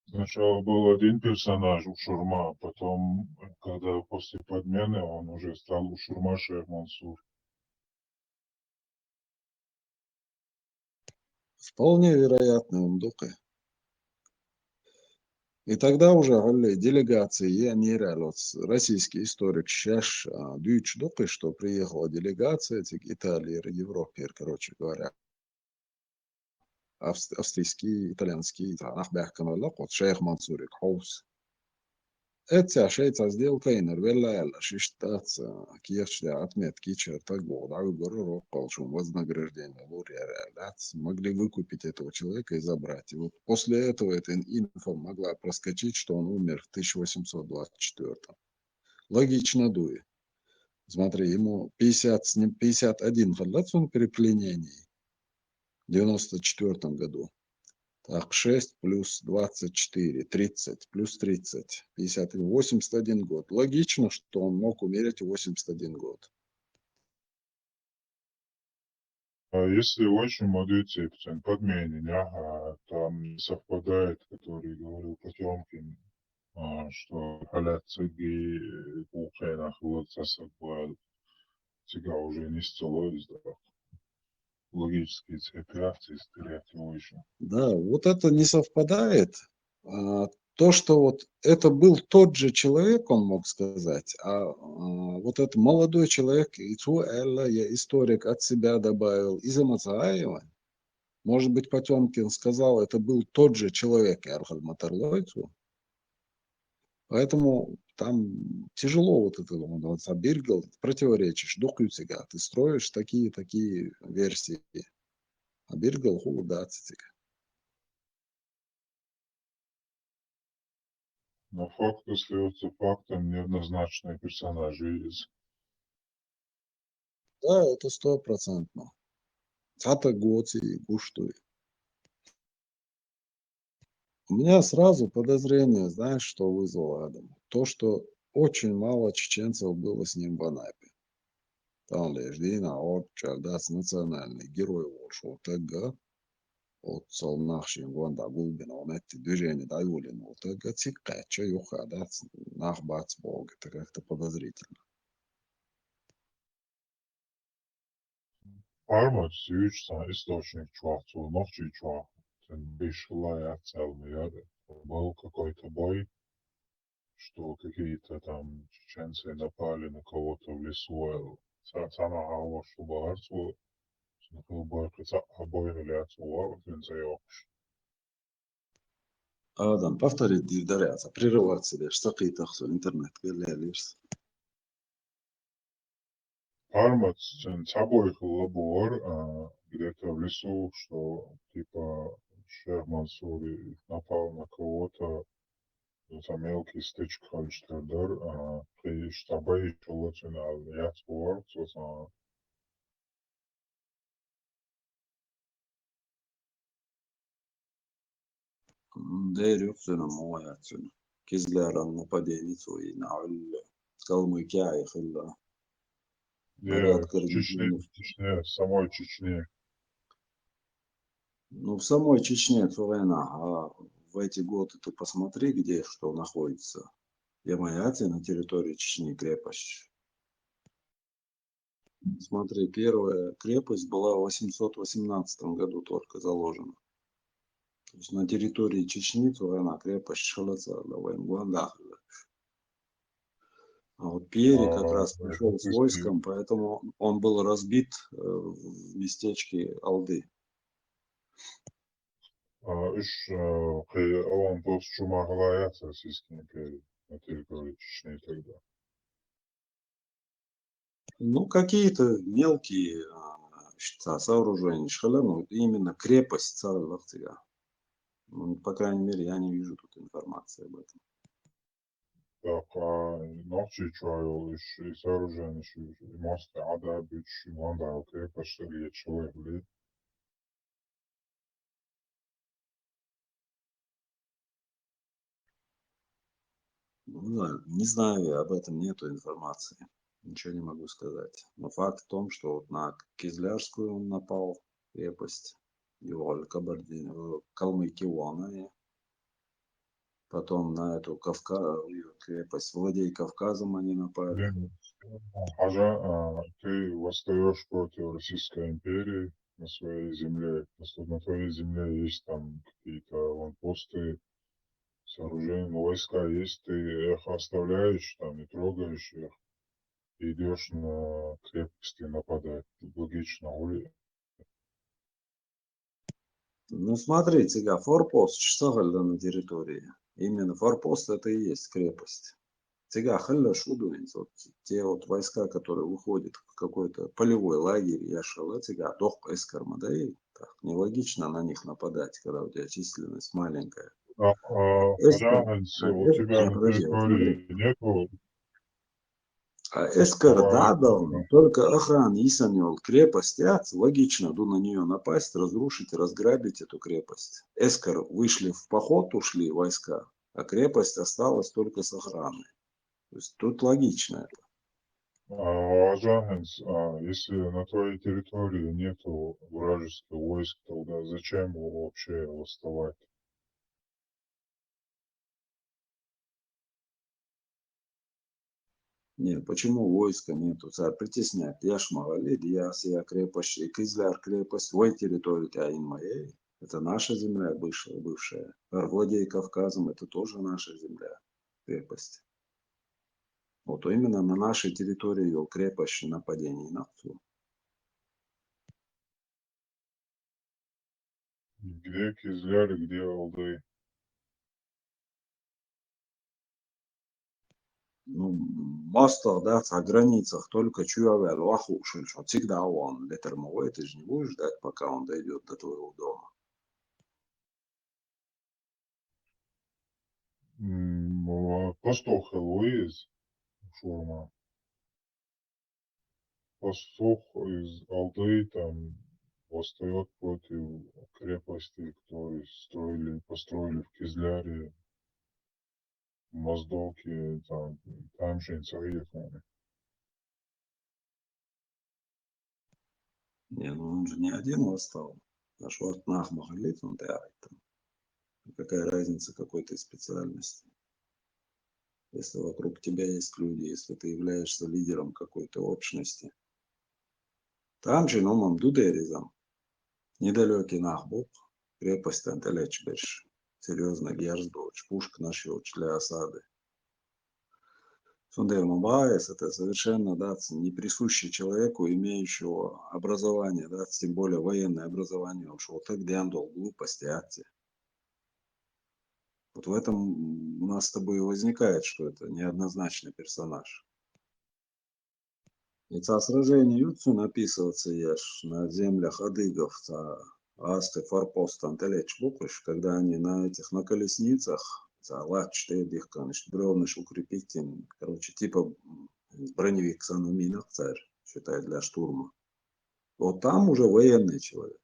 Сначала был один персонаж у Шурма, а потом, когда после подмены, он уже стал у Шурма шейх Мансур.
Вполне вероятно, Умдука. И тогда уже делегации, я не реально, российский историк Шаш Дюч Дукы, что приехала делегация Италии, Европы, короче говоря, австрийский, итальянский, шейх Мансурик, Хаус. Это шейца сделка инер велла шиштац киевшля отмет кичер так был, да, говорю, получил вознаграждение, могли выкупить этого человека и забрать. И вот после этого эта инфа могла проскочить, что он умер в 1824. Логично дует. Смотри, ему 50, с ним 51 он при пленении в 94 году. Так, 6 плюс 24, 30, плюс 30, 51, 81 год. Логично, что он мог умереть в 81 год.
А если очень молодые подмене, там не совпадает, который говорил Потемкин, что халят цеги у хренах вот сособла, сега уже не стелось, да. Логические цепи акции, стрелять его еще.
Да, вот это не совпадает. то, что вот это был тот же человек, он мог сказать, а вот этот молодой человек, и я историк от себя добавил, из Амацаева, может быть, Потемкин сказал, это был тот же человек, Ярхаль Матарлойцу, поэтому там тяжело вот это, вот, Биргл, противоречишь, духлюцега, ты строишь такие версии, а Биргл хулудацитега.
Но факт остается фактом, неоднозначные персонажи есть.
Да, это 100%. Цата Гоци, Гуштуй. У меня сразу подозрение, знаешь, что вызвало Адам? То, что очень мало чеченцев было с ним в Анапе. Там Леждина, Чардас, национальный герой Волшо, ТГ, от Солнахшин, Гонда, Гулбина, он эти движения Даюлин, вот ТГ, Цикача, Юха, да, Нахбацболг, это как-то подозрительно.
Parmaç Sivic'ten источник чувствовал, ночью чувствовал. Бешла целый, был какой-то бой, что какие-то там чеченцы напали на кого-то в лесу. Сама говорила, что богатство, что бой, обои ляться уорд,
Адам, повторить дивдаряться, прерываться, что какие-то интернет, лерс.
Пармац обоих лабор где-то в лесу, что типа Шейх Мансур напал на кого-то, за мелкий стычка Хольштадер, при штабе национал Яцвор,
Дерю сына моя сына. Кизляран нападение свои на Калмыкия их или
где
порядка
в Чечне, самой Чечне.
Ну, в самой Чечне это война, а в эти годы ты посмотри, где что находится. Ямаяти на территории Чечни крепость. Смотри, первая крепость была в 818 году только заложена. То есть на территории Чечни война крепость Шалацарда, Ваймгуандах. А вот Пьери как раз пришел с войском, поэтому он был разбит в местечке Алды.
Он был Чумаглаяц Российской империи на территории Чечни тогда.
Ну, какие-то мелкие сооружения, ну, именно крепость Царь-Лахтига. Ну, по крайней мере, я не вижу тут информации об этом.
Так, ночью чаю и сооружение, и мосты, ада, бич, ванда, крепость, где человек, блин.
Ну, не знаю, я об этом нету информации. Ничего не могу сказать. Но факт в том, что вот на Кизлярскую он напал, крепость, его Калмыкиона, потом на эту крепость Владей Кавказом они напали.
Хажа, ты восстаешь против Российской империи на своей земле. На твоей земле есть там какие-то аванпосты, сооружения, войска есть, ты их оставляешь, там, не трогаешь их, и идешь на крепости нападать. Логично, ули.
Ну, смотри, тебя форпост, что на территории? Именно форпост это и есть крепость. Тебя хальла шудуинс, вот те вот войска, которые выходят в какой-то полевой лагерь, я шел, тебя дох эскарма, да и так, нелогично на них нападать, когда у тебя численность маленькая. Эскар,
У тебя на
подожди, вот смотри.
территории нету
Эскар дадал, только охран Исанел крепость, логично, на нее напасть, разрушить, разграбить эту крепость. Эскар вышли в поход, ушли войска, а крепость осталась только с охраной. То есть тут логично это.
Ажанец, если на твоей территории нету вражеских войск, тогда зачем его вообще восставать?
Нет, почему войска нету? Царь притесняет. Я шмагали, я сия крепость, и Кизляр крепость, твой территории, а ин моей. Это наша земля бывшая. Владея Кавказом, это тоже наша земля, крепость. Вот именно на нашей территории вел крепость нападение на Аксу.
Где Кизляр и где Алдай?
Ну, мостах, да, о границах только чуявел ваху, что всегда он летермовой, ты же не будешь ждать, пока он дойдет до твоего дома.
Пастух Луиз, шурма. Пастух из Алды там восстает против крепости, которые построили в Кизляре, в Моздоке, там же Цариевны.
Не, ну он же не один восстал. Аж вот нахмахалит он там. Какая разница какой ты специальности? Если вокруг тебя есть люди, если ты являешься лидером какой-то общности. Там же, ну, мамдудеризам, недалекий нахбук, крепость Анталечбеш, серьезно герздоч, пушка нашьоч для осады. Сундер Мабаес — это совершенно, да, не присущий человеку, имеющего образование, да, тем более военное образование, уж вот так диандол глупости, акции. Вот в этом у нас с тобой и возникает, что это неоднозначный персонаж. И це сражение Юцу написываться ешь на землях адыгов, асты форпост антелеч буквиш, когда они на этих, на колесницах, лач их, конечно, бревныш укрепитель, короче, типа броневик с ануминах, царь, считай, для штурма. Вот там уже военный человек,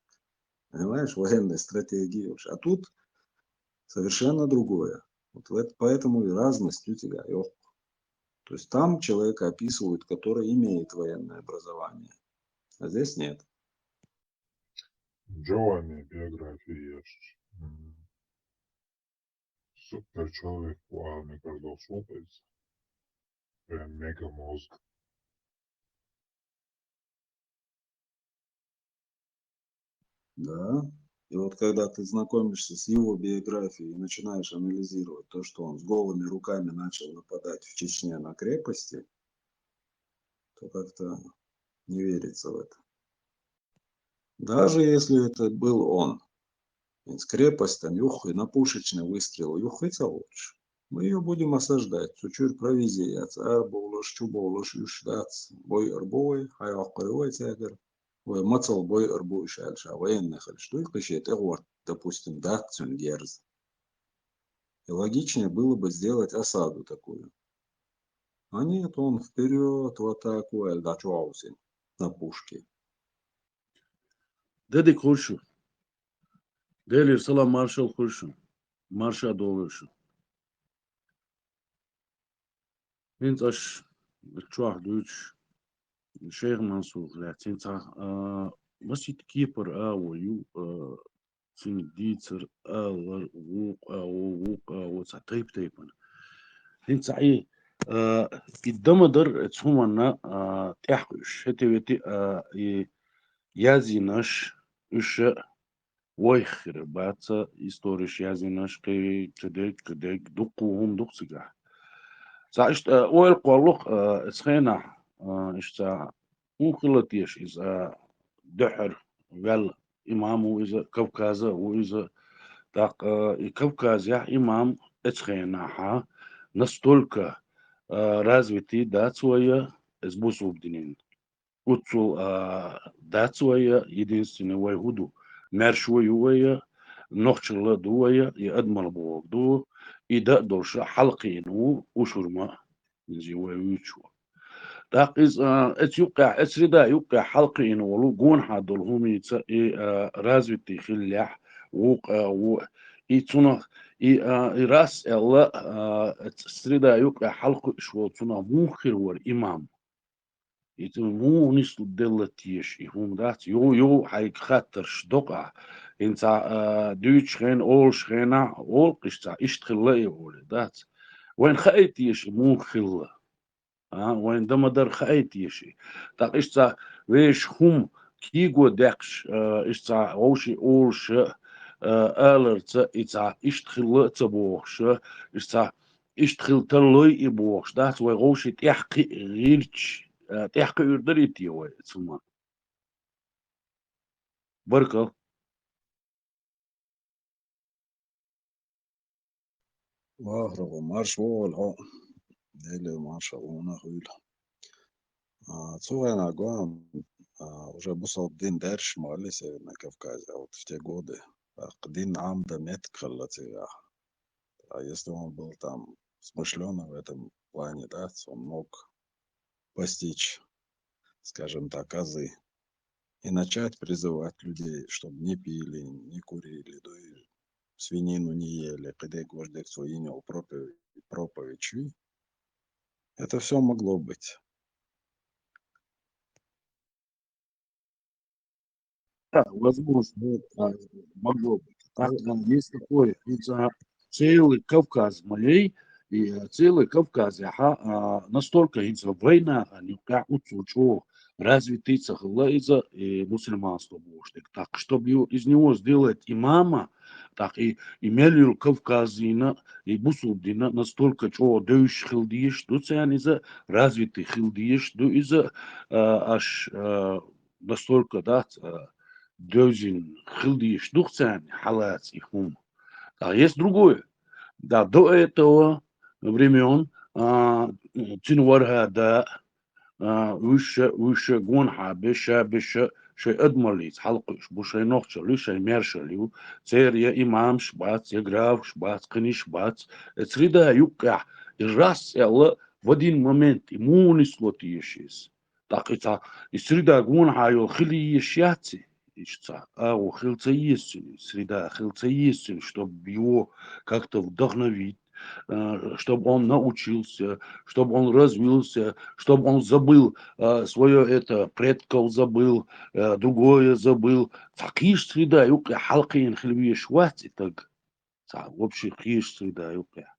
понимаешь, военной стратегии уж. А тут совершенно другое. Вот поэтому и разность у тебя, ёх. То есть там человека описывают, который имеет военное образование, а здесь нет.
Джованни биографии есть. Супер человек по армии, когда слопается. Прям мега мозг.
Да. И вот когда ты знакомишься с его биографией и начинаешь анализировать то, что он с голыми руками начал нападать в Чечне на крепости, то как-то не верится в это. Даже если это был он. Ведь крепость там, юх, и на пушечный выстрел, юхается лучше. Мы ее будем осаждать. Чуть-чуть провизия, арболош, чуболош, юшдац, бой арбой, хайохкой тягер. Мацал бой арбой шальша, военный хальш. Что их пишет, вот, допустим, да, цюнгерз. И логичнее было бы сделать осаду такую. А нет, он вперед в атаку, эльдачуаусин на пушке.
Деdik Хуршу. Делир салам маршал Хуршу. Марша долушу. Инт аш чуах дуч шейх Мансур лят. Инт масит кипер ю син дицер вук тайпан. Инт саи قدام در تصومنا تحوش هتوتي يازيناش وش ويخر باتsa историш язинаш кей кедек дукуهم дуксига. За ишт ойл قولق اسخينا اشتا مخلطيش из دحر вел имаму из Кавказа из так и Кавказ я имам اسخينا настолько развитый дацуя с бусубдинин. Уцу дацуя единственный вайгуду. مرشوية نخشل دوية يأدمر بوغدو إذا دولش حلقينو وشرما نزي ويوتشو تاقيز اتيوقع اسردا يوقع حلقينو ولو قون حادول هم يتسا رازوتي خليح وقع و يتسونا راس الله اسردا يوقع حلق شو تسونا موخر ور إمام مو نسل دلتيش يهم دات يو حيك خاطر شدقع انت دوتش خين اول شخينا اول قشتا اشتخلا يقول دات وين خايتيش مو خلا وين دمدر خايتيش تا قشتا ويش هم كيغو داكش اشتا اوشي اولش ألرت إتع إشتخل تبوخش إتع إشتخل تلوي إبوخش ده وغوش تحقي غيرش تحقي يردريتي هو اسمه بركة
وأهرب مارش وول هو ديلي مارش أونا خيل цугана гуам уже бусал дин дерш мали Северной Кавказе, а вот в те годы дин амда метк халатига. А если он был там смышленый в этом плане, да, он мог постичь, скажем так, азы и начать призывать людей, чтобы не пили, не курили, да и свинину не ели, когда гвоздек свинил проповедь. Это все могло быть.
Да, возможно, могло быть. Так, есть такой целый Кавказ моей, и целый Кавказ, настолько война, они как развитый цахлайза и мусульманство будет. Так, чтобы из него сделать имама, так и имели Кавказина и Бусудина настолько, что дөш хилдиш, они за развитый хилдиш, из-за аж настолько, да, Дёзин, Хилдиш, Духцан, Халац и Хум. А есть другое. Да, до этого времен Цинварха, да, выше Гонха, Беша, Шей Эдмалиц, Халкуш, Бушей Нохчали, Шей Мершалю, Церия Имам Шбац, Еграв Шбац, Кани Шбац, Среда Юка, и раз Элла в один момент ему не слотишь. Так это, и среда Гонха, и Хили Ешьяци, у Хилца есть среда, Хилца есть, чтобы его как-то вдохновить, чтобы он научился, чтобы он развился, чтобы он забыл свое это, предков забыл, другое забыл. Такие среда, юка, халкин, хлебе, швати, так, вообще, хиш среда, юка.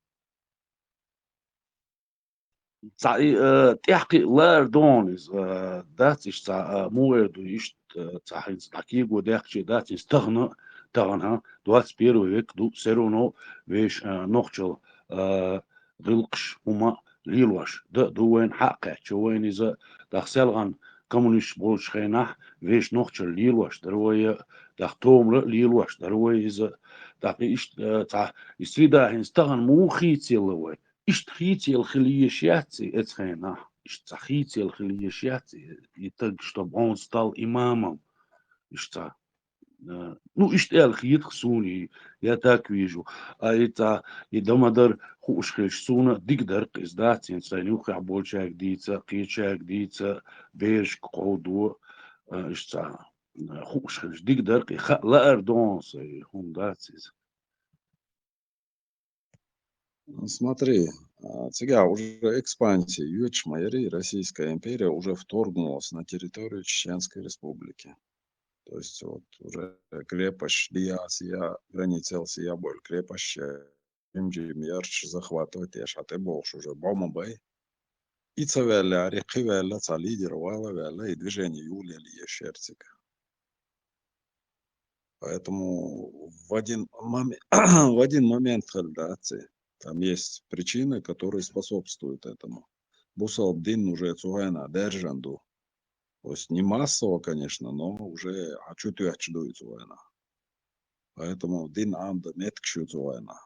تحكي لا دونز داتش تاع موعد ويش تاع تحكي وداخشي دات استغنى تغنى دوات سبيرو هيك دو سيرونو ويش نوخشل غلقش هما ليلوش دو وين حقه شو وين إذا دخسلغن كمونيش بولش خينح ويش نوخشل ليلوش دروي دختوم ليلوش دروي إذا تاقي إيش تاع يستريدا هنستغن مو خيتي Ишт хилиешьяци, эцхайна, ишт хилиешьяци, и так, чтобы он стал имамом, ишта. Ну, ишт хит суни, я так вижу. А это, и домадар хушхеш суна, дигдар издатин, сайнюха большак дица, кичак дица, бежк коду, ишта. Хушхеш дигдар, и лаар донс, хундацис.
Смотри, сега уже экспансия Юэч Майри, Российская империя уже вторгнулась на территорию Чеченской республики. То есть вот уже крепость Диасия, граница Сия боль, крепость Имджим Ярч захватывать еш, а ты больш уже Бомбай. И цавеля, реки веля, ца лидировала веля, и движение Юлия Лиешерцика. Поэтому в один момент хальдации там есть причины, которые способствуют этому. Бусалдин уже цугайна держанду. То есть не массово, конечно, но уже чуть дует цугайна. Поэтому дин анда меткшу цугайна.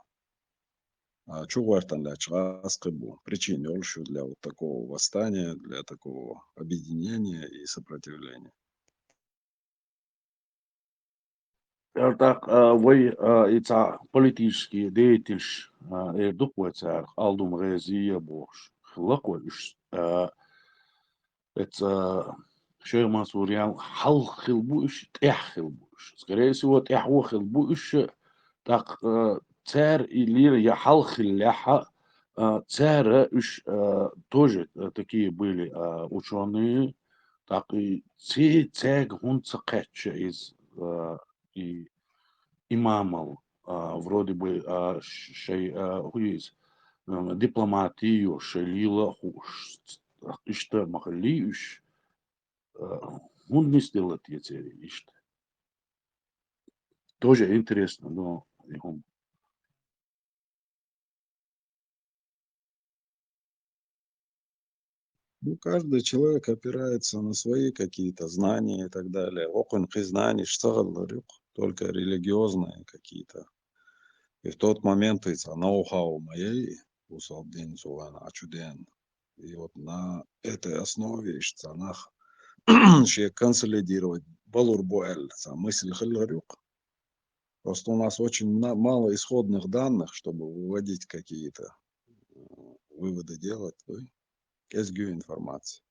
Чугартан для часкабу. Причин олшу для вот такого восстания, для такого объединения и сопротивления.
Так, вы это политические деятель, духовец, алдум резия бош, хлакоиш, это шерман сурьян, хал хилбуш, тех хилбуш. Скорее всего, тех хилбуш, так царь или я хал хилляха, царь тоже такие были ученые, так и цег хунцакетча из и имамов, вроде бы дипломатию, шелила, что махали, он не сделает эти. Тоже интересно, но هم.
Ну, каждый человек опирается на свои какие-то знания и так далее. Окон знаний, только религиозные какие-то. И в тот момент это ноу-хау моей усалдин сулана ачуден. И вот на этой основе штанах ще консолидировать балурбуэль, мысль хилларюк. Просто у нас очень мало исходных данных, чтобы выводить какие-то выводы делать. Кезгю информации.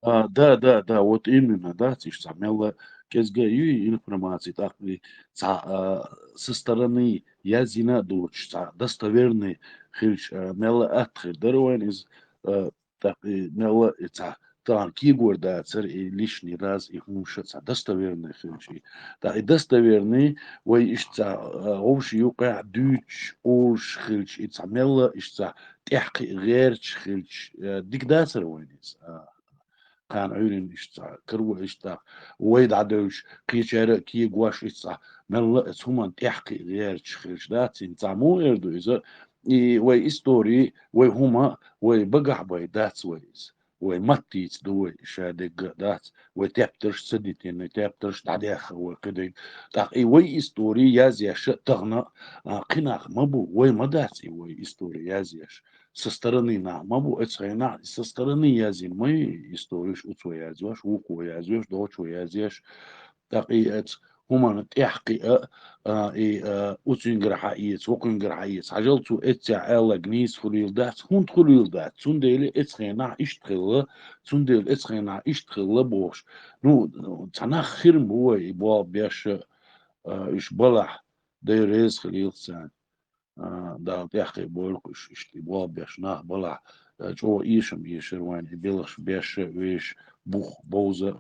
Да, вот именно, да, ты ж самела кезгаю информации, так и со стороны язина дуч, достоверный хилч, мела атхир, даруэн из, так и мела, тан кигур, да, царь и лишний раз их мушатся, достоверный хилч, да, и достоверный, ой, ишца, общий юка дуч, ош хилч, и мела, ишца, тяхки, герч хилч, диктатор войнис, كان عيون إشتا كرو إشتا ويد عدوش كيشارة كي قواش إشتا ملا هما تحكي غير تشخيش دات إنتامو إردو إذا وي إستوري وي هما وي بقع باي دات ويز وي ماتيت دوي شادق دات وي تابترش سديتين تابترش تعديخ وكده تاق وي إستوري يازيش تغنى قناق مبو وي مداتي وي إستوري يازيش со стороны на мабу эцхайна со стороны язин мы историш уцо язеш уку язеш дочу язеш так и эц هما تحقي и уцингер حقيقة وكينجر حقيقة عجلتو اتع الا جنيس خليل دات هون خليل دات تندل اتخينا اشتغل تندل اتخينا اشتغل بوش نو تنا خير هو يبوا بيش ايش بلح ديريز خليل سان da تحقي بولكش اشتي بوا بيش نا بلح جو ايشم يشر وين بيلش بيش ويش بوخ بوزة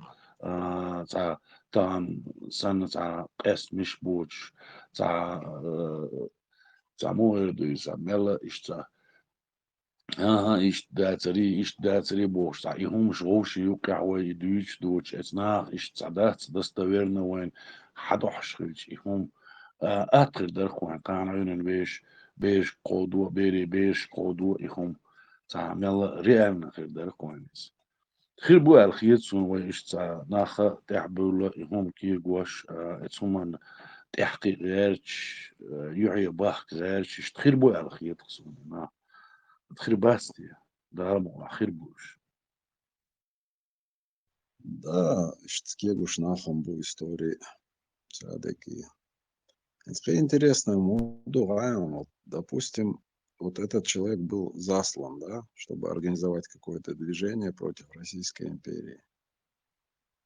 تا تان سنة تا قس مش بوش تا تا موردو يسا ملا اشتا iş дацари бошта. И хум шоуши юкя вай идуич дуч эцнах иш цадат достоверно вайн хадош хилч. И хум атр дархуан кан айнен беш коду бери беш коду и хум تعمل реально خير дархуанис. خير بو الخيط سون وای иш ца наха تعبول هم كي قواش اتسومن تحقيق غيرش يعي باخ غيرش خير بو الخيط سون خرباستي да, хирбуш.
Да, штскегуш нахом бу истории. Такие. Это интересно, вот, допустим, вот этот человек был заслан, да, чтобы организовать какое-то движение против Российской империи.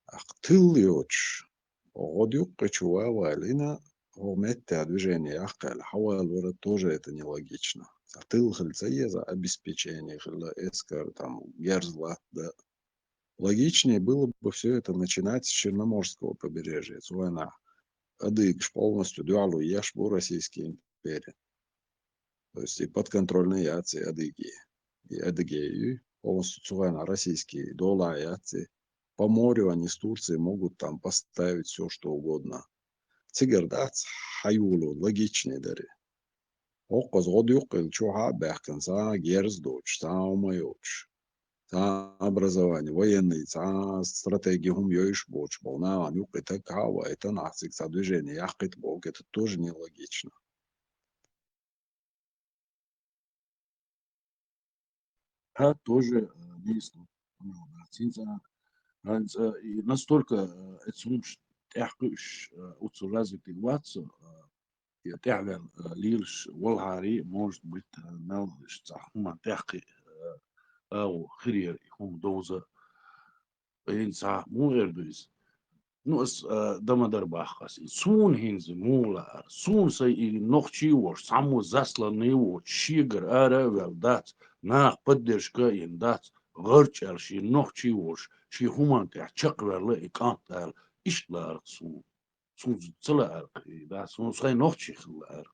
Ах, тыльёч, годюк кочуава алина, гомете движение, ахкал, хавал, тоже это нелогично. Тыл за обеспечение, эскар, там, герзлат, да. Логичнее было бы все это начинать с Черноморского побережья, с война. Адыгш полностью дуалу ешбу Российской империи. То есть и подконтрольные яцы Адыги. И Адыгею полностью цувайна российские дола яцы. По морю они с Турцией могут там поставить все, что угодно. Цигердац хаюлу логичнее дари. Окоз годюк или чуха бехканса герздоч, самайоч. образование, военный, стратегия умеешь больше, волна, они это кава, это нацик, движение, яхет бог, это тоже нелогично.
Тоже действует. И настолько это تحقيش وتصرازي تلواتس تعمل ليرش والهاري может быть نالش هما تحقي أو خير هم دوزة إنسا مو إردويس نوس دما درباخاس سون هينز مولا سون سي نوخشي وش سامو засланный вот шигр ара велдат на поддержка индат горчар ши нохчи вож ши хуманте чакверле и кантал ишлар сун цлар да сун сай нохчи хлар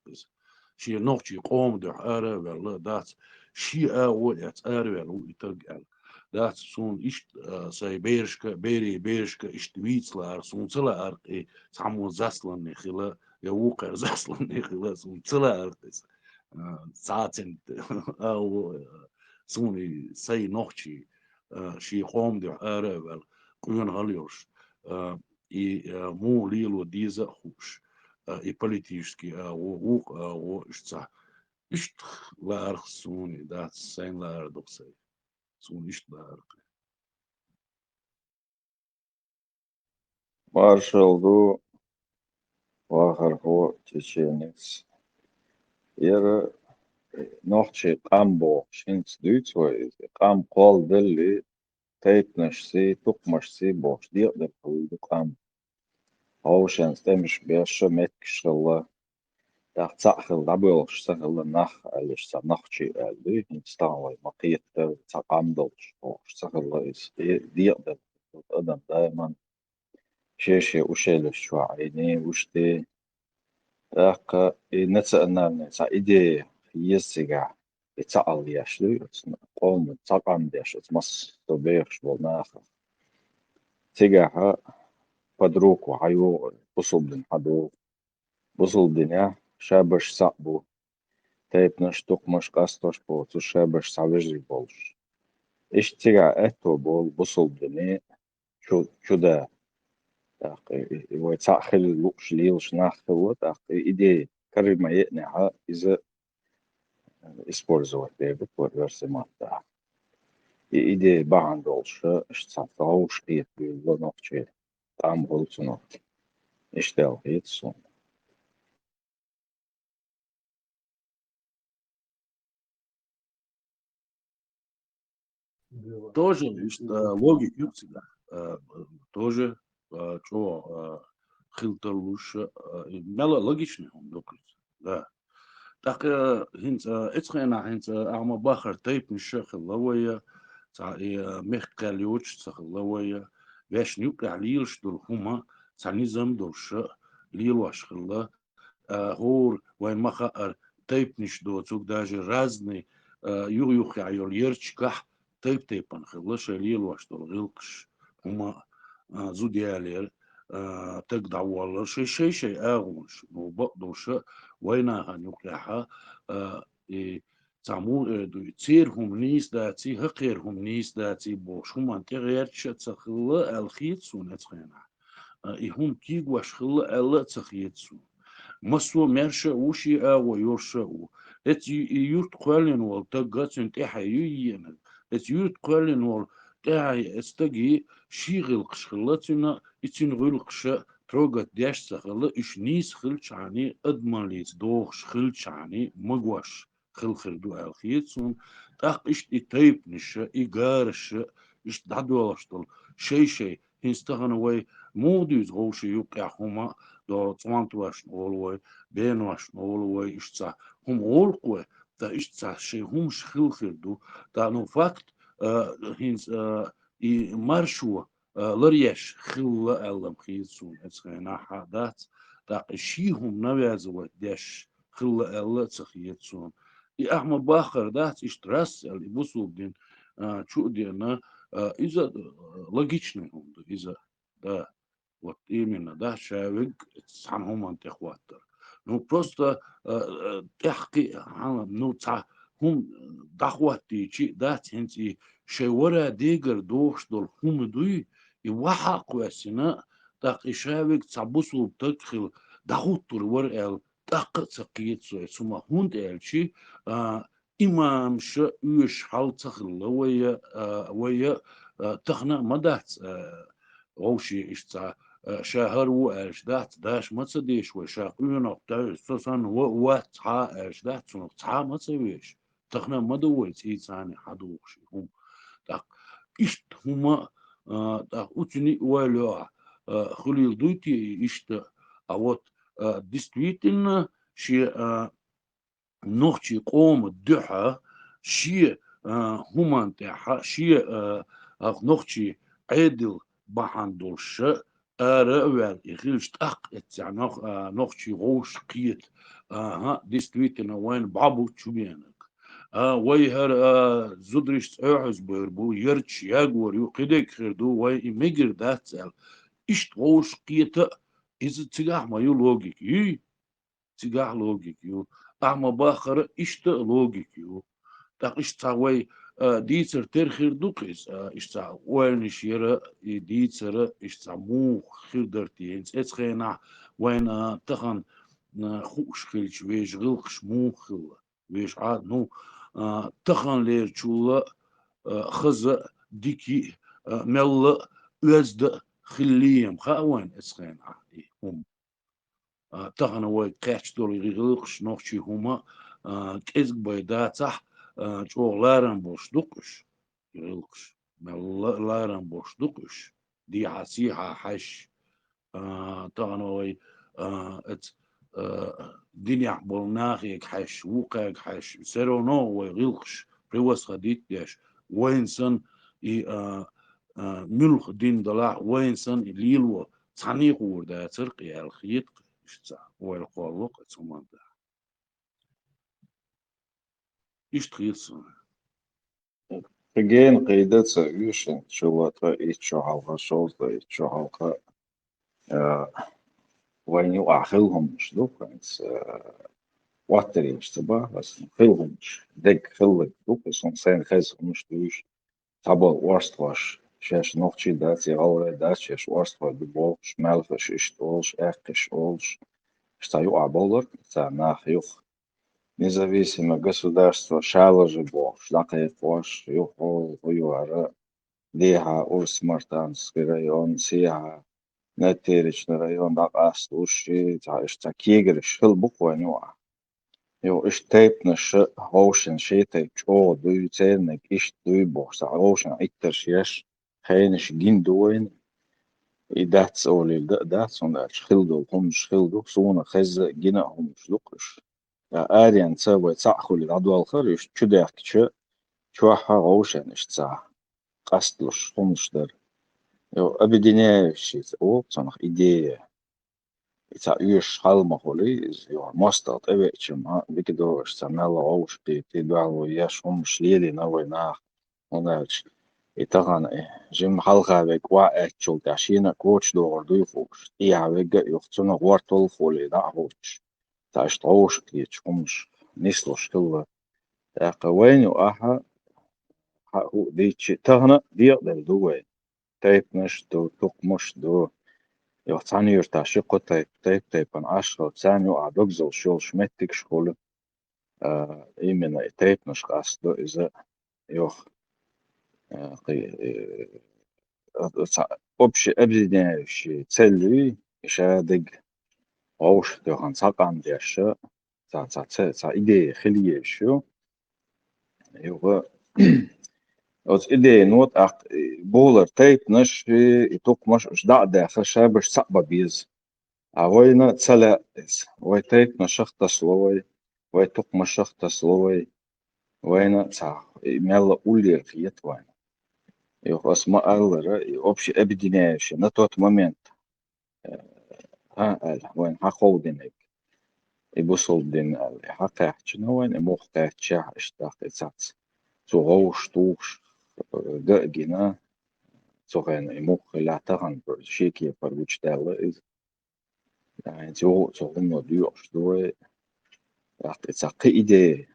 ши нохчи قوم در ара велдат ши а вот ара вел итергал دات سون إشت ساي بيرشكا إشت ويتسلار سون تلا أرق سامو زاسلن خلا يوقع زاسلن خلا سون تلا أرق ساعتين أو سوني ساي نوختي شي قوم دي أرابل قيون هاليوش и му лило диза хуш и политически о ишца ишт ларх суни да сайн лар доксай сун ишт лар
Маршал ду вахар хо чеченец. Ера نوحشي قامبو شينس دويتسوي قام قول دلي تيتنش سي تقمش سي بوش ديق دل قوي قام هو شينس تمش بيش متكش الله تاق تاخل دبلش سهل نخ علش سنخشي علي نستعوي مقيت تقام دلش بوش سهل ديق دل الأدم دايما شيشي وشيلش شو عيني وشتي تاق نتسألنا نتسا إيدي يسيقع يتسأل ياشلو قوم تقام ديش مص تبيخش بالناخر تيقعها بدروك وحيو بصل دين حدو بصل دنيا شابش سقبو تيبنش تقمش قاستوش بو تو شابش سعوجري بولش إيش تيقع اتو بول بصل دنيا شو دا تاقي ويتسأخل لوش ليلش ناخل تاقي إيدي كريما يقنعها إذا использовать David вот версимата. И идея баан долше, что тауш и было ночи. Там был цунок. И штел хит сон.
тоже логика всегда тоже что хилтер лучше мало логичный он доклад да так هنت اتخينا هنت أعمى باخر تيب نشخ اللوية تاع مخكال يوتش تاع اللوية باش نيوقع ليلش دول هما تاع نظام دولش ليل واش خلا هور وين ما خاطر تيب نش دو تسوق داجي رازني يوقع يول يرتشكح تيب نخلش ليل واش دول غلقش هما زوديالير تقدع والله شيء أغوش وبقدوش وينها نوقعها تعمو تصيرهم نيس داتي هقيرهم نيس داتي بوش هم أنت غير تخلا الخيط سونة خينا هم كيق واش خلا ألا تخيط سون مسو مرشا وشي ويرشا ات يورت قالن والتقات انت حيوينا ات يورت قالن وال تاعي استجي شيغل قشخلتنا اتين غلقش تروقت داش سخلا اش نيس خلش عني ادمان ليس دوخ خلش عني مقواش خل دو الخيتسون تاق اش تيب نش ايقارش اش دعدوالشتل شيء هنستغن وي موديز غوشي يوقع هما دو تمانتواش نولوي بينواش نولوي اشتسا هم غولقوي تا اشتسا شي هم شخل دو تا نو فاكت هنس и маршуа ларьяш хилла аллам хиетсун эцхайна хадат так шихум навязывать дяш хилла алла цахиетсун и ахма бахар дат иштрас али бусулдин чудина из-за логичный он из-за да вот именно да шавик самом антихватер ну просто тяхки ну ца هم دخواتي شيء دات هنتي شورا ديجر دوش دول هم دوي يوحق واسنا داق إشابك تعبسو بتدخل دخوتر ورقل داق تقيت سوي سما هند الشي إمام شا يوش حال تخل ويا تخنا مدات غوشي إشتا شهر وأش داش ما تصديش وشاقيون أقطع سوسان وتعا أش دات سنو تعا ما تسويش تخنا ما دويت إيساني حدوش هم تاق إشت هما تاق أتني ولا خليل دويتي إشت أوت действительно شي نوختي قوم الدحى شي هما تاعها شي نوختي عدل بحندولش أرأوال إخيلش تاق نوختي غوش قيت действительно وين بابو تشبينك ويهر زدرش تعوز بربو يرش ياغور يقدك خردو وي ميجر داتسل إشت غوش قيتا إذا تجاه ما يو لوجيك تجاه لوجيك يو أما باخر إشت لوجيك يو تاق إشت وي ديتر ترخير دوقيس إشت وين شيرا ديتر إشت مو خيردرتي إنس خينا وين تخن خوش خيلش ويش غلقش مو خل ويش عاد نو تخن لير چولا خز ديكي مل أزد خليم خاوين اسخين هم تخن وي قاش دول غلقش نوخشي هما كيزك بيداتح چوغلارن بوش دوقش غلقش مل لارن بوش دوقش دي عسيحة حش تخن وي ات دنيا بولناخيك حش وقاك حش سيرونو ويغلقش بريوس خديت ياش وينسن ملخ دين دلاع وينسن ليلو تصنيق وردا ترقي الخيط اشتا ويلقوالوق اتسمان دا اشت خيصن
Again, قيدت يوشن شو إيش حلقة شوز إيش حلقة وين يؤخذهم مش دوك واتري مش تبع بس خلهم دق خلق دوك بس هم سين خزهم مش دوش تبع ورست واش شاش نوختي داتي غورة دات شاش ورست واش ببولش مالفش اشتولش اقش اولش что юаболор за нахюх независимое государство шаложе бо шлакай пош юхо юара лиха урсмартанский район сиха نتيرج رайон дагас уши за ишта кигриш хыл букванюа يو اشتيتنش هوشن شيتي او دوي تيرنك اش دوي بوش هوشن ايترش يش خينش جين دوين إداتس أولي داتس ونداتش خلدو همش خلدو سونا خز جينا همش لقش يا آريان تسوي تسعخولي العدوى الخريش تشديك تشوحها غوشن اشتسع قصدلش همش در يو أبديني شيت أو تصنخ إيديه إتا يوش حلمة خولي يو مستط إبئتشم بكدوش تعمل غوش تدعو ياش همش ليلي نوي ناخ ونالش إتغان جيم حلقة بك واقع شو تعشينا كوتش دور دويفوش إيها بك يختنا غورتول فولي دعوش تعش تعوش كيتش همش نسلوش كله وين يوقعها هو ديتش تغنى ديقدر دوين تايب مش دو توق مش دو يوتاني يرتاشي قطيب تايب أن عشرة تاني يوقع دوكزل شول شمتك شغل إيمنا تايب مش قصدو إذا يوخ أبشي أبدي شي تسلوي إشادق غوش دوخان ساقام ديشا تا إيدي خليه شو يوغا أوز إيدي نوت بولر تايب نش يتوق مش دع داخل شابش سقبا بيز أوينا تسلا وي تايب نشخت سلوي وي توق مشخت سلوي وينا تا ميلا أولي الخيط وين يو اسماء الله أبشي أبدي ناش نتوت مومنت وين حقودينك يبوصل دين حقاحتنا وين موقعتشا اشتاق إتساتس تو غوش توش دقنا تو غين موق لا تغن شيكي بروش دالة يعني تو غنو ديوش دوي إتساقي إيدي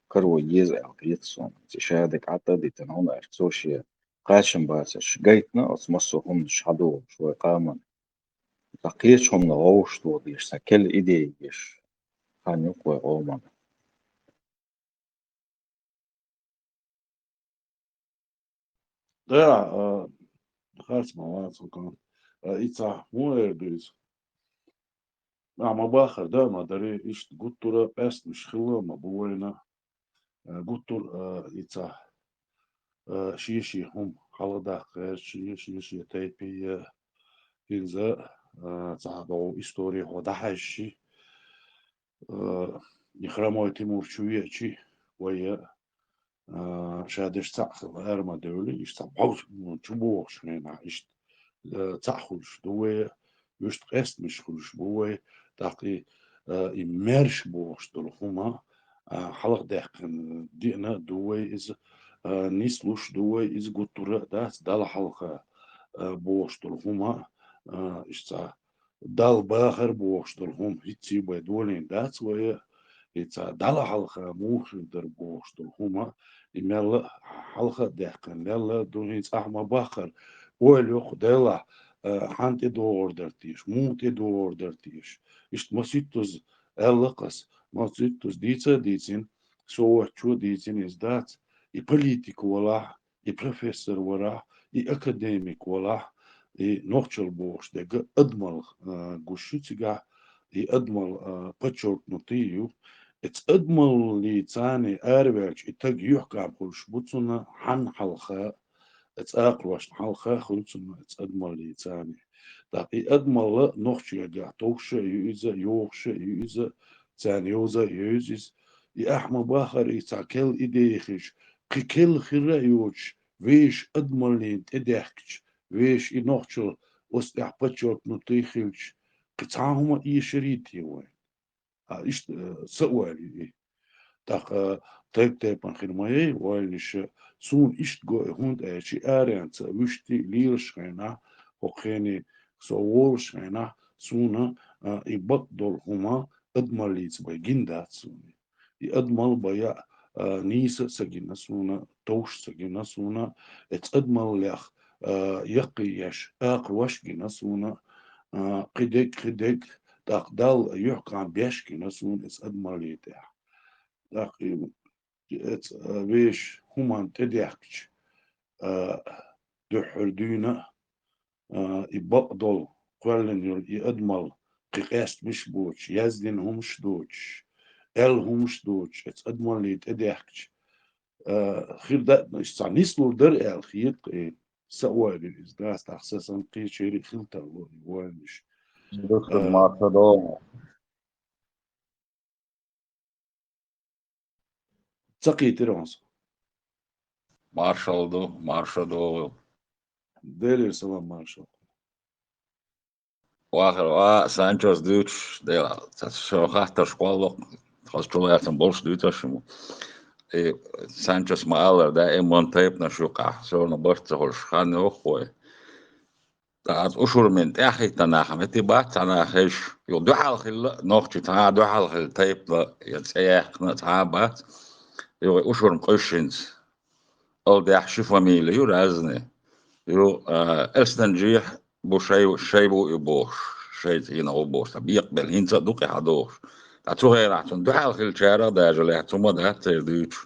كرو يز القيتسون تشادك عطا دي تنهون ارتسوشي قاشم باسش قيتنا أصمصو هم شحدو شوي قاما تقيتش هم نغوش تو ديش سكل إيدي يش خان يقوي غوما
ده خاص مواد وكان إيتا مو إردويز أما باخر ده ما داري إيش قطورة بس مش خلا ما بوينا قطور إيتا شيشي هم حلقة خير شيشي تايبي إنزا تعبوا إستوري هذا حشي يخرموا تيمور شوية شي ويا شادش تعخل أرما دولي يستبعوش تشبوش هنا إيش تعخلش دوي يشت قست مش خلش بوي تاقي يمرش بوش دلخوما حلق دهقن دينا دوي إز نيسلوش دوي إز قطورة داس دال حلقة بوشتل هما إشتا دال باخر بوشتل هم هيتسي بيدولين داس ويا إتسا دال حلقة موشن در بوشتل هما إمال حلقة دهقن لالا دونيس أحمى باخر ويلو خدلا حانتي دور درتيش موتي دور درتيش إشت مسيتوز ألقس مسيتوز ديتsa ديتين سو شو ديتين إزدات политик ولا профессор ولا академик ولا نوخشل بوش дега أدمل гушитига أدمل подчеркнутую إتس أدمل ليتاني أربعش إتاج يحكى بقولش بوتسونا حن حلقة إتس أقرش حلقة خلصنا إتس أدمل ليتاني دقي أدمل نوخشي جا توخش يوزا يوخش يوزا تاني يوزا يوزيس أحمى باخر يتاكل إديخش قيكل خيرا يوش ويش أدمل لين تدحكش ويش نوخشل وستح подчеркнутый خلش قطعهما شريطي وين إيش سؤالي تاق تيبان خيرماي ويلش سون إيش جو هوند أشي أريانت وشتي ليرشينا وخيني سوورشينا سونا يبطل هما أدماليت بيجندات سوني يأدمال بيا نيس سجينا سونا توش سجينا سونا أدمال لخ يقيش أقروش جينا سونا قدك تقدال يحكم بيشكي نسون إس أدماليته تقريبا ويش همان تدحكش دحردينا يبقدل قولن يأدمال قيقاست مش بوش يزدين همش دوش همش دوش إس أدماليت تدحكش خير ده نسلو در خير سوالي إز داس تخصصا قي شيري خلطة وانش
دكتور مارشادو
تقي تيرانس
مارشادو
ديلي سلام مارشال
واخر سانچوس دوتش ديلا شو خاطر شقولق خاص شو بولش دوتشمو سانچوس مالر ده ايمون تايب نشوقع شو نبرت هولش خان اخوي تاعت أشهر من تأخي تناخ متي بات تناخش يو دوحال خل نوختي تها دوحال خل تايب لا يتسيح نتها بات يو أشهر مقشنز أو ده يحشي فاميلي يو رازني يو أستنجيح بو شي بو يبوش شي هنا وبوش بيقبل هنسا دوقي حدوش تاتو غير عشان دوحال خل شارع ده جلي تما ده ترديش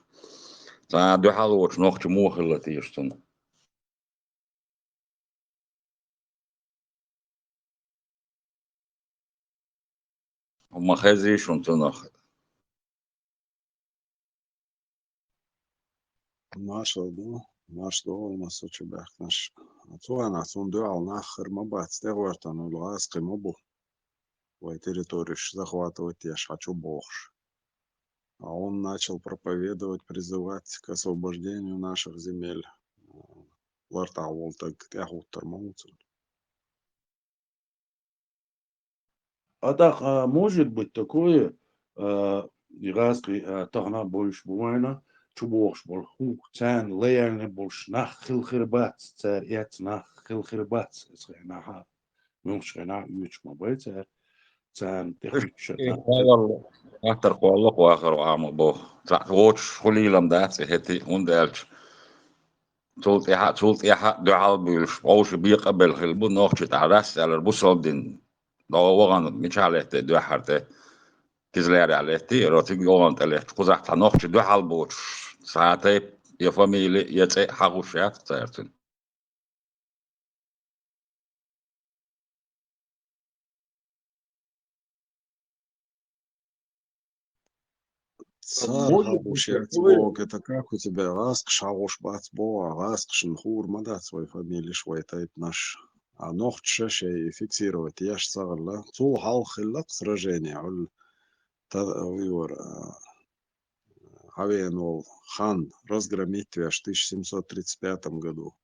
تا دوحال وش نوختي مو خلتيش هما خزيش ونتناخ
ماشدو المسوچ بختنش تو أنا تون دوال ناخر ما باتستغورتان ولغاسقي مبو وي территориш захватывать я ж хочу богш. А он начал проповедовать, призывать к освобождению наших земель. Лартаул так тяхуттер маутер.
так может быть такое يغاسقي تغنا بولش بوانا تبوش بالخو تان ليرن بولش نخ خلخربات تار يات نخ خلخربات اسخنا مش غنا يوش ما بيت تان تخش
والله أكتر قولك وآخر عام بو تعوش خليلم دات هتي هندالش تولت يحق دعال بيلش أوش بيقبل خلبو نوخش تعرس على البوصل دين دو وغان مش عليه دو حرته كزلاري عليه تي روتي يوغان تليه قزحت نوخش دعال بوش ساعتي يا فاميلي يتي حقوشات تايرتن
Цар
может
хабуш
быть
бог, это как у тебя раск шагуш бац бо, раск шнхур мада свой фамилии швай тайп наш. А нох чеше фиксировать я ж цагла. Цул хал хиллак сражение. Ул вивор Авенол хан разгромить тебя в 1735 году.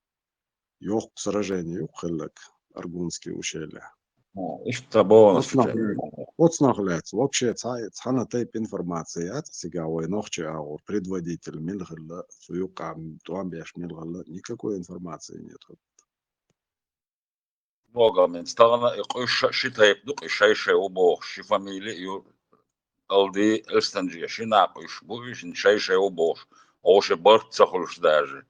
Ёх сражение, ёх хиллак Аргунские ущелья.
Ишта бонус.
Вот нахлец. Вообще, цана тейп информации, это сиговой нохче, а вот предводитель Милхала, Суюкам, Туамбеш Милхала, никакой информации нет.
Бога мен стана иқыш шитайп дук ишайше обох ши фамилия ю алди элстанджия шинақыш буиш шайше обох оше барт сахулш даже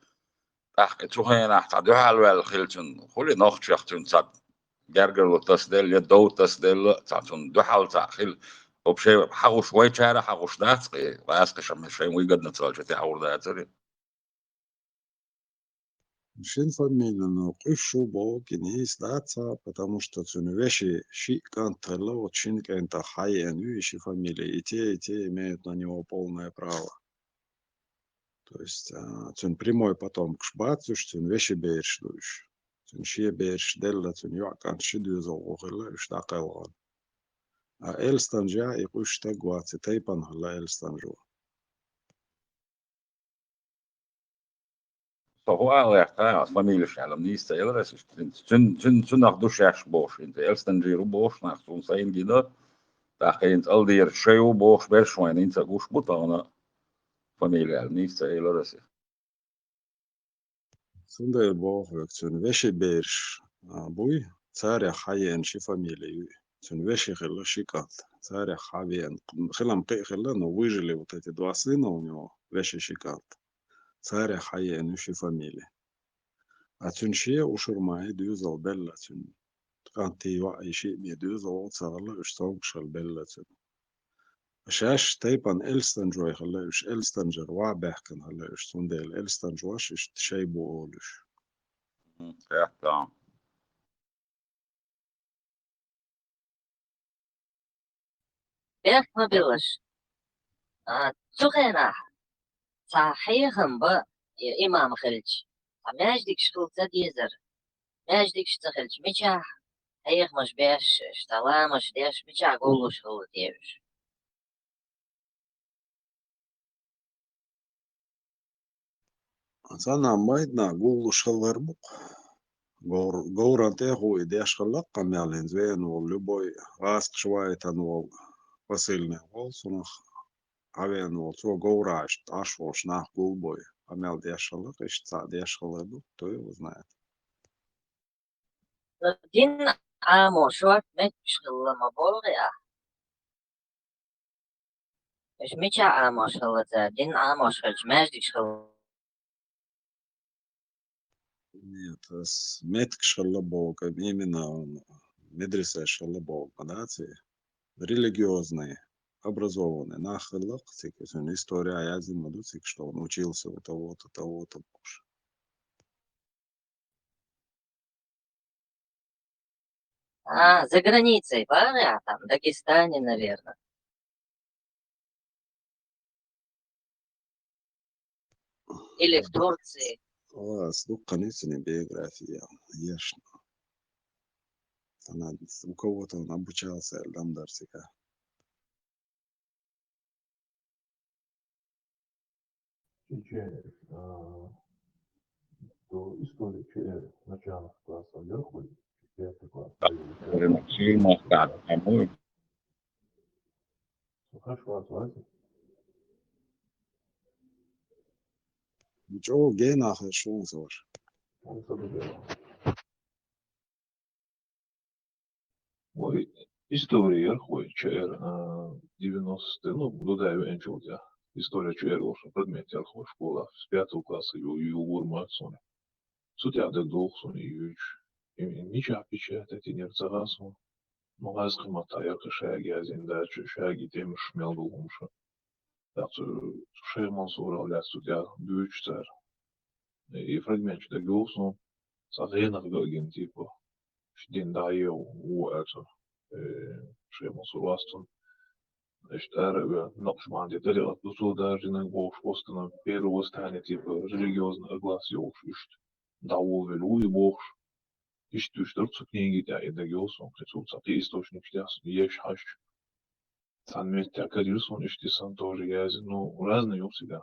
ах цухена таду халвел хилтун хули нохчахтун цат гергерло тасдел я доу тасдел цатун духал цахил вообще хагуш вайчара хагуш дацки васкаш мешай уйгадна цалчати аурдацари
Шин фамилия, но кышу бог не издаться, потому что цуну вещи ши кантело, вот шин кента хайен, вещи фамилии, и те имеют на него полное право. То есть, цун прямой потом кшбацуш, цун вещи бершдуш. Цун ши берш делла, цун юакан шиду залогила, штакалган. А элстанжа и кушта гуаци тейпан хала элстанжу.
هو اه فاميلي شعلم نيستا يلرس تن nach duschach bosch in der ersten Giro bosch nach so sein gida da kein all die scheu bosch verschwein in der gusch butana Familie nista yelrس
Сундай бог, цун вещи берш. Буй, царя хайен ши фамилии. Цун вещи хила шикат. Царя хавен. Хилам кей хила, но выжили вот эти два сына у него, вещи шикат. Царя хайен ши фамилии. А цун шия ушурмай дюзал белла цун. Канти ва ши ми дюзал царла штог шал белла цун. شاش تيبان إلستن جوي خلاش إلستنجر وابحكن خلاش سونديل إلستن جواش شيبو أولش.
ja
بيخ ما بيلش تغينا صحيحا با إمام خلج ماش ديك شغل تديزر ماش ديك شتخلج ميشا هيخ مش بيش اشتلا مش ديش ميشا قولو شغل ديش
أنا مايدنا قولو شغل Гоуран теху и дешхалак камялин звен вол любой раск швайтан вол посыльный вол сунах авен вол цо гоураш аш вол шнах гулбой камял дешхалак ишца дешхаладу кто его знает.
دين عامو شوات مت شغل ما بولغي مش ميشا عامو شغل دين عامو شغل ماش ديك شغل
Нет, метк шалабога, именно медресе шалабога, да, религиозные, образованные, нахалак, история языма, что он учился у того-то, того-то.
за границей, правильно? Там, в Дагестане, наверное. Или в Турции.
خلاص قنيتني биография, ясно. Она у кого-то он обучался, Эльдандарсика.
То история через начальных классов вверху, четвертый класс. Хорошо, отвалится.
Ничего, гей нахуй, что он слышит.
Он собирал. Ой, история ярхой, чер 90-е, ну, додаю энчилтя. История чер лоша предмет ярхой школа с 5 класса ю урмацоне. Сутя де долсон юч. Нича печать эти нерцагасу. Магаз хмата ярхы шаги азиндачы, шаги тем шмел долгумша. Так шерман сурал сутя дюч цар. И фрагмент de golson сагенах гоген типа. Шдин дайо уэрцо. Шерман сурвастон. Эштарга нокшман де дерела дусул даже на гош остана первого стане типа религиозный оглас ёшишт. Дау велуй бог. Ишт штурц книги да и дагелсон, крецуца источник штяс еш хаш. Сан метя кадирсон ишти сан тоже язи, ну разные всегда.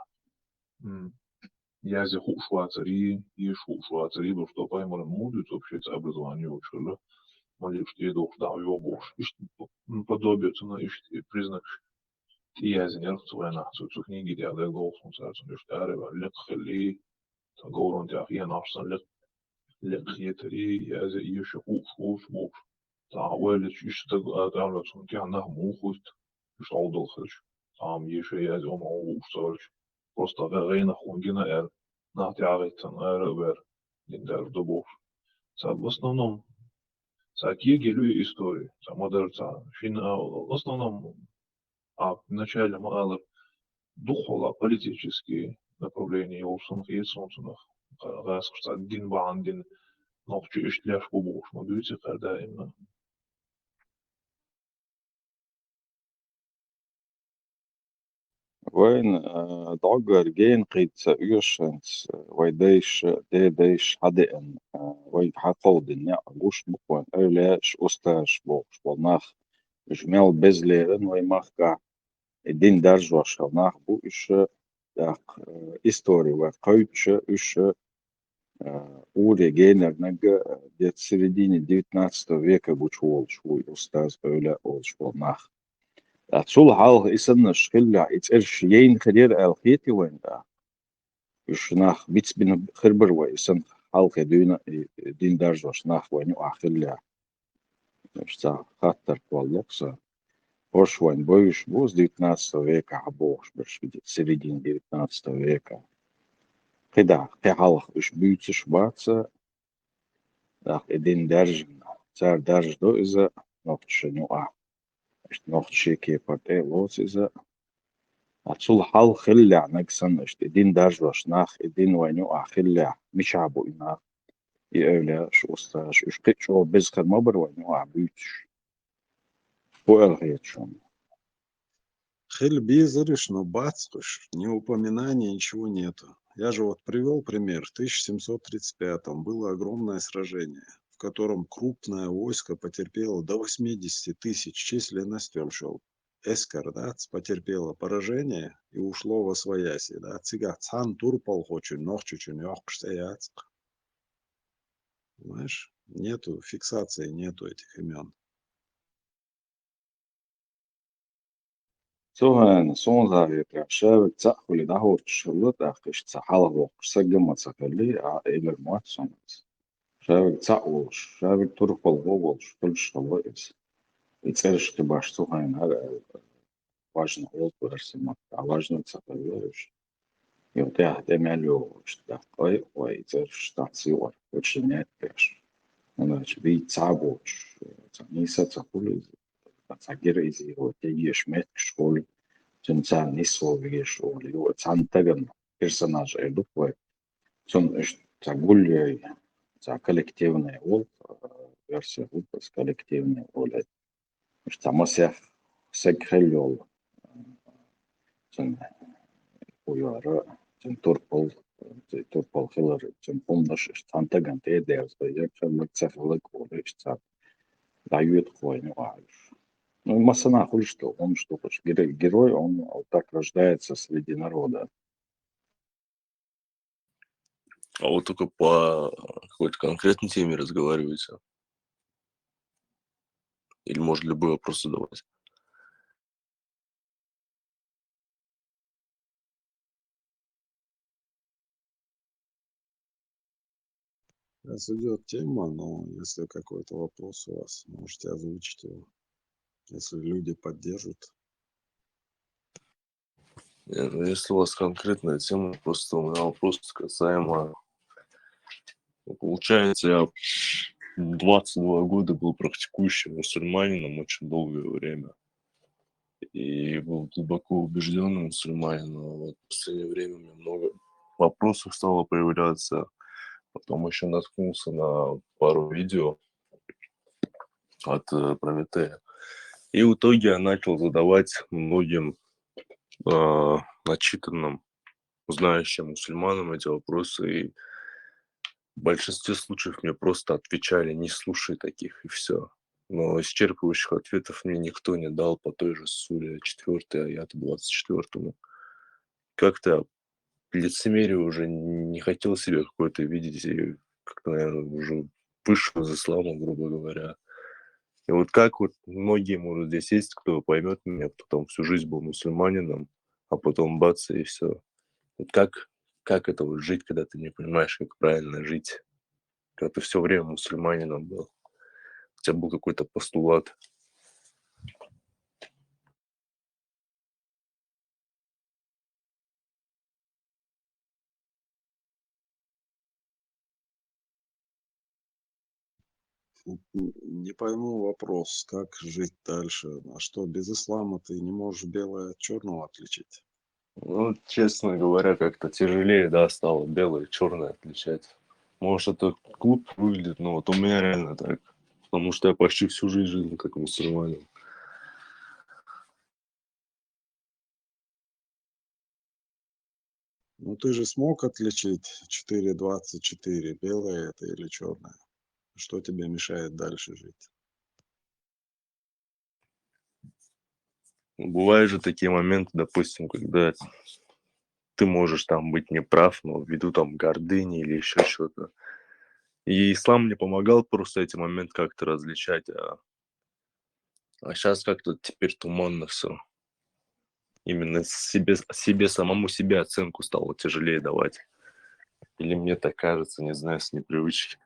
Язи хушвацари, еш хушвацари, потому что поймали мудут вообще образование учили.
молишь дух, да, его бог, подобие цена, признак, тиязин, своя нацию, книги, да, голосом, царством, арева, легхели, говорон, да, я напсан, легхетри, я за еще уф, تعويل يشتغل تعمل صنتي عنها موخوت مش عوض الخرج عم يشي يا زوم عوض صارج просто غينا خونجنا نعطي عغيتن بر ديندر دبوف в основном такие гелю истории самодар в основном в начале мало духола политические направления улсунах и солнцунах раз дин бандин нохчу иштляш бубуш модуйцы когда именно
وين ضعجر جين قيد سأيوشنس ويديش ديش حدئن وين حقود النع وش بقوان أولاش أستاش بوش والناخ جميل بزليرن ويماخكا الدين درج وشالناخ بو إش داق إستوري وقوتش إش أولي جينر نجا ديت سردين 19 века بوشولش وي أستاذ أولا أولش والناخ Atsul hal isen schilla its yein khadir al khiti wen da shnach bits bin khirber wa isen hal khiduna din darj wa shnach wa nu akhilla shta khatar والله Hoş wen boyuş buz 19 века abosh bir середине 19 века qida qihal ish büyütüş batsa da edin darj zar darj do iza nokçunu noch شيكي بارتي لوس إذا أتصل حال خلع نقصن إدين درجوش ناخ إدين وينو خلع مش عبو إنا يقولي شو أستاش إش قيت شو بزخر مبر وينو عبيتش هو الغيت شون
Хель Безарыш, но бацкуш, ни упоминания, ничего нету. Я же вот привел пример. В 1735-м было огромное сражение, в котором крупное войско потерпело до 80 тысяч численностью. Эскар, да, потерпело поражение и ушло во свояси, да. Цыга цан турпал хочет, нохчучун, стоять. Понимаешь? Нету фиксации, нету этих имен.
سوهن سون زاوية شاب تأخذ دهور شلوت أخش تحاله وقسجم وتخلي إلى الموت سونت شاب تأول شاب ترقل غوغل كل شلوت يتسرش كباش سوهن هذا важно ол برسمك важно تخليش يوتيه تملو اشتاقي ويتسرش تعصيور وتشنيت بيش أنا شبي تعبوش تنيسة تقول تغير إزي وتيجيش مات شغل تنسان نسو بيش وليو تسان تجن персонаж эдуквай сон тагуль за коллективный ол версия выпуск коллективный ол тамасях секхелол сон уяра сон турпол хилар сон помнаш тантаган тедерс я как цехлык ол ишта дают хойну аж. Ну, Масана хуй что, он что хочет, герой, он вот так рождается среди народа.
А вот только по какой-то конкретной теме разговариваете? Или может любой вопрос задавать?
Сейчас идет тема, но если какой-то вопрос у вас, можете озвучить его. Если люди поддержат.
Если у вас конкретная тема, просто у меня вопрос касаемо... Получается, я 22 года был практикующим мусульманином очень долгое время. И был глубоко убежденным мусульманином. Вот в последнее время у меня много вопросов стало появляться. Потом еще наткнулся на пару видео от Прометея. И в итоге я начал задавать многим начитанным, знающим мусульманам эти вопросы. И в большинстве случаев мне просто отвечали: не слушай таких, и все. Но исчерпывающих ответов мне никто не дал по той же суре 4 аят 24. Как-то лицемерие уже не хотел себя какое-то видеть, и как-то, наверное, уже вышел из ислама, грубо говоря. И вот как вот многие, может, здесь есть, кто поймет меня, потом всю жизнь был мусульманином, а потом бац, и все. Вот как это вот жить, когда ты не понимаешь, как правильно жить, когда ты все время мусульманином был, у тебя был какой-то постулат.
Не пойму вопрос, как жить дальше? А что, без ислама ты не можешь белое от черного отличить?
Ну, честно говоря, как-то тяжелее, да, стало белое и черное отличать. Может, это глупо выглядит, но вот у меня реально так. Потому что я почти всю жизнь жил как мусульманин.
Ну ты же смог отличить 4.24, белое это или черное? Что тебе мешает дальше жить?
Бывают же такие моменты, допустим, когда ты можешь там быть неправ, но ввиду там гордыни или еще что-то. И ислам мне помогал просто эти моменты как-то различать, а сейчас как-то теперь туманно все. Именно себе самому себе оценку стало тяжелее давать. Или мне так кажется, не знаю, с непривычки.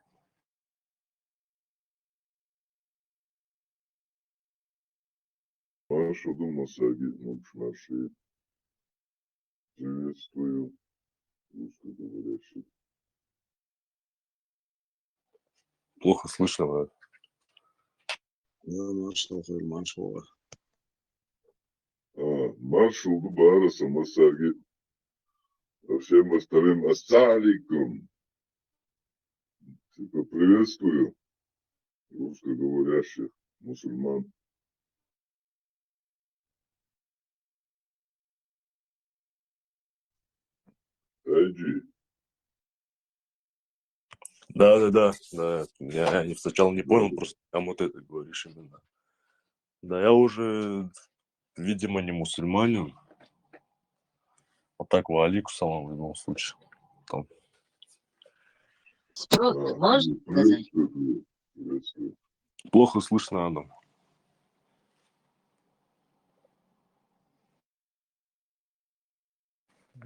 Маша думал, Сагит Мукшмаши. Приветствую русскоговорящих.
Плохо слышно, брат.
Да, маршал, маршал.
Маршал Губараса Масаги. Всем остальным ассаликум. Типа приветствую русскоговорящих мусульман. Айджи.
Да. Я сначала не понял, просто кому ты это говоришь именно. Да, я уже, видимо, не мусульманин. А так, валику салам в любом случае. Там.
Просто можно сказать?
Приветствую.
Плохо слышно, Адам.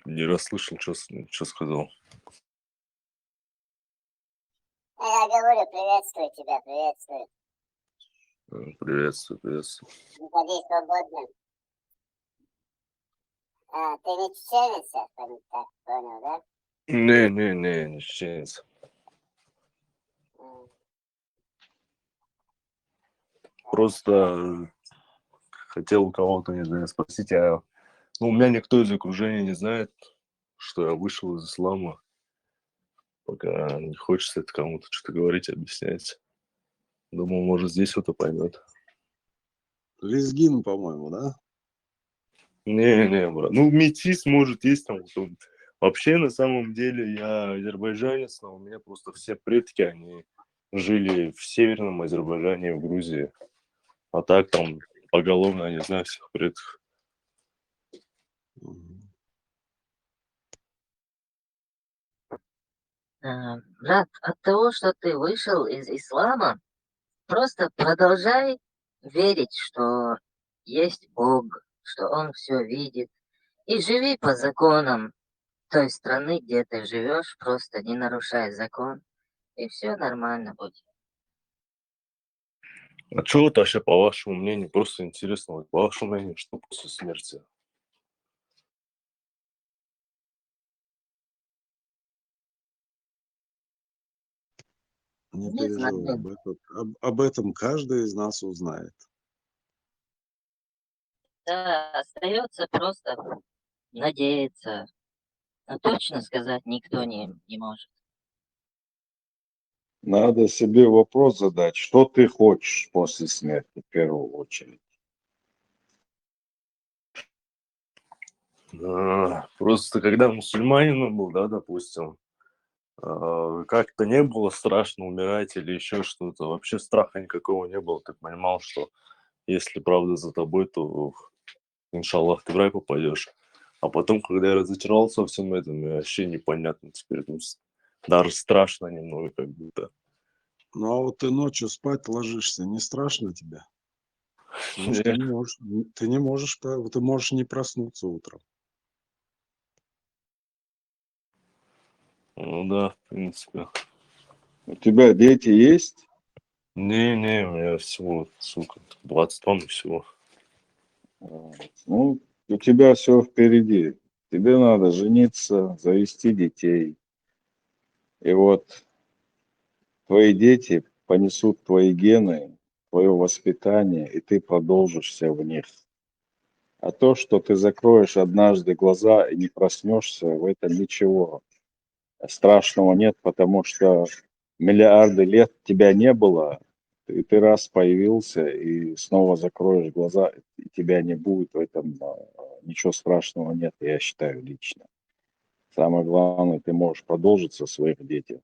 Не расслышал, что сказал.
Я говорю, приветствую тебя, приветствую.
Приветствую.
Выходи свободно. Ты не чеченец, я так понял, да?
Не чеченец. Просто хотел у кого-то, не знаю, спросить, у меня никто из окружения не знает, что я вышел из ислама. Пока не хочется это кому-то что-то говорить, объяснять. Думал, может, здесь кто-то поймет.
Лезгин, по-моему, да?
Не, брат. Ну, метис, может, есть там. Вообще, на самом деле, я азербайджанец, но у меня просто все предки, они жили в Северном Азербайджане, в Грузии. А так там поголовно, я не знаю всех предков.
Брат, от того, что ты вышел из ислама, просто продолжай верить, что есть Бог, что Он все видит, и живи по законам той страны, где ты живешь, просто не нарушай закон, и все нормально будет.
А что вот вообще, по вашему мнению, просто интересно, вот по вашему мнению, что после смерти?
Не
Не
переживай,
знаю.
об этом каждый из нас узнает.
Да, остается просто надеяться. Но точно сказать никто не может.
Надо себе вопрос задать, что ты хочешь после смерти в первую очередь.
Просто когда мусульманином был, да, допустим, как-то не было страшно умирать или еще что-то. Вообще страха никакого не было. Ты понимал, что если правда за тобой, то, иншаллах, ты в рай попадешь. А потом, когда я разочаровался во всем этом, мне вообще непонятно теперь. Даже страшно немного как будто.
Ну а вот ты ночью спать ложишься, не страшно тебе? Потому что ты не можешь, ты можешь не проснуться утром.
Ну да, в принципе.
У тебя дети есть?
Не, у меня всего, сука, 20 тонн и всего.
Ну, у тебя все впереди. Тебе надо жениться, завести детей. И вот твои дети понесут твои гены, твое воспитание, и ты продолжишься в них. А то, что ты закроешь однажды глаза и не проснешься, в этом ничего страшного нет, потому что миллиарды лет тебя не было, и ты раз появился, и снова закроешь глаза, и тебя не будет, в этом ничего страшного нет, я считаю лично. Самое главное, ты можешь продолжиться в своих детях,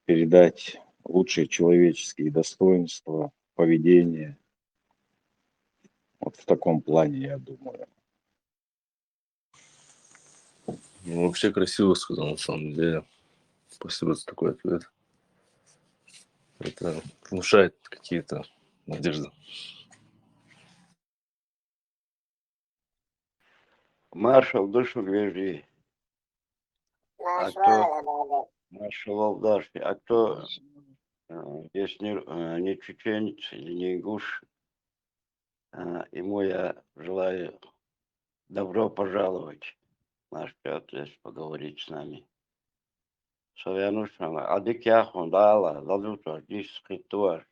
передать лучшие человеческие достоинства, поведение. Вот в таком плане, я думаю.
Ну, вообще красиво сказал, на самом деле. Спасибо за такой ответ. Это внушает какие-то надежды.
Маршал, душу грязи. А
Наш
кто?
Володя.
Маршал Волдашки. А кто, если не чеченец или не ингуш, ему я желаю добро пожаловать в наш чат, здесь поговорить с нами. Соянушана, адик яхун, дала, задута, дис скриптуар.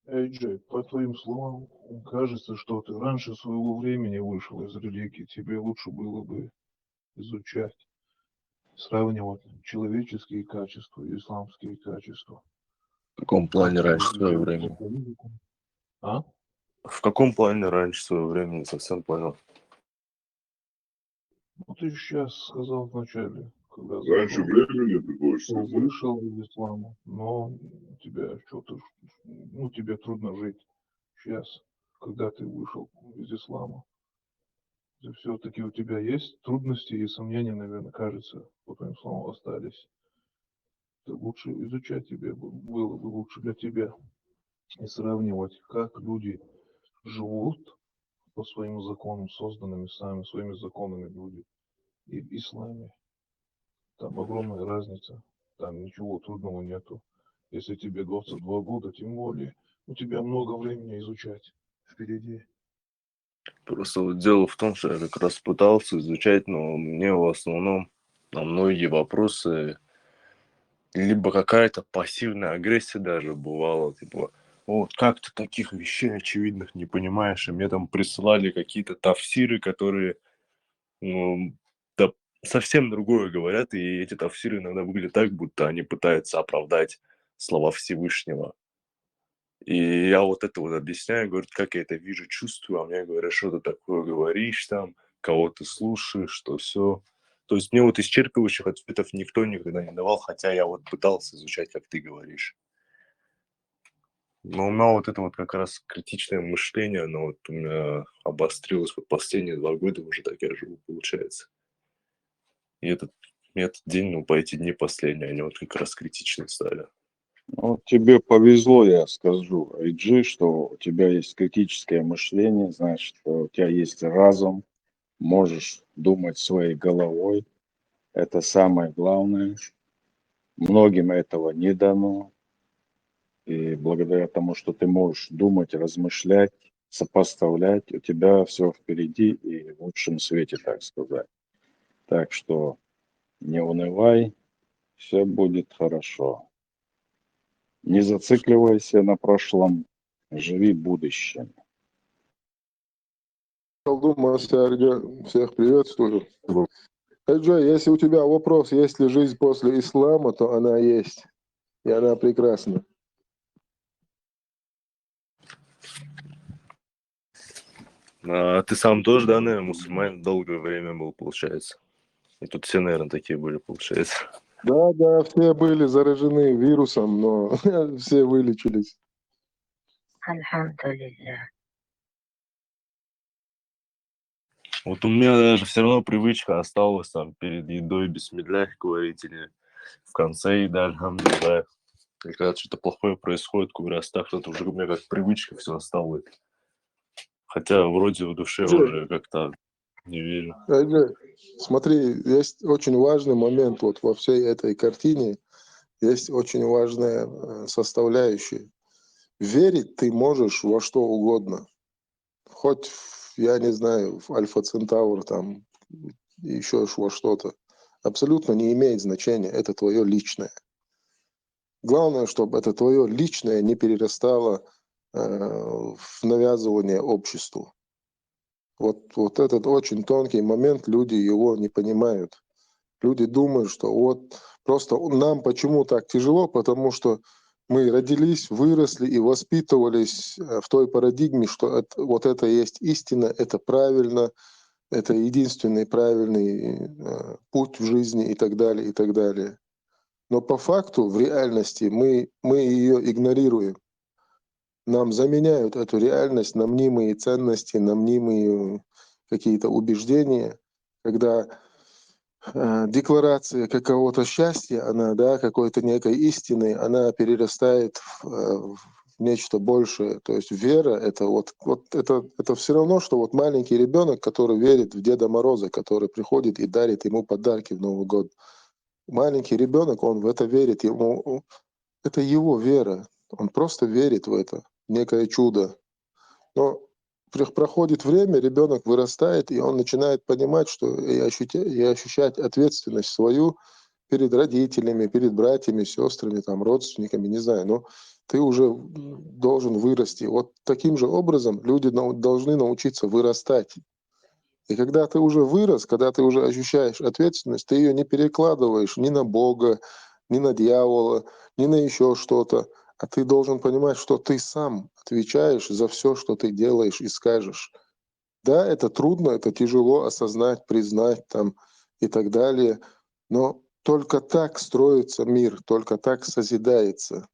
Эй, Джей, по твоим словам, кажется, что ты раньше своего времени вышел из религии. Тебе лучше было бы изучать, сравнивать человеческие качества и исламские качества.
В каком плане
Как
раньше своего
изучать
времени?
метафизику. А?
В каком плане раньше своего времени? Не совсем понял.
Ну, ты сейчас сказал вначале, когда
Раньше
зашел,
времени, ты хочешь
что
сказать?
вышел из ислама, но тебя что-то, ну, тебе трудно жить сейчас, когда ты вышел из ислама. Все-таки у тебя есть трудности и сомнения, наверное, кажется, по твоим словам, остались. Ты лучше изучать тебе было бы лучше для тебя и сравнивать, как люди живут по своим законам, созданными сами своими законами люди, и в исламе. Там огромная разница, там ничего трудного нету. Если тебе 22 года, тем более, у тебя много времени изучать впереди.
Просто вот дело в том, что я как раз пытался изучать, но мне в основном на многие вопросы либо какая-то пассивная агрессия даже бывала, типа, вот как ты таких вещей очевидных не понимаешь, и мне там присылали какие-то тафсиры, которые ну, да, совсем другое говорят, и эти тафсиры иногда выглядят так, будто они пытаются оправдать слова Всевышнего. И я вот это вот объясняю, говорю, как я это вижу, чувствую, а мне говорят, что ты такое говоришь там, кого ты слушаешь, что все. То есть мне вот исчерпывающих ответов никто никогда не давал, хотя я вот пытался изучать, как ты говоришь. Но у меня вот это вот как раз критичное мышление, оно вот у меня обострилось вот последние 2 года, уже так я живу, получается. И этот день, ну, по эти дни последние, они вот как раз критичные стали.
Ну, тебе повезло, я скажу, Айджи, что у тебя есть критическое мышление, значит, у тебя есть разум, можешь думать своей головой. Это самое главное. Многим этого не дано. И благодаря тому, что ты можешь думать, размышлять, сопоставлять, у тебя все впереди и в лучшем свете, так сказать. Так что не унывай, все будет хорошо. Не зацикливайся на прошлом, живи будущим.
Думаю, всех приветствую. Джой, если у тебя вопрос, есть ли жизнь после ислама, то она есть. И она прекрасна.
А ты сам тоже, да, наверное, мусульманин долгое время был, получается? И тут все, наверное, такие были, получается.
Да, все были заражены вирусом, но все вылечились.
Альхамдулилля.
Вот у меня даже все равно привычка осталась там перед едой бисмиллях говорить или в конце еды альхамдулиллах. И когда что-то плохое происходит, говорю, оставь, это уже у меня как привычка все осталось. Хотя вроде в душе уже как-то не верю.
Смотри, есть очень важный момент вот во всей этой картине, есть очень важная составляющая. Верить ты можешь во что угодно. Хоть, я не знаю, в Альфа Центавр, там, еще во что-то. Абсолютно не имеет значения, это твое личное. Главное, чтобы это твое личное не перерастало в навязывание обществу. Вот этот очень тонкий момент, люди его не понимают. Люди думают, что вот просто нам почему так тяжело, потому что мы родились, выросли и воспитывались в той парадигме, что вот это есть истина, это правильно, это единственный правильный путь в жизни и так далее, и так далее. Но по факту, в реальности, мы ее игнорируем. Нам заменяют эту реальность на мнимые ценности, на мнимые какие-то убеждения, когда декларация какого-то счастья, она, да, какой-то некой истины, она перерастает в нечто большее. То есть вера это это все равно, что вот маленький ребенок, который верит в Деда Мороза, который приходит и дарит ему подарки в Новый год. Маленький ребенок, он в это верит, это его вера, он просто верит в это, некое чудо. Но проходит время, ребенок вырастает, и он начинает понимать, что и ощущать ответственность свою перед родителями, перед братьями, сестрами, там, родственниками, не знаю, но ты уже должен вырасти. Вот таким же образом люди должны научиться вырастать. И когда ты уже вырос, когда ты уже ощущаешь ответственность, ты ее не перекладываешь ни на Бога, ни на дьявола, ни на еще что-то, а ты должен понимать, что ты сам отвечаешь за все, что ты делаешь и скажешь. Да, это трудно, это тяжело осознать, признать там и так далее, но только так строится мир, только так созидается.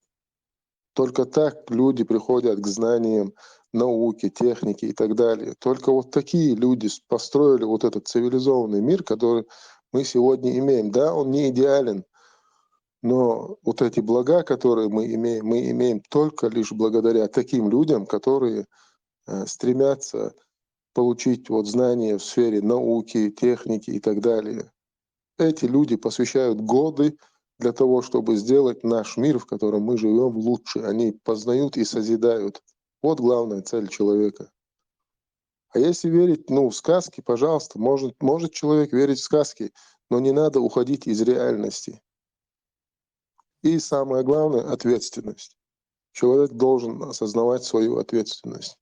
Только так люди приходят к знаниям, науке, технике и так далее. Только вот такие люди построили вот этот цивилизованный мир, который мы сегодня имеем. Да, он не идеален, но вот эти блага, которые мы имеем только лишь благодаря таким людям, которые стремятся получить вот знания в сфере науки, техники и так далее. Эти люди посвящают годы для того, чтобы сделать наш мир, в котором мы живем, лучше. Они познают и созидают. Вот главная цель человека. А если верить, в сказки, пожалуйста, может человек верить в сказки, но не надо уходить из реальности. И самое главное — ответственность. Человек должен осознавать свою ответственность.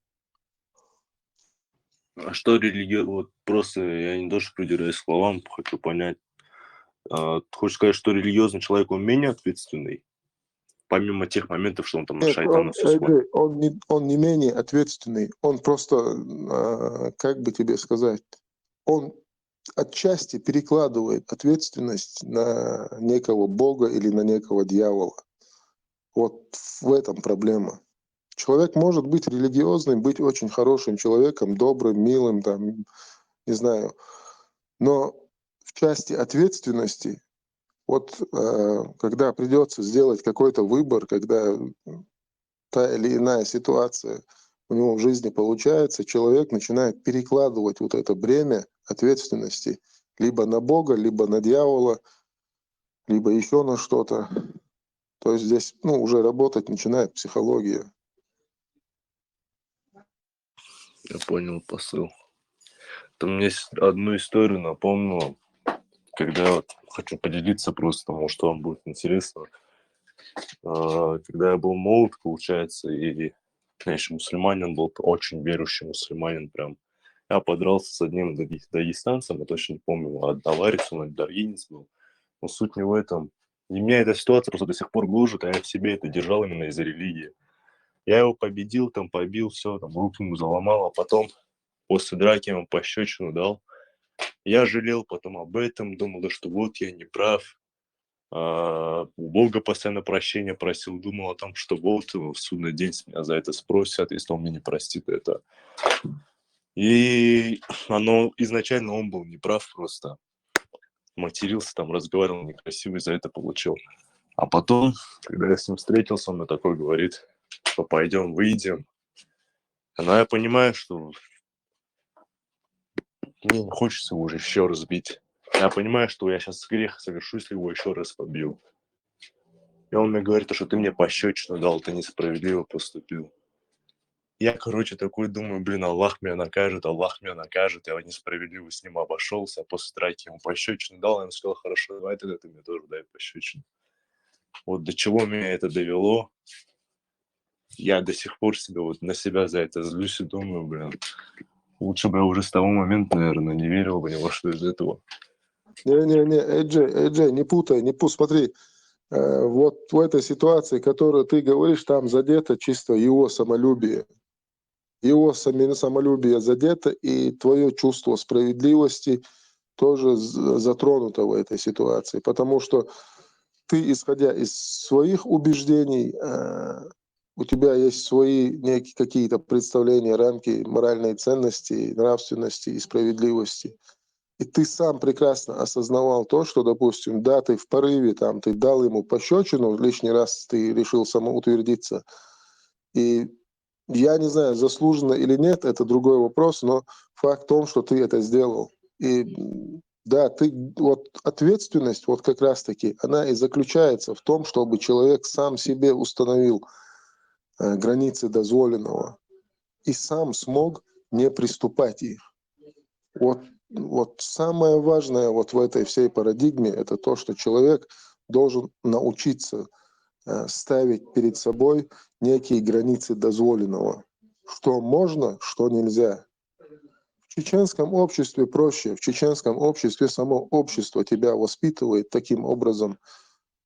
А что религия? Вот просто я не тоже придираюсь к словам, хочу понять. Ты хочешь сказать, что религиозный человек, он менее ответственный? Помимо тех моментов, что он там на
Нет,
шайтана все смотрит.
он не менее ответственный. Он просто, как бы тебе сказать, он отчасти перекладывает ответственность на некого бога или на некого дьявола. Вот в этом проблема. Человек может быть религиозным, быть очень хорошим человеком, добрым, милым, там, не знаю. Но в части ответственности, вот когда придется сделать какой-то выбор, когда та или иная ситуация у него в жизни получается, человек начинает перекладывать вот это бремя ответственности либо на Бога, либо на дьявола, либо еще на что-то. То есть здесь уже работать начинает психология.
Я понял посыл. Там мне одну историю напомнило, когда вот хочу поделиться просто, может, вам будет интересно. Когда я был молод, получается, и, конечно, мусульманин был, очень верующий мусульманин прям. Я подрался с одним дагестанцем, я точно не помню, одноварец он, даргинец был. Но суть не в этом. И меня эта ситуация просто до сих пор гложет, а я в себе это держал именно из-за религии. Я его победил, там побил, все, там руки ему заломал, а потом после драки ему пощечину дал. Я жалел потом об этом, думал, да что вот я не прав. У Бога постоянно прощения просил, думал о том, что вот в судный день с меня за это спросят, если он меня не простит, это И оно изначально он был неправ просто. Матерился там, разговаривал некрасиво, и за это получил. А потом, когда я с ним встретился, он мне такой говорит, что пойдем, выйдем. Но я понимаю, что мне не хочется его уже еще раз бить. Я понимаю, что я сейчас грех совершу, если его еще раз побью. И он мне говорит, что ты мне пощечину дал, ты несправедливо поступил. Я, короче, такой думаю, блин, Аллах меня накажет. Я несправедливо с ним обошелся, а после драки ему пощечину дал, и он сказал, хорошо, давай тогда ты мне тоже дай пощечину. Вот до чего меня это довело. Я до сих пор себе вот на себя за это злюсь и думаю, блин, лучше бы я уже с того момента, наверное, не верил бы ни во что из этого.
Не-не-не, Эджей, не путай, смотри, вот в этой ситуации, которую ты говоришь, там задето чисто его самолюбие. Его самолюбие задето, и твое чувство справедливости тоже затронуто в этой ситуации. Потому что ты, исходя из своих убеждений, у тебя есть свои некие какие-то представления, рамки моральной ценности, нравственности и справедливости. И ты сам прекрасно осознавал то, что, допустим, да, ты в порыве, там, ты дал ему пощечину, лишний раз ты решил самоутвердиться. И я не знаю, заслуженно или нет, это другой вопрос, но факт в том, что ты это сделал. И да, ты, вот ответственность вот как раз-таки, она и заключается в том, чтобы человек сам себе установил границы дозволенного и сам смог не приступать их. Вот самое важное вот в этой всей парадигме — это то, что человек должен научиться ставить перед собой некие границы дозволенного. Что можно, что нельзя. В чеченском обществе проще. В чеченском обществе само общество тебя воспитывает таким образом,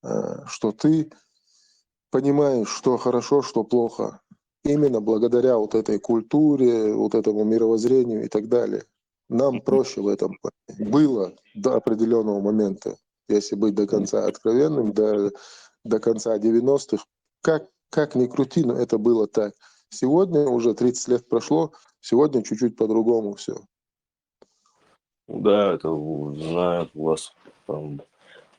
что ты понимаешь, что хорошо, что плохо. Именно благодаря вот этой культуре, вот этому мировоззрению и так далее. Нам проще в этом плане. Было до определенного момента, если быть до конца откровенным, до конца 90-х. Как ни крути, но это было так. Сегодня уже 30 лет прошло, сегодня чуть-чуть по-другому все.
Да, это знают у вас там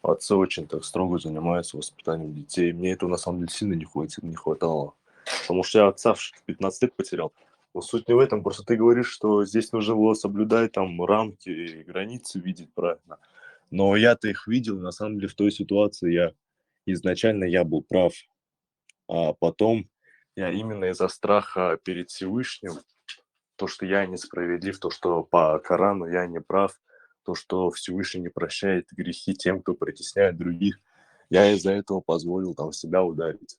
отцы очень так строго занимаются воспитанием детей. Мне этого на самом деле сильно не хватало. Потому что я отца в 15 лет потерял. Но суть не в этом, просто ты говоришь, что здесь нужно было соблюдать там рамки и границы, видеть правильно. Но я-то их видел, на самом деле в той ситуации изначально я был прав. А потом я именно из-за страха перед Всевышним, то, что я несправедлив, то, что по Корану я не прав, то, что Всевышний не прощает грехи тем, кто притесняет других, я из-за этого позволил там себя ударить.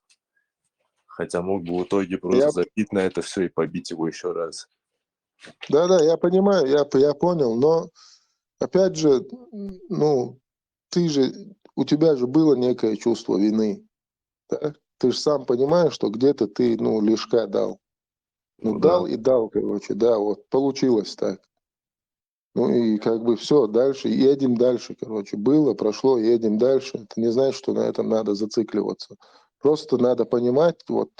Хотя мог бы в итоге просто забить на это все и побить его еще раз.
Да, я понимаю, я понял, но опять же, у тебя же было некое чувство вины. Да? Ты же сам понимаешь, что где-то ты, лишка дал. Дал и дал, короче, да, вот получилось так. И как бы все, дальше, едем дальше, короче. Было, прошло, едем дальше. Это не значит, что на этом надо зацикливаться. Просто надо понимать, вот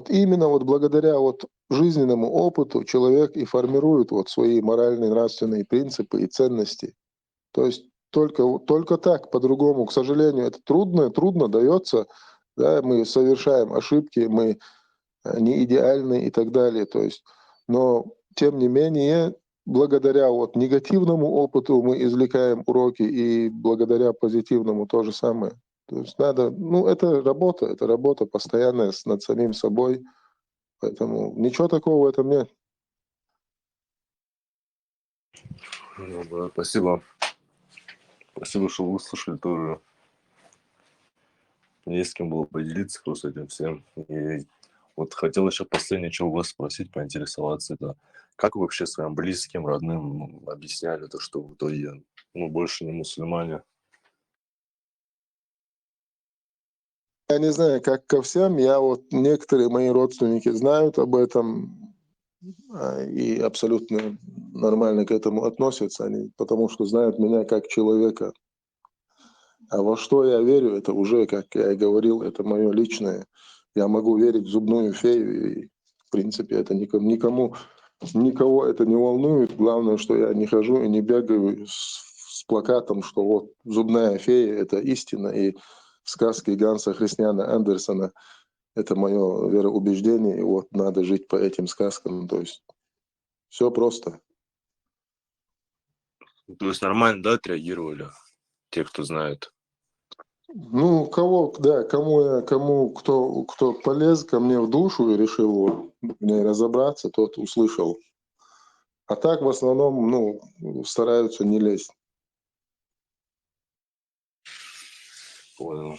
именно вот благодаря вот жизненному опыту человек и формирует вот свои моральные, нравственные принципы и ценности. То есть только так, по-другому. К сожалению, это трудно дается. Да, мы совершаем ошибки, мы не идеальны и так далее. То есть, но тем не менее, благодаря вот негативному опыту мы извлекаем уроки, и благодаря позитивному то же самое. То есть надо, это работа постоянная над самим собой. Поэтому ничего такого в этом нет.
Спасибо. Спасибо, что выслушали тоже. Не с кем было поделиться просто этим всем. И вот хотел еще последнее, что у вас спросить, поинтересоваться, это как вы вообще своим близким, родным объясняли то, что в итоге больше не мусульмане?
Я не знаю, как ко всем, некоторые мои родственники знают об этом и абсолютно нормально к этому относятся, потому что знают меня как человека. А во что я верю, это уже, как я и говорил, это мое личное. Я могу верить в зубную фею, и в принципе это никому Никого это не волнует. Главное, что я не хожу и не бегаю с плакатом, что вот зубная фея – это истина, и сказки Ганса Христиана Андерсона – это мое вероубеждение, и вот надо жить по этим сказкам. То есть все просто.
То есть нормально, да, отреагировали те, кто знает?
Ну, кто полез ко мне в душу и решил вот в ней разобраться, тот услышал. А так в основном, стараются не лезть.
Понял.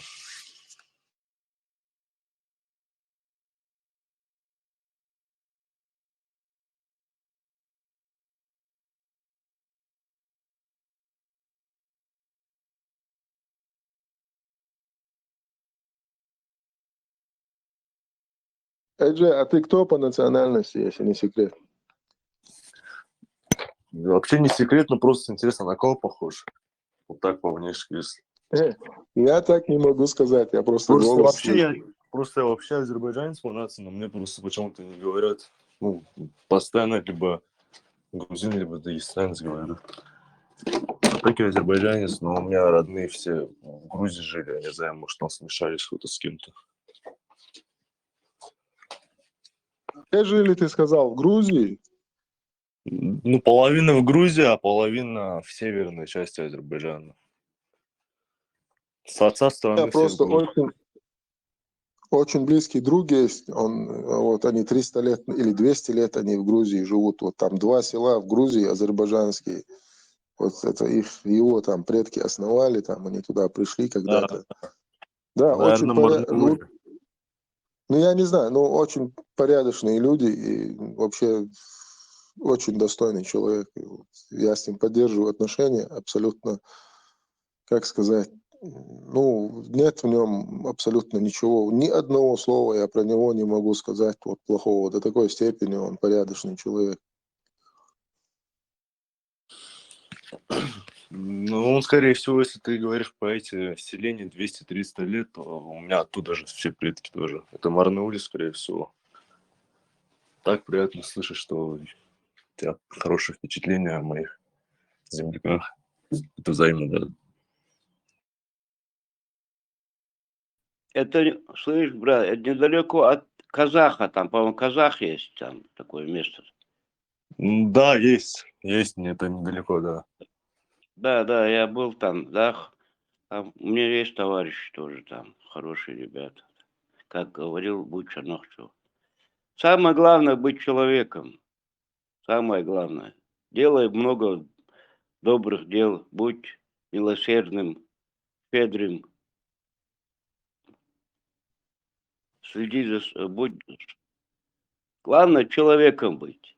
Эджи, а ты кто по национальности, если не секрет?
Вообще не секрет, но просто интересно, на кого похож? Вот так по внешке, если.
Я так не могу сказать, я просто
Просто
голос
вообще
слышу.
я вообще азербайджанец по нации, но мне просто почему-то не говорят. Ну, постоянно либо грузин, либо дагестанец говорят. А так я азербайджанец, но у меня родные все в Грузии жили, я не знаю, может, там смешались что-то с кем-то.
Где жили, ты сказал, в Грузии?
Ну, половина в Грузии, а половина в северной части Азербайджана. С отца
У меня
стороны все в
просто
Грузии.
очень близкий друг есть, вот они 300 лет или 200 лет они в Грузии живут, вот там 2 села в Грузии азербайджанские, вот это его там предки основали, там они туда пришли когда-то. Да, очень
Наверное, Марнаули.
ну я не знаю, но очень порядочные люди и вообще очень достойный человек. И вот я с ним поддерживаю отношения абсолютно, как сказать, нет в нем абсолютно ничего, ни одного слова я про него не могу сказать вот плохого. До такой степени он порядочный человек.
Ну, он, скорее всего, если ты говоришь по эти селения 200-300 лет, то у меня оттуда же все предки тоже. Это Марнаули, скорее всего. Так приятно слышать, что у тебя хорошее впечатление о моих земляках. Это взаимно, да.
Это, слышь, брат, это недалеко от Казаха, там, по-моему, Казах есть, там такое место.
Да, есть, это недалеко, да.
Да, я был там, да. У меня есть товарищи тоже там, хорошие ребята. Как говорил Буча Нохчев. Самое главное быть человеком. Самое главное. Делай много добрых дел, будь милосердным, щедрым. Будь... Главное человеком быть.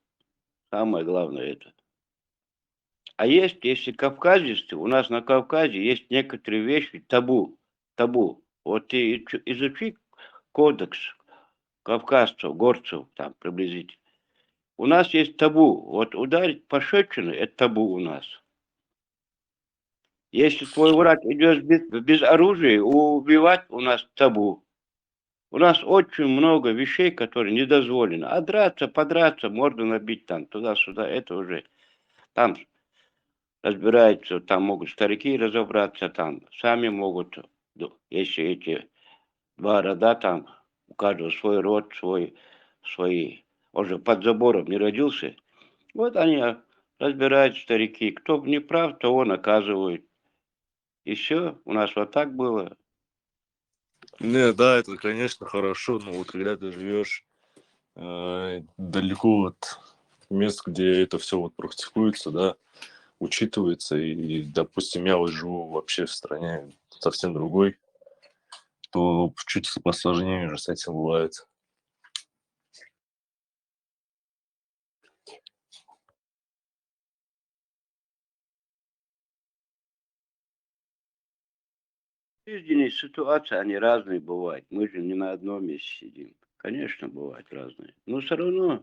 Самое главное это. А есть, если кавказец, у нас на Кавказе есть некоторые вещи табу. Вот ты изучи кодекс кавказцев, горцев там приблизительно. У нас есть табу. Вот ударить пощечины – это табу у нас. Если твой враг идет без оружия, убивать у нас табу. У нас очень много вещей, которые не дозволены. А драться, подраться, морду набить там, туда-сюда, это уже там разбираются, там могут старики разобраться, там сами могут, если эти два рода там, у каждого свой род, свои, он же под забором не родился. Вот они разбираются, старики. Кто не прав, того наказывают. И все, у нас вот так было.
Не, да, это, конечно, хорошо, но вот когда ты живешь далеко от мест, где это все вот практикуется, да, учитывается, и, допустим, я вот живу вообще в стране совсем другой, то чуть посложнее уже с этим бывает.
Жизненные ситуации, они разные бывают. Мы же не на одном месте сидим. Конечно, бывают разные. Но все равно,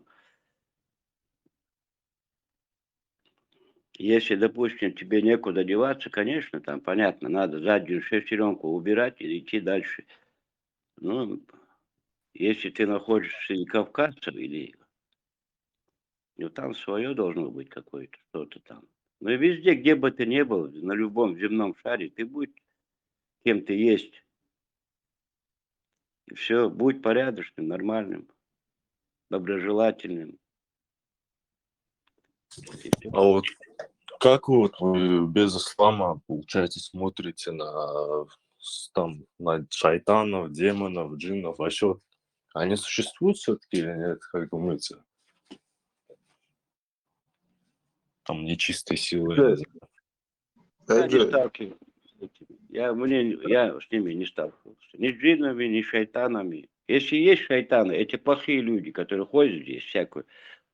если, допустим, тебе некуда деваться, конечно, там, понятно, надо заднюю шестеренку убирать и идти дальше. Ну, если ты находишься среди кавказцев или Ну, там свое должно быть какое-то, что-то там. Но везде, где бы ты ни был, на любом земном шаре, ты будь кем ты есть. И все, будь порядочным, нормальным, доброжелательным. И всё.
А вот как вы без ислама, получается, смотрите там, на шайтанов, демонов, джиннов? Вообще, они существуют все-таки или нет, как думаете? Там нечистые силы, я не знаю.
Я не сталкивался с этим. Я с ними не сталкивался. Ни с джиннами, ни с шайтанами. Если есть шайтаны, эти плохие люди, которые ходят здесь, всякую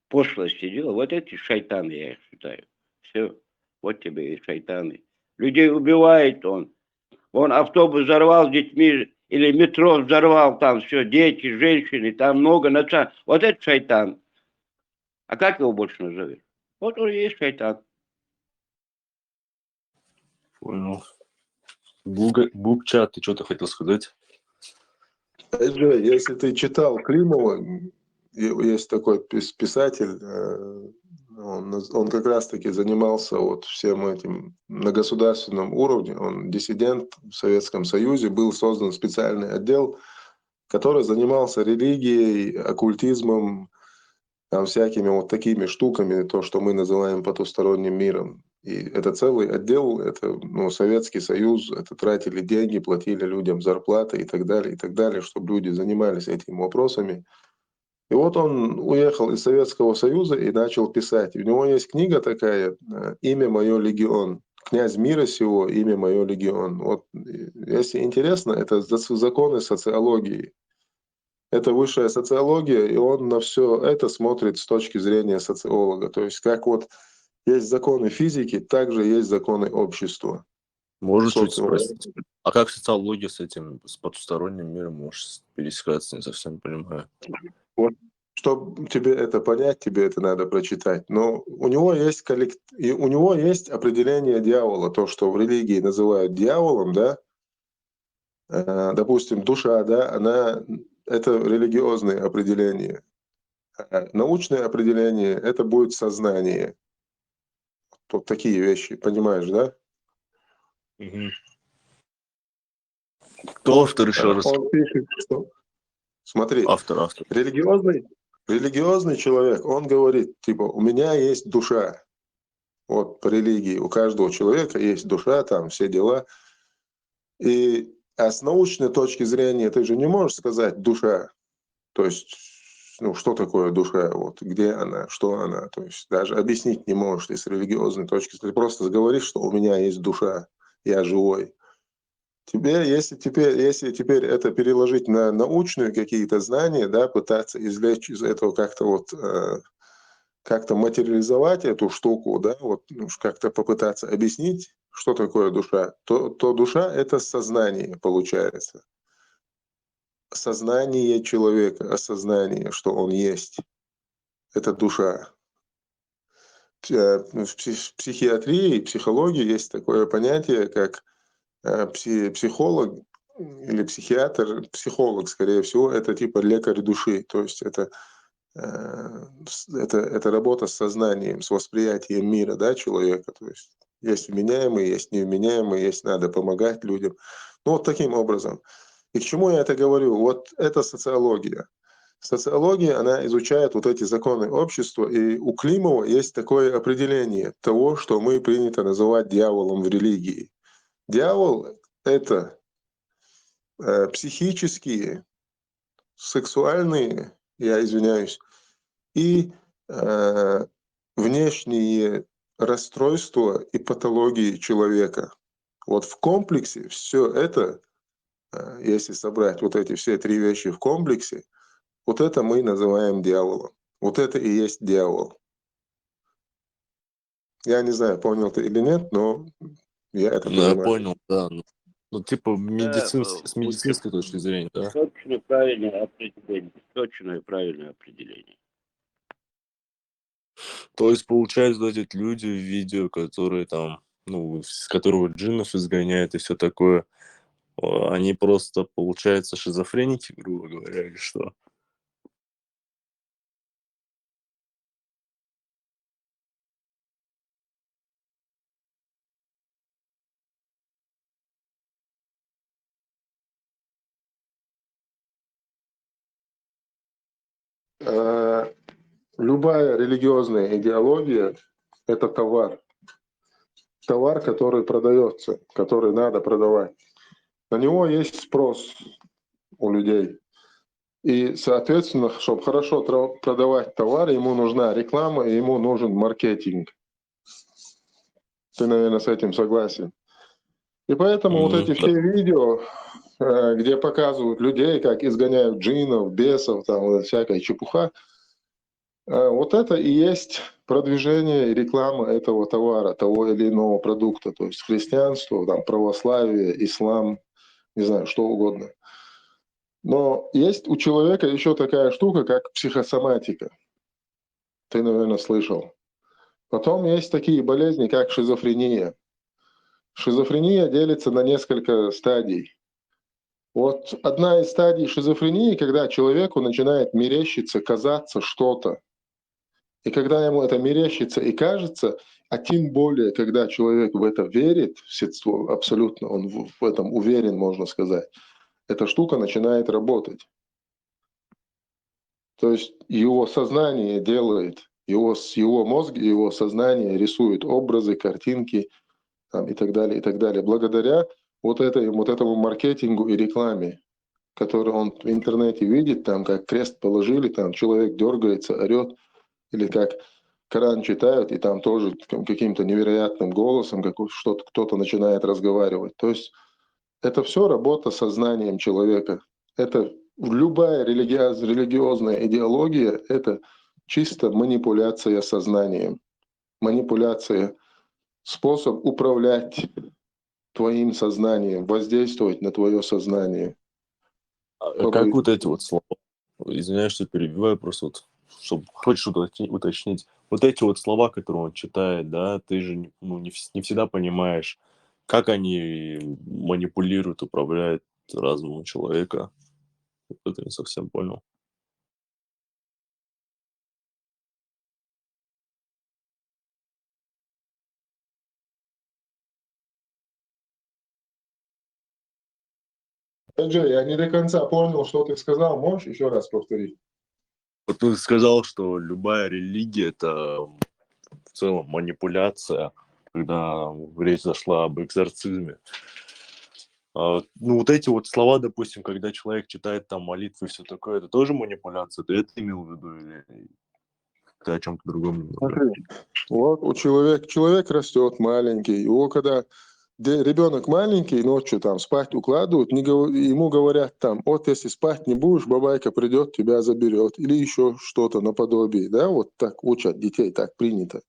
пошлости делают, вот эти шайтаны, я их считаю. Все, вот тебе и шайтаны. Людей убивает он. Он автобус взорвал с детьми, или метро взорвал, там все, дети, женщины, там много наций. Вот это шайтан. А как его больше назовешь? Вот он и есть шайтан.
Понял. Бубча, ты что-то хотел сказать?
Если ты читал Климова, есть такой писатель, он как раз-таки занимался вот всем этим на государственном уровне. Он диссидент в Советском Союзе, был создан специальный отдел, который занимался религией, оккультизмом, там всякими вот такими штуками, то, что мы называем потусторонним миром. И это целый отдел, это Советский Союз, это тратили деньги, платили людям зарплаты и так далее, чтобы люди занимались этими вопросами. И вот он уехал из Советского Союза и начал писать. У него есть книга такая «Имя мое легион». «Князь мира сего, имя мое легион». Вот, если интересно, это законы социологии. Это высшая социология, и он на все это смотрит с точки зрения социолога. То есть как вот есть законы физики, также есть законы общества.
Можешь чуть спросить? А как социология с этим, с потусторонним миром может пересекаться, не совсем понимаю.
Вот, чтобы тебе это понять, тебе это надо прочитать. Но у него есть у него есть определение дьявола, то, что в религии называют дьяволом, да. Допустим, душа, да, это религиозное определение. Научное определение это будет сознание. Вот такие вещи, понимаешь, да?
Угу. Кто автор еще раз?
Он пишет, что... Смотри,
автор.
Религиозный человек, он говорит, типа, у меня есть душа. Вот по религии у каждого человека есть душа, там все дела. А с научной точки зрения ты же не можешь сказать душа. То есть, что такое душа, вот, где она, что она. То есть даже объяснить не можешь ты с религиозной точки зрения. Ты просто говоришь, что у меня есть душа, я живой. Если теперь это переложить на научные какие-то знания, да, пытаться извлечь из этого как-то материализовать эту штуку, да, вот как-то попытаться объяснить, что такое душа, то душа это сознание получается. Сознание человека, осознание, что он есть. Это душа. В психиатрии, психологии есть такое понятие, как психолог или психолог, скорее всего, это типа лекарь души. То есть это работа с сознанием, с восприятием мира, да, человека. То есть вменяемые, есть невменяемые, есть надо помогать людям. Вот таким образом. И к чему я это говорю? Вот это социология. Социология, она изучает вот эти законы общества, и у Климова есть такое определение того, что мы принято называть дьяволом в религии. Дьявол — это психические, сексуальные, я извиняюсь, и внешние расстройства и патологии человека. Вот в комплексе все это, если собрать вот эти все три вещи в комплексе, вот это мы называем дьяволом. Вот это и есть дьявол. Я не знаю, понял ты или нет, но я это понимаю.
Я понял, да. Типа с медицинской точки зрения, да?
Точное правильное определение. Точное правильное определение.
То есть, получается, вот эти люди в видео, которые там, с которого джиннов изгоняют и все такое, они просто, получается, шизофреники, грубо говоря, или что?
Любая религиозная идеология – это товар. Товар, который продается, который надо продавать. На него есть спрос у людей. И, соответственно, чтобы хорошо продавать товар, ему нужна реклама, и ему нужен маркетинг. Ты, наверное, с этим согласен. И поэтому вот эти все видео, где показывают людей, как изгоняют джиннов, бесов, там вот всякая чепуха, вот это и есть продвижение и реклама этого товара, того или иного продукта. То есть христианство, там, православие, ислам, не знаю, что угодно. Но есть у человека еще такая штука, как психосоматика. Ты, наверное, слышал. Потом есть такие болезни, как шизофрения. Шизофрения делится на несколько стадий. Вот одна из стадий шизофрении, когда человеку начинает мерещиться, казаться что-то. И когда ему это мерещится и кажется, а тем более, когда человек в это верит, абсолютно он в этом уверен, можно сказать, эта штука начинает работать. То есть его сознание делает, его мозг, его сознание рисует образы, картинки там, и так далее, и так далее. Благодаря вот этому маркетингу и рекламе, который он в интернете видит, там как крест положили, там человек дергается, орет, или как Коран читают, и там тоже каким-то невероятным голосом что-то кто-то начинает разговаривать. То есть это все работа с сознанием человека. Это любая религиозная идеология – это чисто манипуляция сознанием. Манипуляция – способ управлять твоим сознанием, воздействовать на твое сознание.
Как вот эти вот слова, извиняюсь, что перебиваю, просто вот, чтобы хоть что-то уточнить. Вот эти вот слова, которые он читает, да, ты же не всегда понимаешь, как они манипулируют, управляют разумом человека. Вот это не совсем понял.
Джей, я не до конца понял, что ты сказал. Можешь еще раз повторить?
Вот ты сказал, что любая религия – это в целом манипуляция, когда речь зашла об экзорцизме. Ну, вот эти вот слова, допустим, когда человек читает там молитвы и все такое, это тоже манипуляция? Ты это имел в виду или ты о чем-то другом?
Смотри, вот человек растет маленький, его когда ребенок маленький, ночью там спать укладывают, ему говорят там, вот если спать не будешь, бабайка придет, тебя заберет, или еще что-то наподобие, да, вот так учат детей, так принято.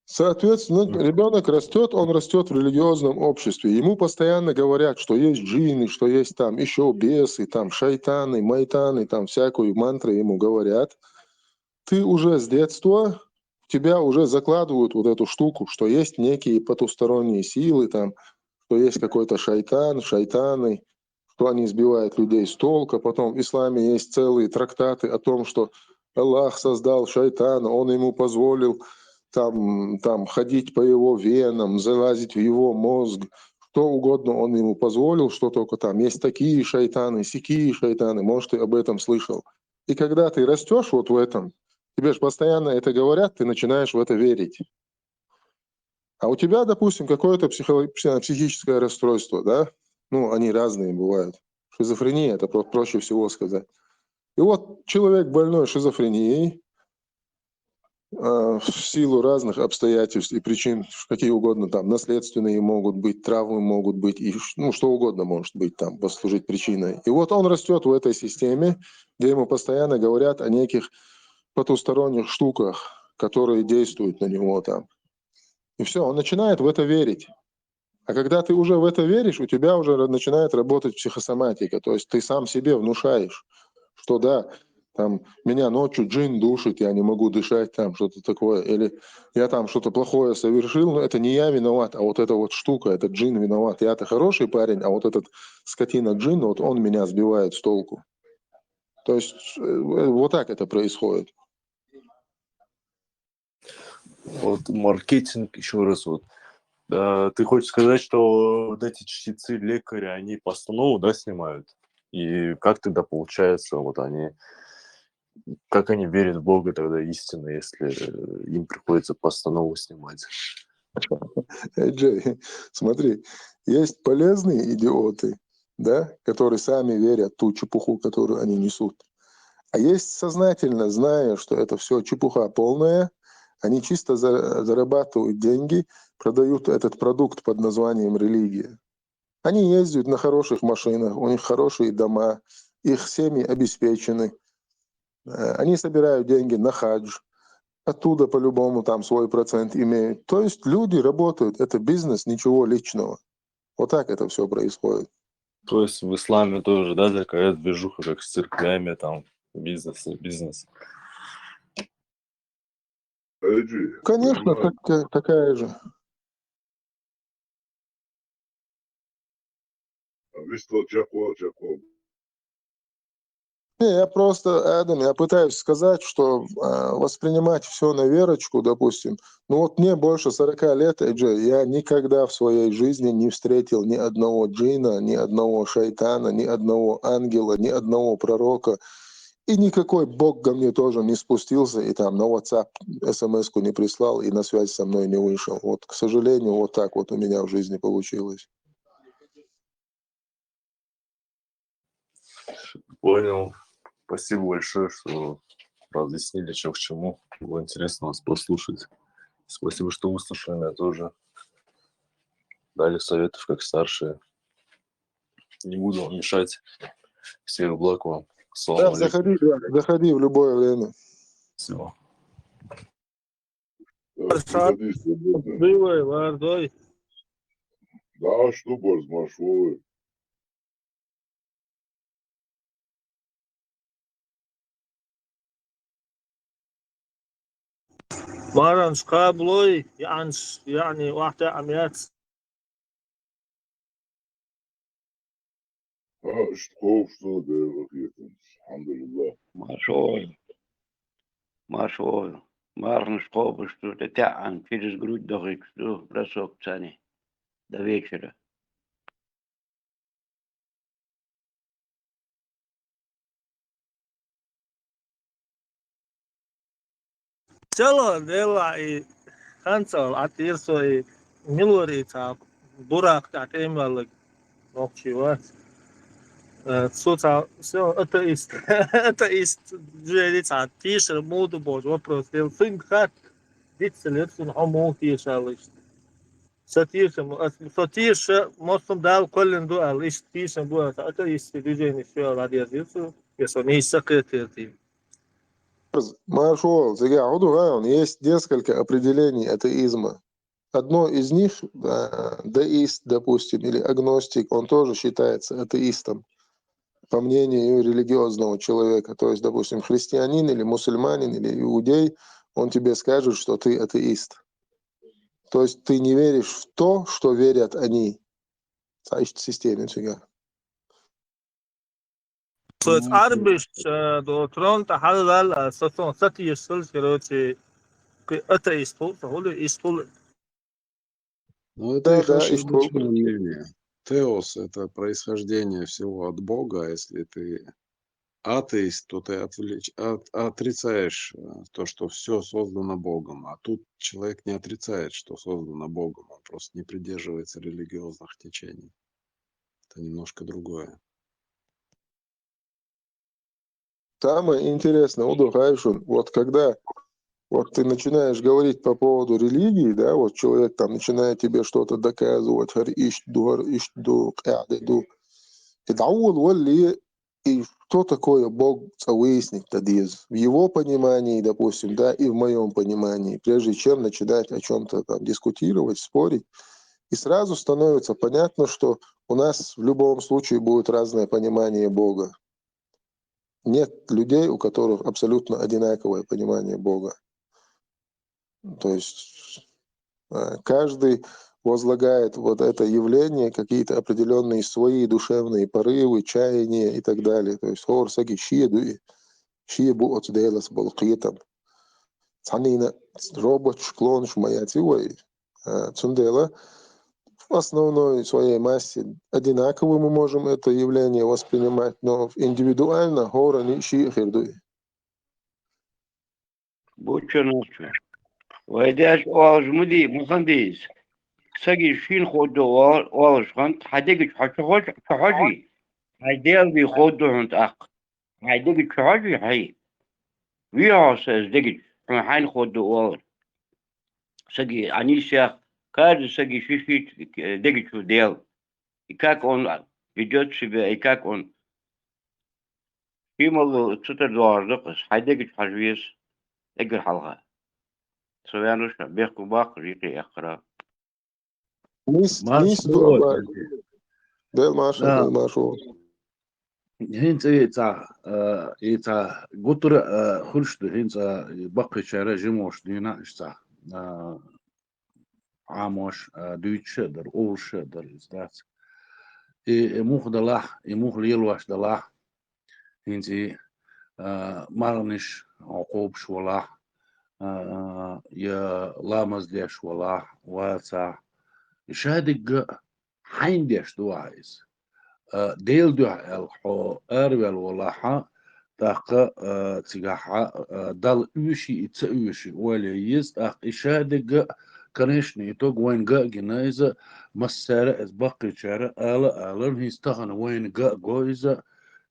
Соответственно, ребенок растет, он растет в религиозном обществе. Ему постоянно говорят, что есть джинны, что есть там еще бесы, там шайтаны, майтаны, там всякую мантры ему говорят. Ты уже с детства, тебя уже закладывают вот эту штуку, что есть некие потусторонние силы, там, что есть какой-то шайтаны, что они сбивают людей с толка. Потом в исламе есть целые трактаты о том, что Аллах создал шайтана, он ему позволил там ходить по его венам, залазить в его мозг, что угодно он ему позволил, что только там. Есть такие шайтаны, сякие шайтаны, может, ты об этом слышал. И когда ты растешь вот в этом, тебе же постоянно это говорят, ты начинаешь в это верить. А у тебя, допустим, какое-то психическое расстройство, да? Ну, они разные бывают. Шизофрения, это проще всего сказать. И вот человек больной шизофренией, в силу разных обстоятельств и причин, какие угодно там, наследственные могут быть, травмы могут быть, и что угодно может быть там, послужить причиной. И вот он растет в этой системе, где ему постоянно говорят о неких потусторонних штуках, которые действуют на него там. И все, он начинает в это верить. А когда ты уже в это веришь, у тебя уже начинает работать психосоматика, то есть ты сам себе внушаешь, что да, там меня ночью джин душит, я не могу дышать, там что-то такое, или я там что-то плохое совершил, но это не я виноват, а вот эта вот штука, этот джин виноват. Я-то хороший парень, а вот этот скотина джин, вот он меня сбивает с толку. То есть вот так это происходит.
Вот маркетинг, еще раз, вот. Ты хочешь сказать, что вот эти чтецы, лекари, они постанову, да, снимают? И как тогда получается, вот они Как они верят в Бога тогда истинно, если им приходится постанову снимать?
Джей, смотри, есть полезные идиоты, да, которые сами верят в ту чепуху, которую они несут. А есть сознательно, зная, что это все чепуха полная, они чисто зарабатывают деньги, продают этот продукт под названием религия. Они ездят на хороших машинах, у них хорошие дома, их семьи обеспечены. Они собирают деньги на хадж, оттуда по-любому там свой процент имеют. То есть люди работают, это бизнес, ничего личного. Вот так это все происходит.
То есть в исламе тоже, да, такая движуха, как с церквями, там, бизнес.
Эджи,
Конечно,
понимаешь?
такая же.
А вы что, чако.
Не, я просто, Адам, я пытаюсь сказать, что воспринимать все на верочку, допустим, ну вот мне больше 40 лет, Эджи, я никогда в своей жизни не встретил ни одного джина, ни одного шайтана, ни одного ангела, ни одного пророка, и никакой бог ко мне тоже не спустился, и там на WhatsApp смс-ку не прислал, и на связь со мной не вышел. Вот, к сожалению, вот так вот у меня в жизни получилось.
Понял. Спасибо большое, что разъяснили, что к чему. Было интересно вас послушать. Спасибо, что выслушали меня тоже. Дали советов, как старшие. Не буду вам мешать. Всех благ вам.
Да,
Ассаламу алейкум.
заходи в любое время.
Всего.
Заходи свободно.
Бывай, Вардой.
Да, что борз маршовый.
مرن قابلوي يعني واحدة عمليات
Что делать, алхамдулилlah.
Маршой. Марн шкоба, что это тян, через грудь дорог, что бросок цани. До вечера.
Цело дела и канцел атирсо и милори та бурак та темал ночевать. Соца все это ist джелит а тишер моду бож вопрос. Сын хат дицелет сын хомо тишалыш. Сатиш мостом дал колен дуал иш тишен буа это ist движение все радиозицу. Если не секретарь.
Маршал, есть несколько определений атеизма. Одно из них, деист, допустим, или агностик, он тоже считается атеистом, по мнению религиозного человека. То есть, допустим, христианин или мусульманин или иудей, он тебе скажет, что ты атеист. То есть ты не веришь в то, что верят они. Системе всегда.
So jetzt arbeich do tron ta halal so sati yesul короче атеист или истол.
Ну, это их ошибочное мнение. Теос — это происхождение всего от Бога. Если ты атеист, то ты отрицаешь то, что все создано Богом. А тут человек не отрицает, что создано Богом. Он просто не придерживается религиозных течений. Это немножко другое.
Самое интересное, вот когда вот ты начинаешь говорить по поводу религии, да, вот человек там начинает тебе что-то доказывать, и что такое Бог выяснить тадиз в его понимании, допустим, да, и в моем понимании, прежде чем начинать о чем-то там дискутировать, спорить, и сразу становится понятно, что у нас в любом случае будет разное понимание Бога. Нет людей, у которых абсолютно одинаковое понимание Бога. То есть каждый возлагает вот это явление, какие-то определенные свои душевные порывы, чаяния и так далее. То есть хорсаги шиебу отделас балкитам. Цанина робот шклон шмаятивой. Цундела в основной своей массе одинаково мы можем это явление воспринимать, но индивидуально хора не шиехирдуй.
بوتشو نوتشو ويداش أولج مدي مخنديز ساقي شين خودو أولج خنت حديقش حجي هيديل بي خودو هنت أق هيديقش حجي هي ويهوس ديقش حين خودو أولج ساقي أنيسيا كاد ساقي شيشيت ديقش ديل إكاك أون فيديوت شبه إكاك أون فيمال تتر دوار دقس هيديقش حجويس إقر حلقة سويانوش بيحكو باقر يقي أقرأ
نيس دو أبا بيل ماشو
هينت إيتا قطر خلشت هينت بقي شارع جموش دينا إشتا عاموش دويتش در أولش در إزدات موخ دلاح موخ ليلواش دلاح هينتي مارنش عقوب شولاح يا لامز ديش ولاح واتسع شادق حين ديش دو عايز ديل دو الحو أروال ولاحا تاق تيجاحا دال اوشي اتس اوشي وليز تاق إشادق كنشني توق وين قا جنايزة مسارة از باقي شارع آلن هيستغن وين قا جويزة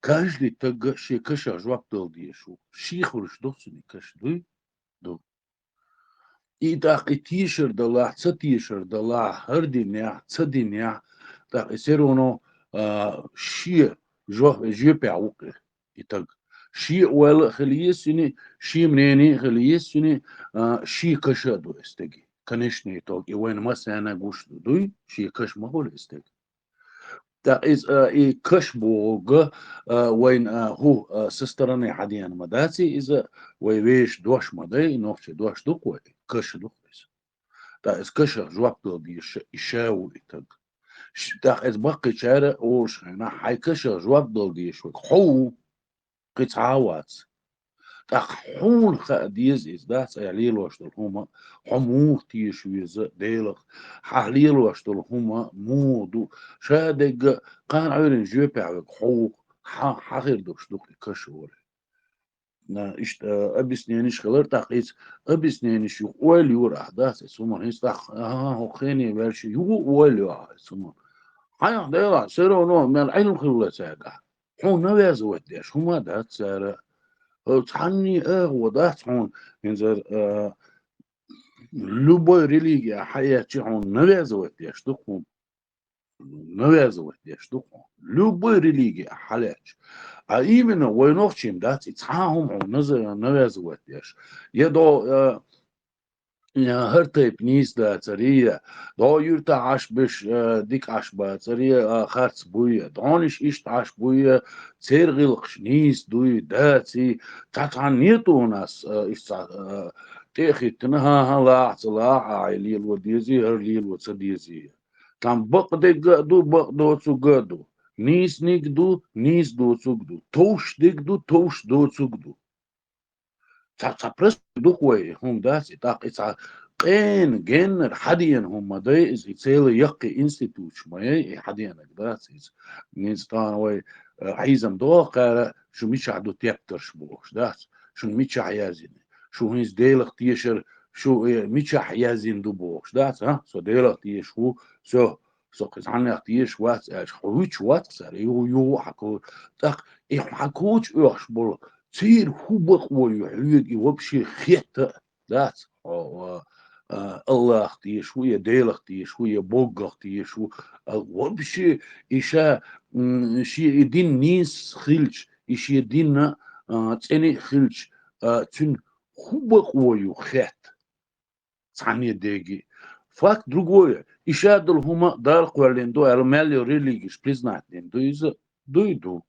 كاجلي تق شي كشا جواب دل ديشو شي خورش دوسني كش دوي دو إيداق تيشر دلا تيشر دلا هردينيا تدينيا تاق يسيرونو شي جو بيعوق يتق شي ولا خليسني شي منيني خليسني شي كشادو استجي كنشني توق وين ما سانا غوش دوي شي كش ما هو استجي تا از اي كش بوغ وين هو سسترني حديان مداتي از ويش دوش مدي نوش دوش دوك كش دوك تا از كش جواب دي يشاو يتق تا از باقي شارع اوش هنا حي كش جواب دي شو حو قطعات حون خديز إز داس عليل واشتل هما حموه تيش ويز ديلق حليل واشتل هما مودو شادق قان عيرن جوبع وك حوق حغير دوش دوك كشور نا إشت أبسنينيش خلر تاقيس أبسنينيش يقوال يور أحداث سوما هيستاق هو خيني برشي يقوال يور سوما حيا ديلا سيرو نو من العلم خلو ساقع حون نويز وديش هما دات سارة تحني وضعت هون ينزل لبوي ريليجيا حياتي هون نوازوت يشتقون نوازوت يشتقون لبوي ريليجيا حالات ايمن وينوخشيم دات اتحاهم هون نزل نوازوت يش يدو هرتيب نيس دا تريا دا يرتا عش بش ديك عش با تريا خارц بويا دانش إشت عش بويا تيرغلقش نيس دوي داتي تاتعن نيتو ناس إشت تيخي تنها هلا عطلاع عيلي الوديزي هرلي الوصديزي تام بق ديك دو بق دو تسوغدو نيس نيك دو نيس دو تسوغدو توش ديك دو توش دو تسوغدو تابرس دوكوي هم داس تاق إتع قين جن حديان هم داي إز يتسيل يقي إنستيتوت شماي حديان داس إز نيستان وي عيزم دوقة شو ميش عدو تيبترش بوش داس شو ميش عيازين شو هيز ديلق تيشر شو ميش عيازين دو بوش داس ها سو ديلق تيش هو سو قطعني تيش وات حويش وات سر يو حكو تاق حكوش يوش بول تصير هو بقوي يحيي وبشي خيطة ذات الله اختي شوية ديل اختي شوية بوق اختي شو وبشي إشا شي يدين نيس خلش إشي يدين تاني خلش تن هو بقوي خيط ثانية دقيقة فاك другое إشا دل هما دار قوالين دو الماليو ريليجيش признатين دو يدو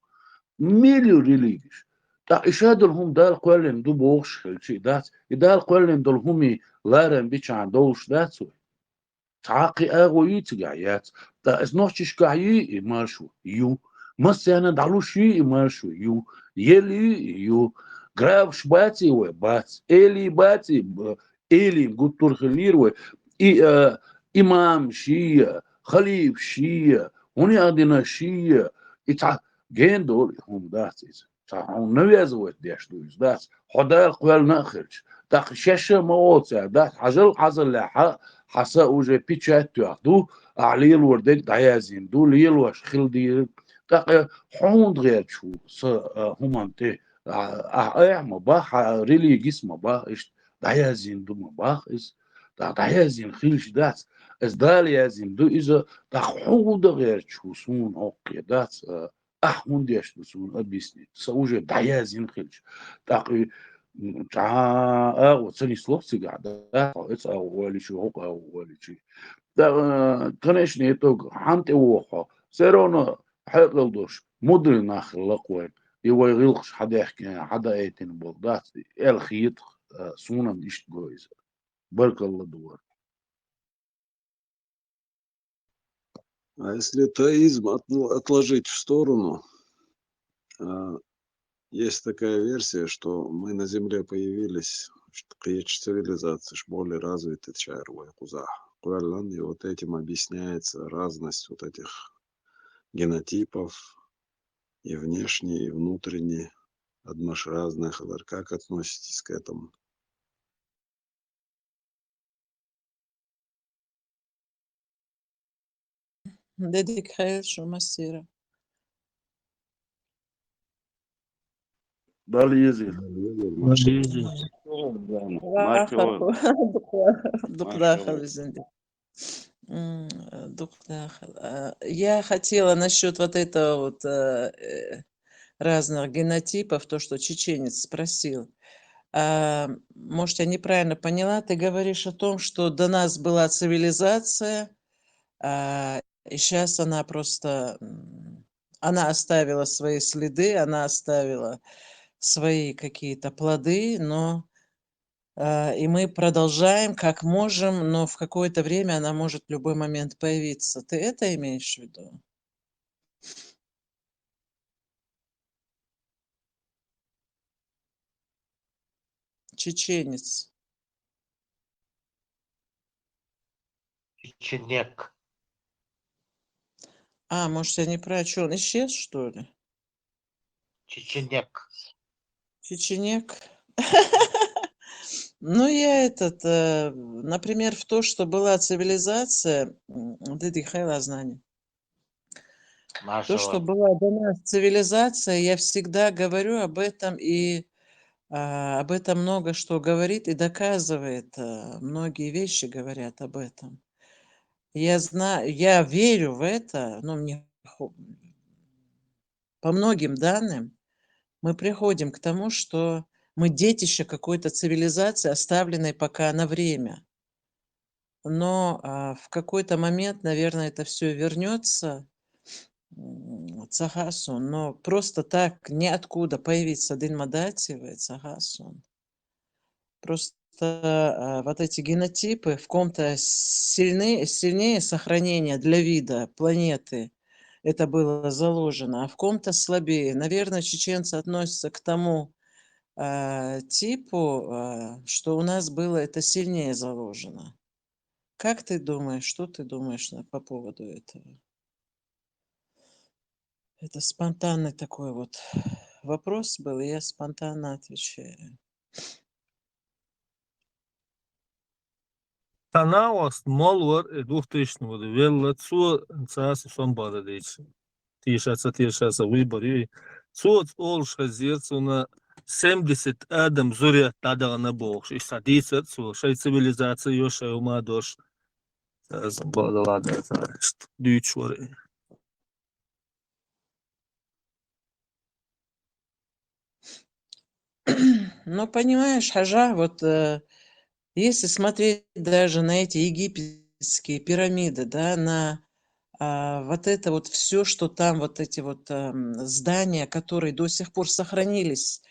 ميليو ريليجيش تا إشادل هم دال قولن دو بوش خلشي دات يدال قولن دول همي لارن بيشان دوش داتسوي تعاقي اغو يتقعيات تا اسنوشش قعي مارشو يو مسيانا دعلوش مارشو يو يلي يو غرابش باتي وي بات إلي باتي إلي قطر خلير وي إمام شيء خليف شيء هوني أدينا شيء جين دول هم داتيز تعاون نوازوت ديش دوز داس حدا القوال ناخرج Так шеша моца, да, حصل لها حصل уже печать تأخذوا عليه الوردك دايزين دول يلوش خلدي так حوند غير شو هم أنت ما باه ريليجيس ما باه إيش دايزين دو ما باه إيش دايزين خيلش داس إز داليزين دو إذا حوند غير شو سون أوكي داس أحوند يش سون أبيسني سوجي دايزين خيلش так вот цели слов всегда, да, это أولي أولي شيء. ده كنشني итог حنت وحى سيرونا حقلدوش مدري نخلق وين يويغلقش حدا يحكي حدا ايتين بولدات الخيط سونا مش جويز بارك الله دور.
А если теизм отложить в сторону, есть такая версия, что мы на Земле появились, цивилизация более развитая, чем Кузах. И вот этим объясняется разность вот этих генотипов и внешний, и внутренний, одмаш разных. Как относитесь к этому?
Dedik hayır şu masira.
Дали язык.
Дукдахал Я хотела насчет вот этого вот разных генотипов, то, что чеченец спросил. Может, я неправильно поняла, ты говоришь о том, что до нас была цивилизация, и сейчас она просто, она оставила свои следы, она оставила свои какие-то плоды, но и мы продолжаем как можем, но в какое-то время она может в любой момент появиться. Ты это имеешь в виду? Чеченец.
Чеченек.
Может, я не про что? Он исчез, что ли?
Чеченек.
Чеченек. Ну, я например, в то, что была цивилизация, знание. То, что была до нас цивилизация, я всегда говорю об этом, и об этом много что говорит и доказывает. Многие вещи говорят об этом. Я знаю, я верю в это, но мне по многим данным мы приходим к тому, что мы детище какой-то цивилизации, оставленной пока на время. Но в какой-то момент, наверное, это все вернется Цагасон, но просто так ниоткуда появится Динмадатива, Цагасон. Просто вот эти генотипы в ком-то сильнее сохранения для вида планеты. Это было заложено, а в ком-то слабее. Наверное, чеченцы относятся к тому типу, что у нас было это сильнее заложено. Как ты думаешь, что ты думаешь по поводу этого? Это спонтанный такой вот вопрос был, и я спонтанно отвечаю.
Tanawas molwar eduhtishnu de vella tsu tsas sombada dech. Тишаца выбори. Суд олша зерцуна 70 адам зуря тадана бог. И садится цу шай цивилизация ёша ума дош. Забада ладно, дючвори.
Ну, понимаешь, Хажа, вот если смотреть даже на эти египетские пирамиды, да, на вот это вот все, что там, вот эти вот здания, которые до сих пор сохранились,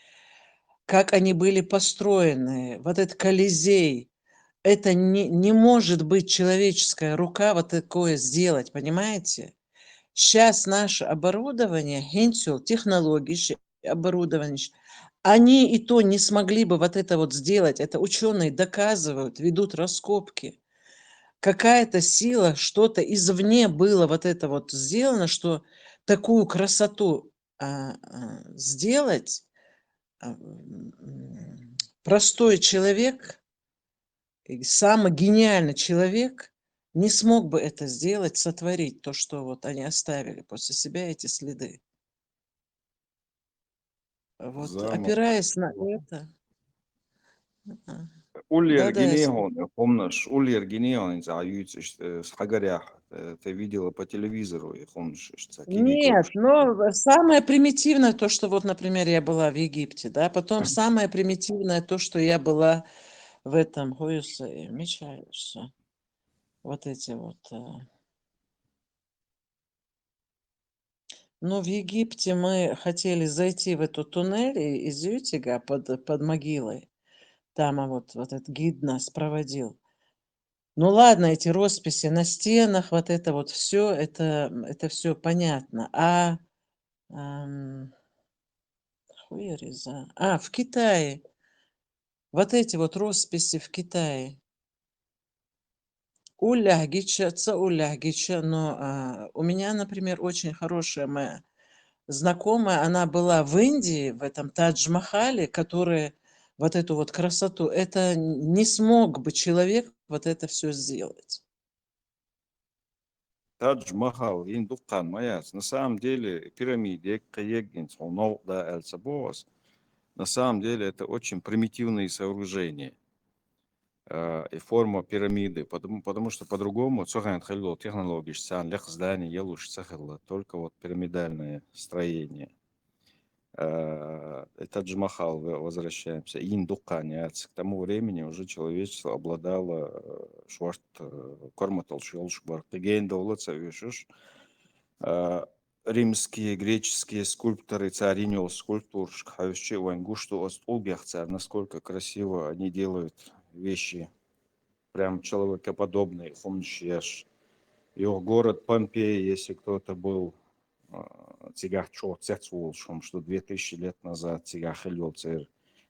как они были построены, вот этот Колизей, это не может быть человеческая рука вот такое сделать, понимаете? Сейчас наше оборудование, технологии, оборудование, они и то не смогли бы вот это вот сделать. Это ученые доказывают, ведут раскопки. Какая-то сила, что-то извне было вот это вот сделано, что такую красоту сделать простой человек, самый гениальный человек не смог бы это сделать, сотворить то, что вот они оставили после себя, эти следы. Вот
Замок.
опираясь на это...
Ульер
Да-да, я
Гинеон, помнишь, Ульер Гинеон, с Хагарях, ты видела по телевизору, и помнишь, что
Нет, но самое примитивное то, что вот, например, я была в Египте, да, потом самое примитивное то, что я была в этом, мечаешься, вот эти вот. Ну, в Египте мы хотели зайти в эту туннель из Ютига под могилой. Там вот этот гид нас проводил. Ну ладно, эти росписи на стенах, вот это вот все, это все понятно. В Китае. Вот эти вот росписи в Китае. Улягича, но у меня, например, очень хорошая моя знакомая, она была в Индии, в этом Тадж-Махале, который вот эту вот красоту, это не смог бы человек вот это все сделать.
Тадж Махал, Индукан, Маяц. На самом деле пирамиды, на самом деле это очень примитивные сооружения. И форма пирамиды, потому что по-другому технологии, здание, только вот пирамидальное строение. Тадж Махал, возвращаемся, Индуканяц. К тому времени уже человечество обладало римские, греческие скульпторы, царинел скульптур, насколько красиво они делают вещи, прям человекоподобные. Его город Помпеи, если кто-то был, что 2000 лет назад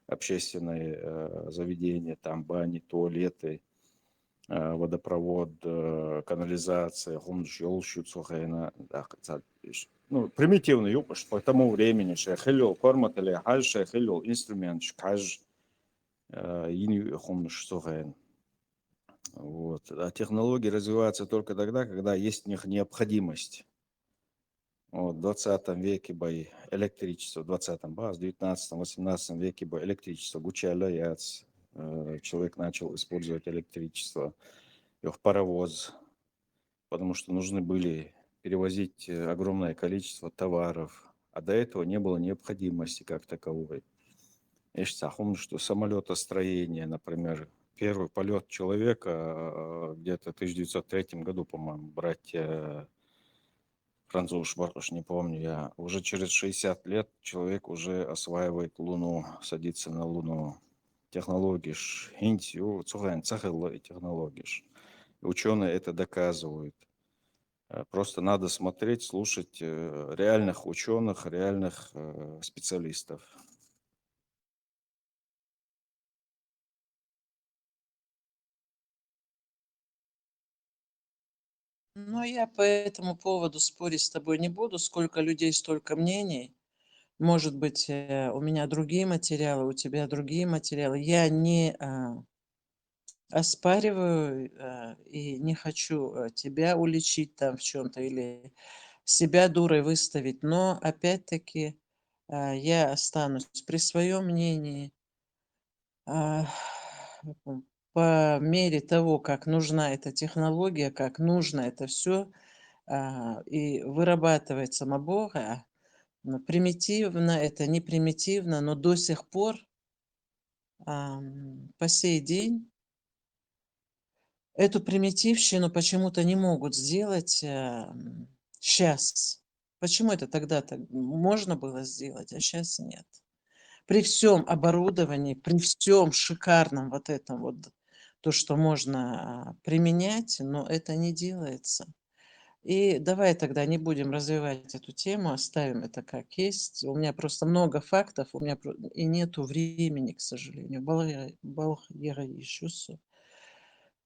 общественные заведения, там бани, туалеты, водопровод, канализация, ну, примитивный юпаш по тому времени, шехелил, корматали, хаж, шехелил, инструмент, шкаж, вот. А технологии развиваются только тогда, когда есть в них необходимость. Вот, в 20 веке бы электричество, в 20-м, в 19-18 веке бы электричество, человек начал использовать электричество, их паровоз, потому что нужны были перевозить огромное количество товаров, а до этого не было необходимости как таковой. Я считаю, что самолетостроение, например, первый полет человека где-то в 1903 году, по-моему, братья француз, не помню я, уже через 60 лет человек уже осваивает Луну, садится на Луну. Технологии, технологии. Ученые это доказывают. Просто надо смотреть, слушать реальных ученых, реальных специалистов.
Но я по этому поводу спорить с тобой не буду. Сколько людей, столько мнений. Может быть, у меня другие материалы, у тебя другие материалы. Я не оспариваю и не хочу тебя уличить там в чем-то или себя дурой выставить. Но опять-таки я останусь при своем мнении. По мере того, как нужна эта технология, как нужно это все, и вырабатывает сама Бога, примитивно, это не примитивно, но до сих пор, по сей день, эту примитивщину почему-то не могут сделать сейчас. Почему это тогда-то можно было сделать, а сейчас нет? При всем оборудовании, при всем шикарном вот этом вот, то, что можно применять, но это не делается. И давай тогда не будем развивать эту тему, оставим это как есть. У меня просто много фактов, у меня и нету времени, к сожалению.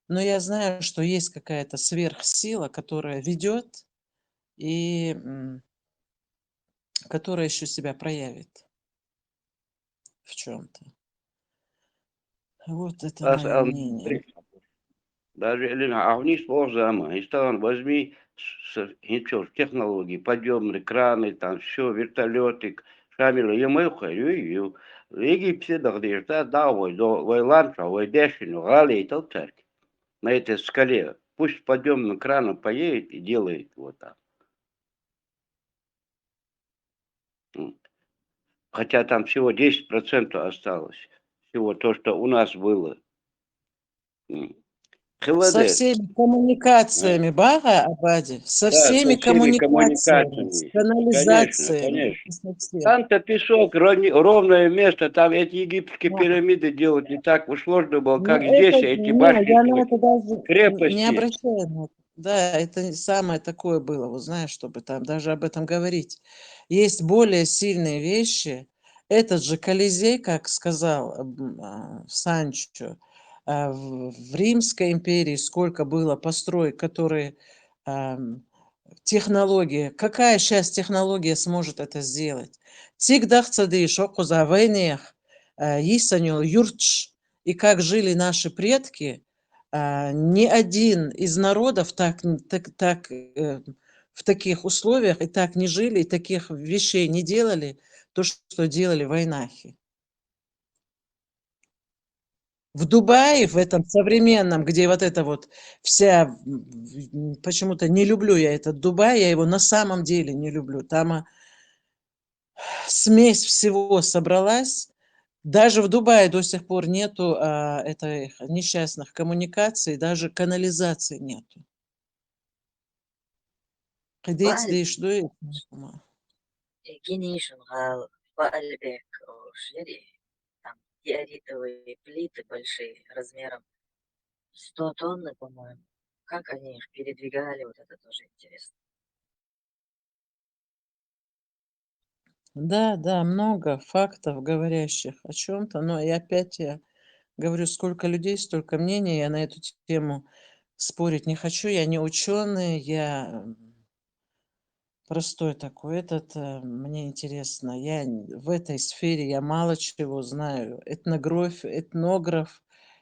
Но я знаю, что есть какая-то сверхсила, которая ведет и которая еще себя проявит в чем-то. Вот это
Ас
мое мнение.
даже Элина, а вниз ползама, и стал возьми ничего, технологии, подъемные краны, там все, вертолеты, шамилы, емыха, ю, в Египте, да, ой, ланча, ой, дешину, гали, и толчать на этой скале. Пусть подъемным краном поедет и делает вот так. Хотя там всего 10% осталось. Всего то, что у нас было.
Со
ХВД.
всеми коммуникациями, Бага, Абади, со
Да,
всеми
со всеми
коммуникациями, с
коммуникациями. Конечно,
канализациями,
конечно.
со всем.
Там-то песок, ровное место, там эти египетские
Да.
пирамиды делать не так уж сложно было, как
Ну,
здесь
это,
эти
не,
башни
я на
строить.
это даже не
Крепости.
обращаю на это. Да, это самое такое было, вот знаешь, чтобы там даже об этом говорить. Есть более сильные вещи. Этот же Колизей, как сказал Санчо, в Римской империи сколько было построек, которые технология, какая сейчас технология сможет это сделать? Цик дахцады шоку за войнах, Исаню, Юрч, и как жили наши предки, ни один из народов в таких условиях и так не жили, и таких вещей не делали, то, что делали войнахи. В Дубае, в этом современном, где вот это вот вся, почему-то не люблю я этот Дубай, я его на самом деле не люблю. Там смесь всего собралась. Даже в Дубае до сих пор нету этих несчастных коммуникаций, даже канализации нету. Ходить, да и что это?
Генишин гал Баальбек Шери. Там диоритовые плиты большие, размером 100 тонн, по-моему. Как они их передвигали, вот это тоже интересно.
Да, да, много фактов, говорящих о чем-то, но и опять я говорю, сколько людей, столько мнений, я на эту тему спорить не хочу, я не ученый, я простой такой, мне интересно, в этой сфере я мало чего знаю, этнограф,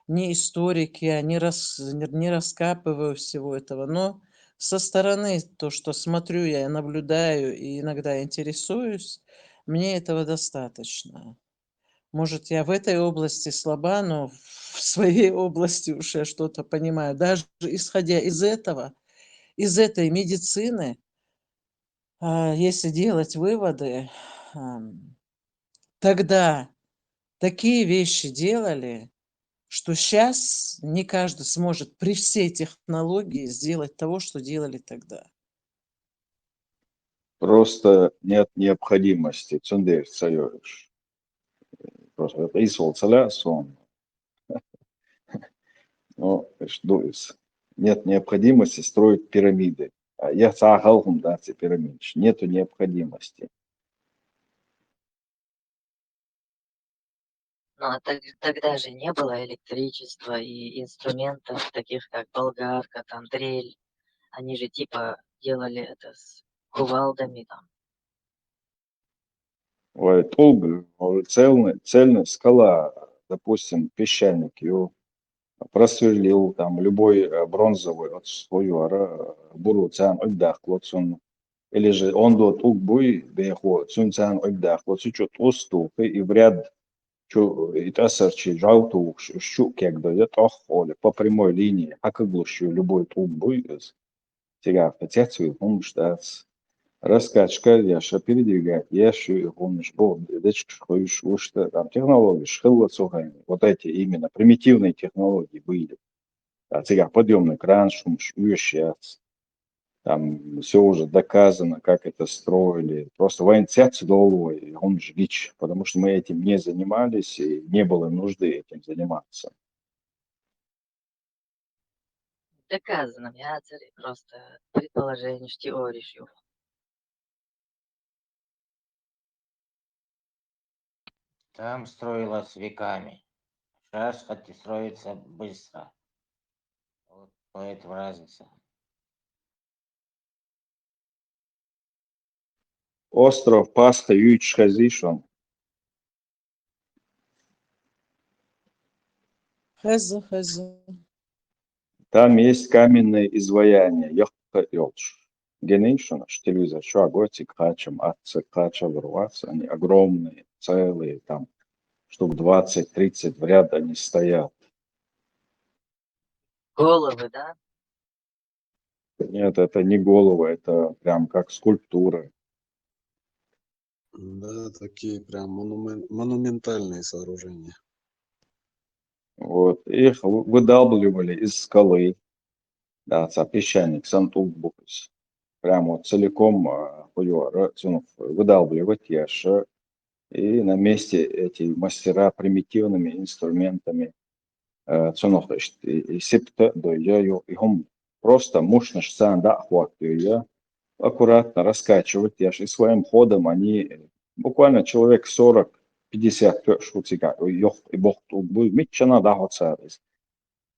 не историк, я не раскапываю всего этого, но со стороны то, что смотрю, я наблюдаю и иногда интересуюсь, мне этого достаточно. Может, я в этой области слаба, но в своей области уж я что-то понимаю. Даже исходя из этого, из этой медицины, если делать выводы, тогда такие вещи делали, что сейчас не каждый сможет при всей технологии сделать того, что делали тогда.
Просто нет необходимости. Цундер Царевич. Просто это Исол сон. Ну, что нет необходимости строить пирамиды. Я сахалхум, да, эти пирамиды. Нету необходимости.
Ну, а тогда же не было электричества и инструментов, таких как болгарка, там, дрель. Они же типа делали это с кувалдами там.
Ой, толбы, цельная скала, допустим, песчаник, его просверлил, там, любой бронзовый, вот свою буру цан ойдах, вот он, или же он до тук буй, бехо, цун цан ойдах, вот сучу тосту, и в ряд, чу, и тасарчи, жауту, щук, как дойдет, ох, оля, по прямой линии, а как глущу, любой тук буй, сега, потяцию, он штац. Раскачка яша передвигать яшу помнишь был что там технологии шхылла сухами вот эти именно примитивные технологии были а сега подъемный кран шумш сейчас там все уже доказано как это строили просто военцец головой он жгич потому что мы этим не занимались и не было нужды этим заниматься.
Доказано, я просто предположение, теорию.
Там строилось веками. Сейчас хоть и строится быстро. Вот поэтому разница.
Остров Пасха Юич Хазишон.
Хаза.
Там есть каменные изваяния. Яхта Йолш. Генейшнаш телевизор, что оготик хачем, отцы хача вырваться, они огромные, целые, там, штук 20-30 в ряд они стоят.
Головы, да?
Нет, это не головы, это прям как скульптуры.
Да, такие прям монументальные сооружения.
Вот, их выдалбливали из скалы, да, песчаник, сантубукс. Прям вот целиком выдалбливать яши. И на месте эти мастера примитивными инструментами и септа дояю, и он просто мощно да хватает, аккуратно раскачивать яши. И своим ходом они буквально человек 40-50 шутика, и бог митчана да хоцарис.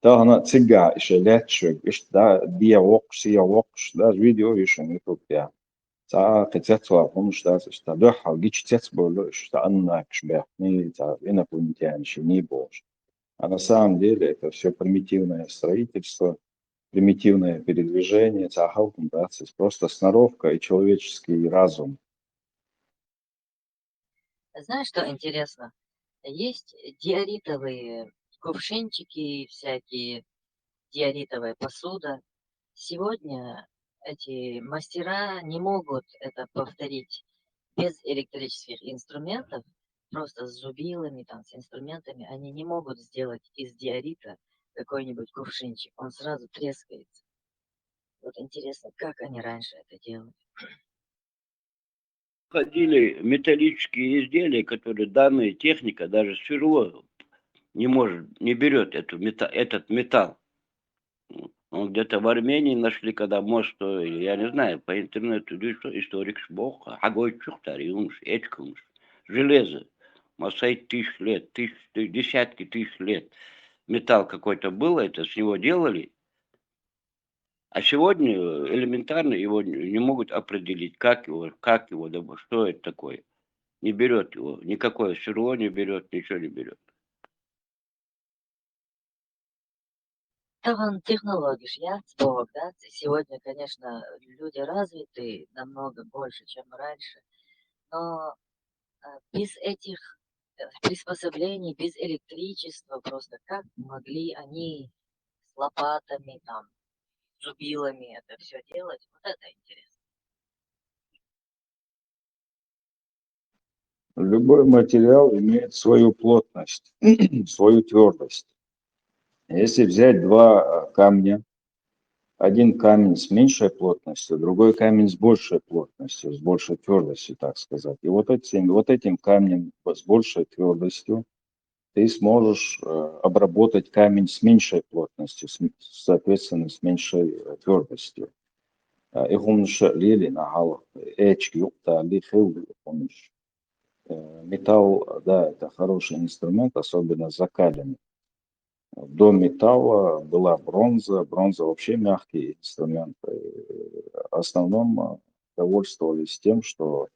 Да она цыга еще летчик, да dia вокш, сия вокш, да видео еще не тут я. Та катятва, он что та духа, гич тец было, что она кшбяхни, та инопланетяне еще не бож. А на самом деле это все примитивное строительство, примитивное передвижение, та халкумдацис, просто сноровка и человеческий разум.
Знаешь, что интересно? Есть диоритовые кувшинчики, всякие диоритовая посуда. Сегодня эти мастера не могут это повторить без электрических инструментов, просто с зубилами, там, с инструментами. Они не могут сделать из диорита какой-нибудь кувшинчик. Он сразу трескается. Вот интересно, как они раньше это делали.
Ходили металлические изделия, которые данная техника, даже сверло не может, не берет этот металл. Он где-то в Армении нашли, когда мост, я не знаю, по интернету, историк бог, агой чухтар, юмш, эчкумш, железо, масай тысяч лет, десятки тысяч лет. Металл какой-то был, это с него делали. А сегодня элементарно его не могут определить, как его, что это такое. Не берет его, никакое сверло не берет, ничего не берет.
Таван технологиш, я бог, да? Сегодня, конечно, люди развиты намного больше, чем раньше, но без этих приспособлений, без электричества просто как могли они с лопатами, там, зубилами это все делать? Вот это интересно.
Любой материал имеет свою плотность, свою твердость. Если взять два камня, один камень с меньшей плотностью, другой камень с большей плотностью, с большей твердостью, так сказать. И вот этим камнем с большей твердостью ты сможешь обработать камень с меньшей плотностью, соответственно, с меньшей твердостью. Металл, да, это хороший инструмент, особенно закаленный. До металла была бронза. Бронза вообще мягкий инструмент. В основном довольствовались тем, что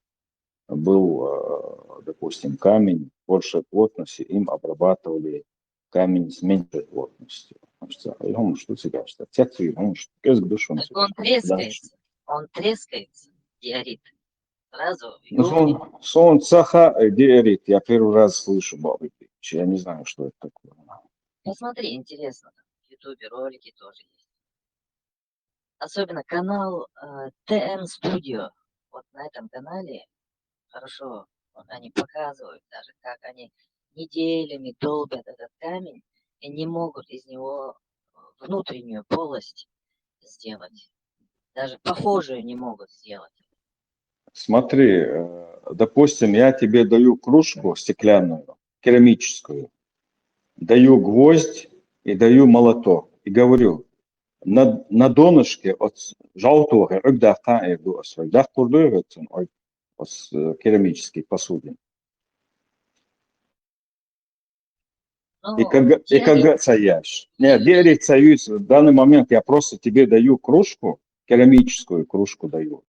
был, допустим, камень большей плотности, им обрабатывали камень с меньшей плотностью.
Так он трескается, диорит. Сразу.
Сон цаха диорит. Я первый раз слышу, я не знаю, что это такое.
Посмотри, интересно, в Ютубе ролики тоже есть. Особенно канал TM Studio. Вот на этом канале хорошо, вот они показывают даже, как они неделями долбят этот камень и не могут из него внутреннюю полость сделать. Даже похожую не могут сделать.
Смотри, допустим, я тебе даю кружку стеклянную, керамическую, даю гвоздь и даю молоток. И говорю, на донышке от желтого керамический посудин. И когда цаяешь? Нет, диорит цаюсь. В данный момент я просто тебе даю кружку, керамическую кружку даю.